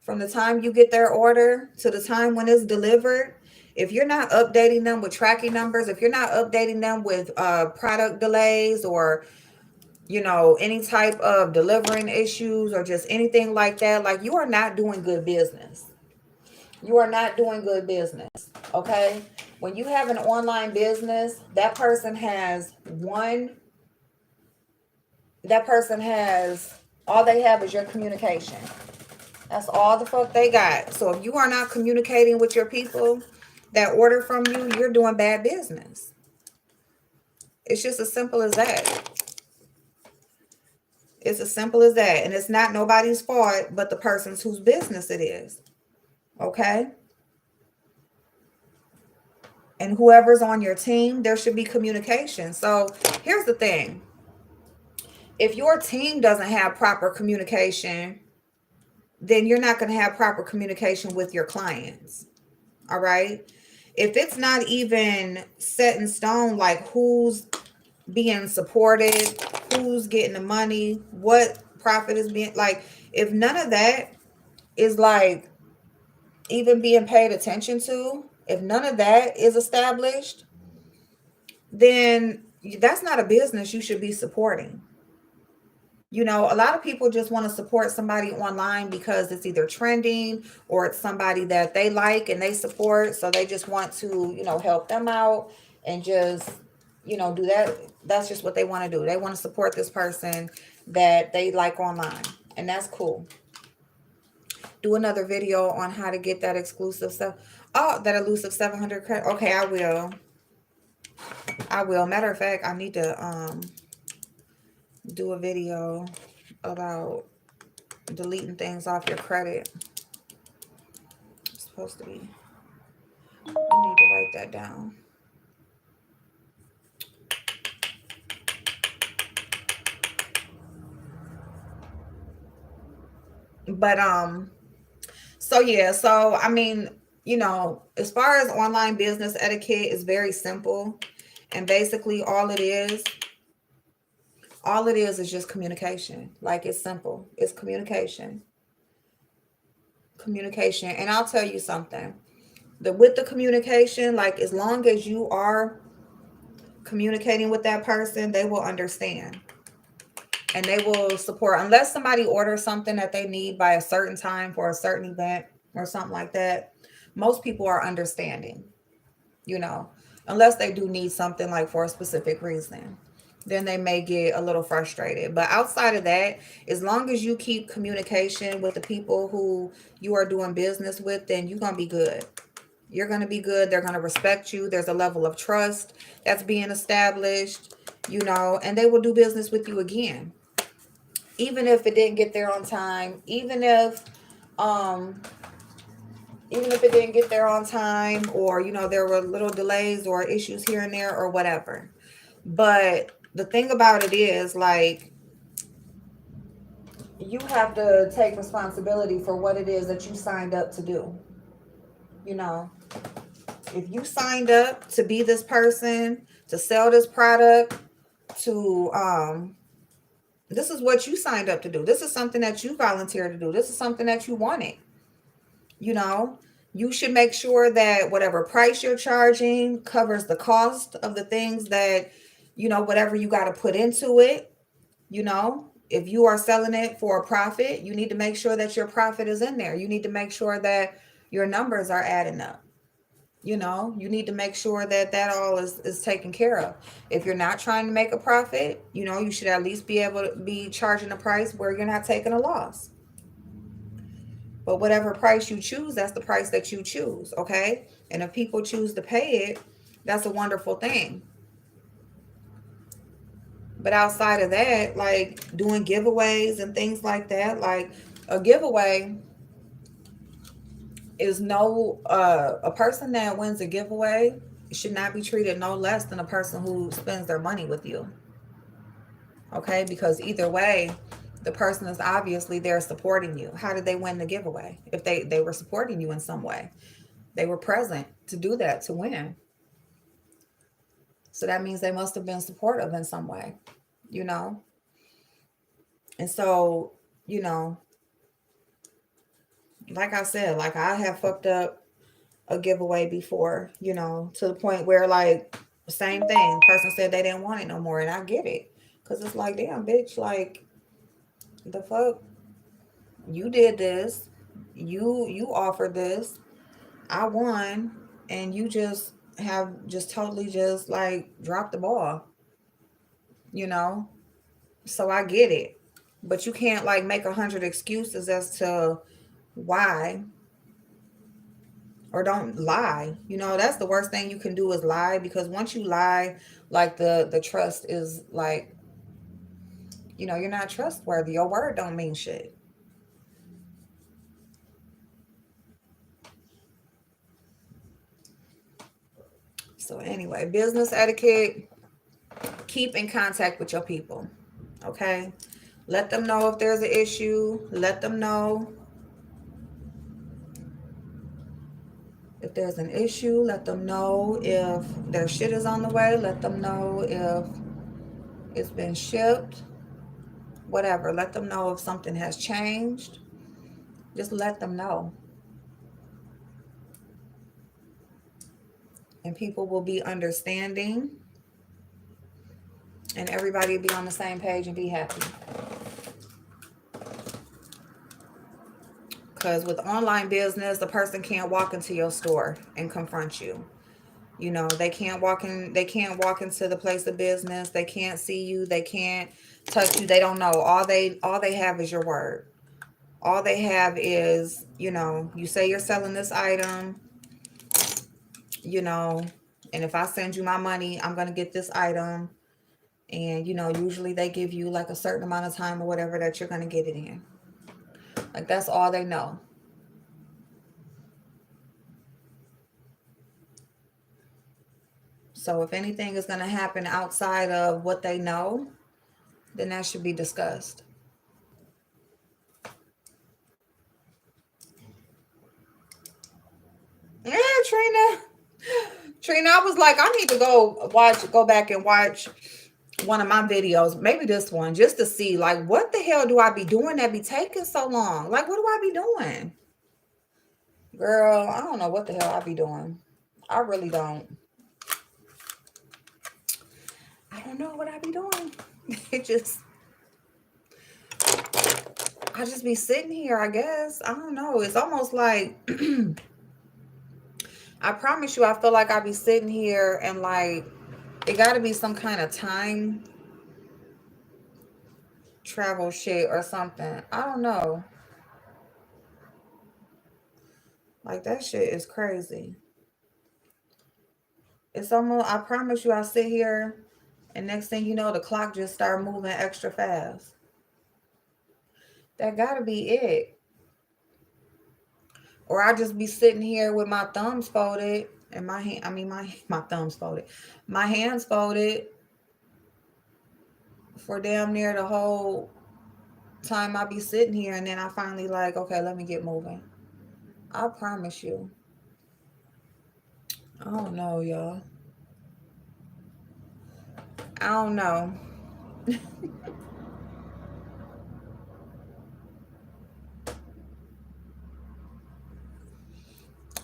from the time you get their order to the time when it's delivered, if you're not updating them with tracking numbers, if you're not updating them with product delays or you know, any type of delivering issues or just anything like that, like you are not doing good business. You are not doing good business. Okay. When you have an online business, that person has, all they have is your communication. That's all the fuck they got. So if you are not communicating with your people that order from you, you're doing bad business. It's just as simple as that. It's as simple as that. And it's not nobody's fault but the person's whose business it is. Okay? And whoever's on your team, there should be communication. So here's the thing. If your team doesn't have proper communication, then you're not going to have proper communication with your clients. All right? If it's not even set in stone, like who's being supported, who's getting the money, what profit is being, like, if none of that is like even being paid attention to, if none of that is established, then that's not a business you should be supporting. You know, a lot of people just want to support somebody online because it's either trending or it's somebody that they like and they support. So they just want to, you know, help them out and just, you know, do that. That's just what they want to do. They want to support this person that they like online. And that's cool. Do another video on how to get that exclusive stuff. Oh, that elusive 700 credit. Okay, I will. Matter of fact, I need to do a video about deleting things off your credit. It's supposed to be. I need to write that down. But so yeah, so I mean, you know, as far as online business etiquette is very simple. And basically all it is just communication. Like, it's simple. It's communication. Communication. And I'll tell you something. With the communication, like, as long as you are communicating with that person, they will understand. And they will support, unless somebody orders something that they need by a certain time for a certain event or something like that. Most people are understanding, you know, unless they do need something like for a specific reason. Then they may get a little frustrated. But outside of that, as long as you keep communication with the people who you are doing business with, then you're going to be good. You're going to be good. They're going to respect you. There's a level of trust that's being established, you know, and they will do business with you again. Even if it didn't get there on time, um even if it didn't get there on time, or, you know, there were little delays or issues here and there or whatever. But the thing about it is, like, you have to take responsibility for what it is that you signed up to do. You know, if you signed up to be this person, to sell this product, to this is what you signed up to do. This is something that you volunteered to do. This is something that you wanted. You know, you should make sure that whatever price you're charging covers the cost of the things that, you know, whatever you got to put into it. You know, if you are selling it for a profit, you need to make sure that your profit is in there. You need to make sure that your numbers are adding up. You know, you need to make sure that that all is taken care of. If you're not trying to make a profit, you know, you should at least be able to be charging a price where you're not taking a loss. But whatever price you choose, that's the price that you choose, okay? And if people choose to pay it, that's a wonderful thing. But outside of that, like doing giveaways and things like that, like a giveaway is no, a person that wins a giveaway should not be treated no less than a person who spends their money with you. Okay? Because either way, the person is obviously there supporting you. How did they win the giveaway? If they were supporting you in some way, they were present to do that, to win. So that means they must have been supportive in some way, you know? And so, you know, like I said, like, I have fucked up a giveaway before, you know, to the point where, like, same thing. Person said they didn't want it no more, and I get it. Cause it's like, damn, bitch, like the fuck, you did this, you offered this, I won, and you just have just totally just like dropped the ball, you know. So I get it, but you can't like make 100 excuses as to why, or don't lie. You know, that's the worst thing you can do is lie, because once you lie, like the trust is like, you know, you're not trustworthy. Your word don't mean shit. So anyway, business etiquette, keep in contact with your people. Okay? Let them know if there's an issue. Let them know if there's an issue. Let them know if their shit is on the way. Let them know if it's been shipped. Whatever. Let them know if something has changed. Just let them know. And people will be understanding. And everybody will be on the same page and be happy. Because with online business, the person can't walk into your store and confront you. You know, they can't walk into the place of business. They can't see you. They can't touch you. They don't know. All they have is your word. All they have is, you know, you say you're selling this item, you know, and if I send you my money, I'm going to get this item. And, you know, usually they give you like a certain amount of time or whatever that you're going to get it in. Like, that's all they know. So if anything is going to happen outside of what they know, then that should be discussed. Yeah, Trina. Trina, I was like, I need to go back and watch one of my videos, maybe this one, just to see, like, what the hell do I be doing that be taking so long? Like, what do I be doing? Girl, I don't know what the hell I be doing. I really don't. I don't know what I be doing. It just, I just be sitting here, I guess. I don't know. It's almost like, I promise you, I feel like I be sitting here and like, it got to be some kind of time travel shit or something. I don't know. Like, that shit is crazy. It's almost, I promise you, I sit here and next thing you know, the clock just start moving extra fast. That gotta be it. Or I just be sitting here with my thumbs folded and my hand, I mean, my thumbs folded, my hands folded for damn near the whole time I be sitting here. And then I finally like, okay, let me get moving. I promise you. I don't know, y'all. I don't know.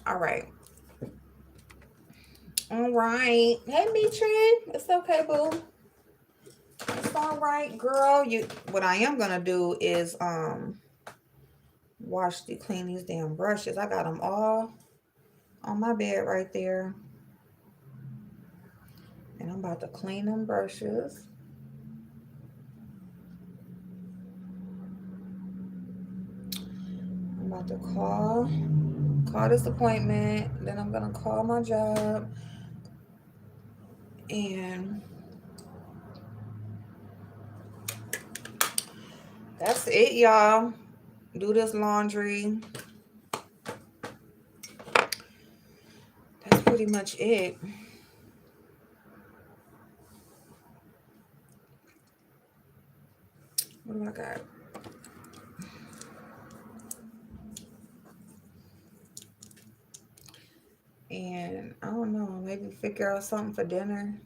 All right. All right. Hey, Mitrin. It's okay, boo. It's all right, girl. What I am gonna do is clean these damn brushes. I got them all on my bed right there. And I'm about to clean them brushes. I'm about to call this appointment. Then I'm gonna call my job. And that's it, y'all. Do this laundry. That's pretty much it. What do I got? And I don't know, maybe figure out something for dinner.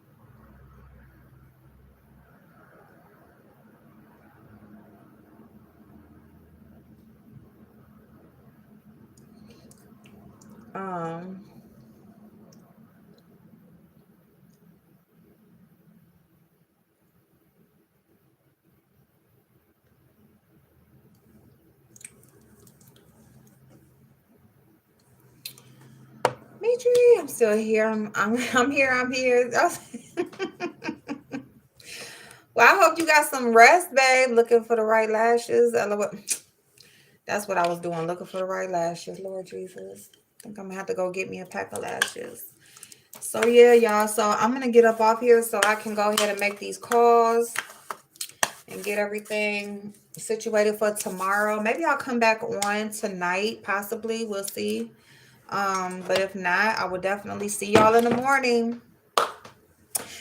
Um, Tree. I'm still here. I'm here. I'm here. Well, I hope you got some rest, babe. Looking for the right lashes. That's what I was doing, looking for the right lashes. Lord Jesus. I think I'm gonna have to go get me a pack of lashes. So yeah, y'all. So I'm gonna get up off here so I can go ahead and make these calls and get everything situated for tomorrow. Maybe I'll come back on tonight, possibly. We'll see. But if not, I will definitely see y'all in the morning.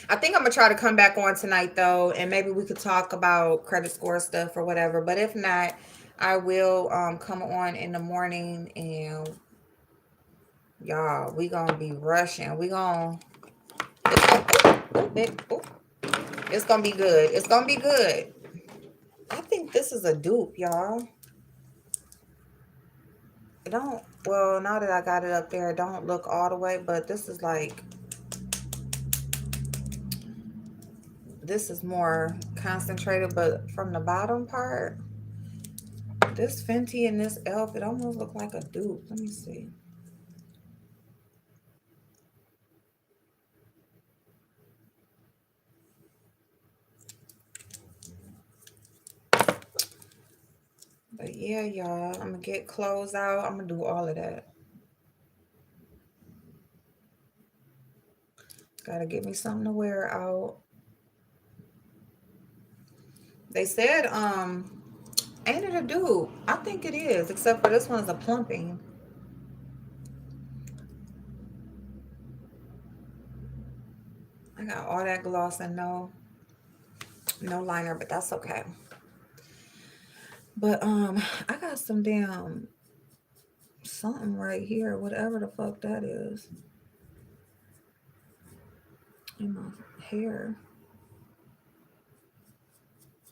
I think I'm gonna try to come back on tonight though, and maybe we could talk about credit score stuff or whatever. But if not, I will come on in the morning, and y'all, we gonna be rushing. It's gonna be good. It's gonna be good. I think this is a dupe, y'all. It don't, well, now that I got it up there, it don't look all the way, but this is like, this is more concentrated, but from the bottom part, this Fenty and this e.l.f., it almost look like a dupe. Let me see. But yeah, y'all, I'm gonna get clothes out. I'm gonna do all of that. Gotta get me something to wear out. They said, ain't it a dupe? I think it is, except for this one's a plumping. I got all that gloss and no liner, but that's okay. But I got some damn something right here, whatever the fuck that is, in my hair.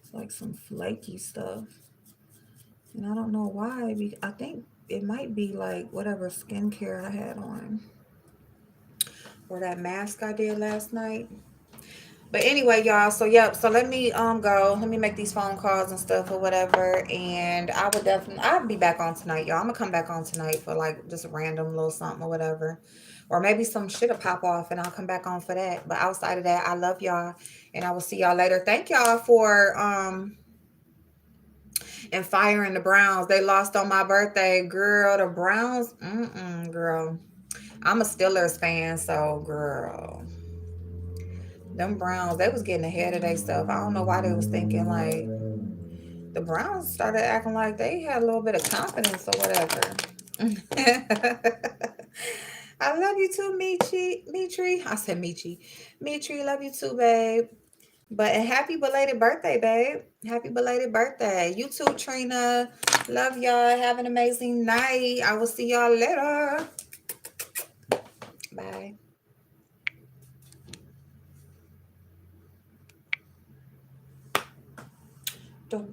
It's like some flaky stuff, and I don't know why. I think it might be like whatever skincare I had on, or that mask I did last night. But anyway, y'all, so yep, so let me go. Let me make these phone calls and stuff or whatever. And I'll be back on tonight, y'all. I'm gonna come back on tonight for like just a random little something or whatever. Or maybe some shit'll pop off and I'll come back on for that. But outside of that, I love y'all and I will see y'all later. Thank y'all for and firing the Browns. They lost on my birthday. Girl, the Browns, girl. I'm a Steelers fan, so girl. Them Browns, they was getting ahead of their stuff. I don't know why they was thinking like the Browns started acting like they had a little bit of confidence or whatever. I love you too, Mitri. I said Michi. Mitri, love you too, babe. But and happy belated birthday, babe. Happy belated birthday. You too, Trina. Love y'all. Have an amazing night. I will see y'all later. Bye. Don't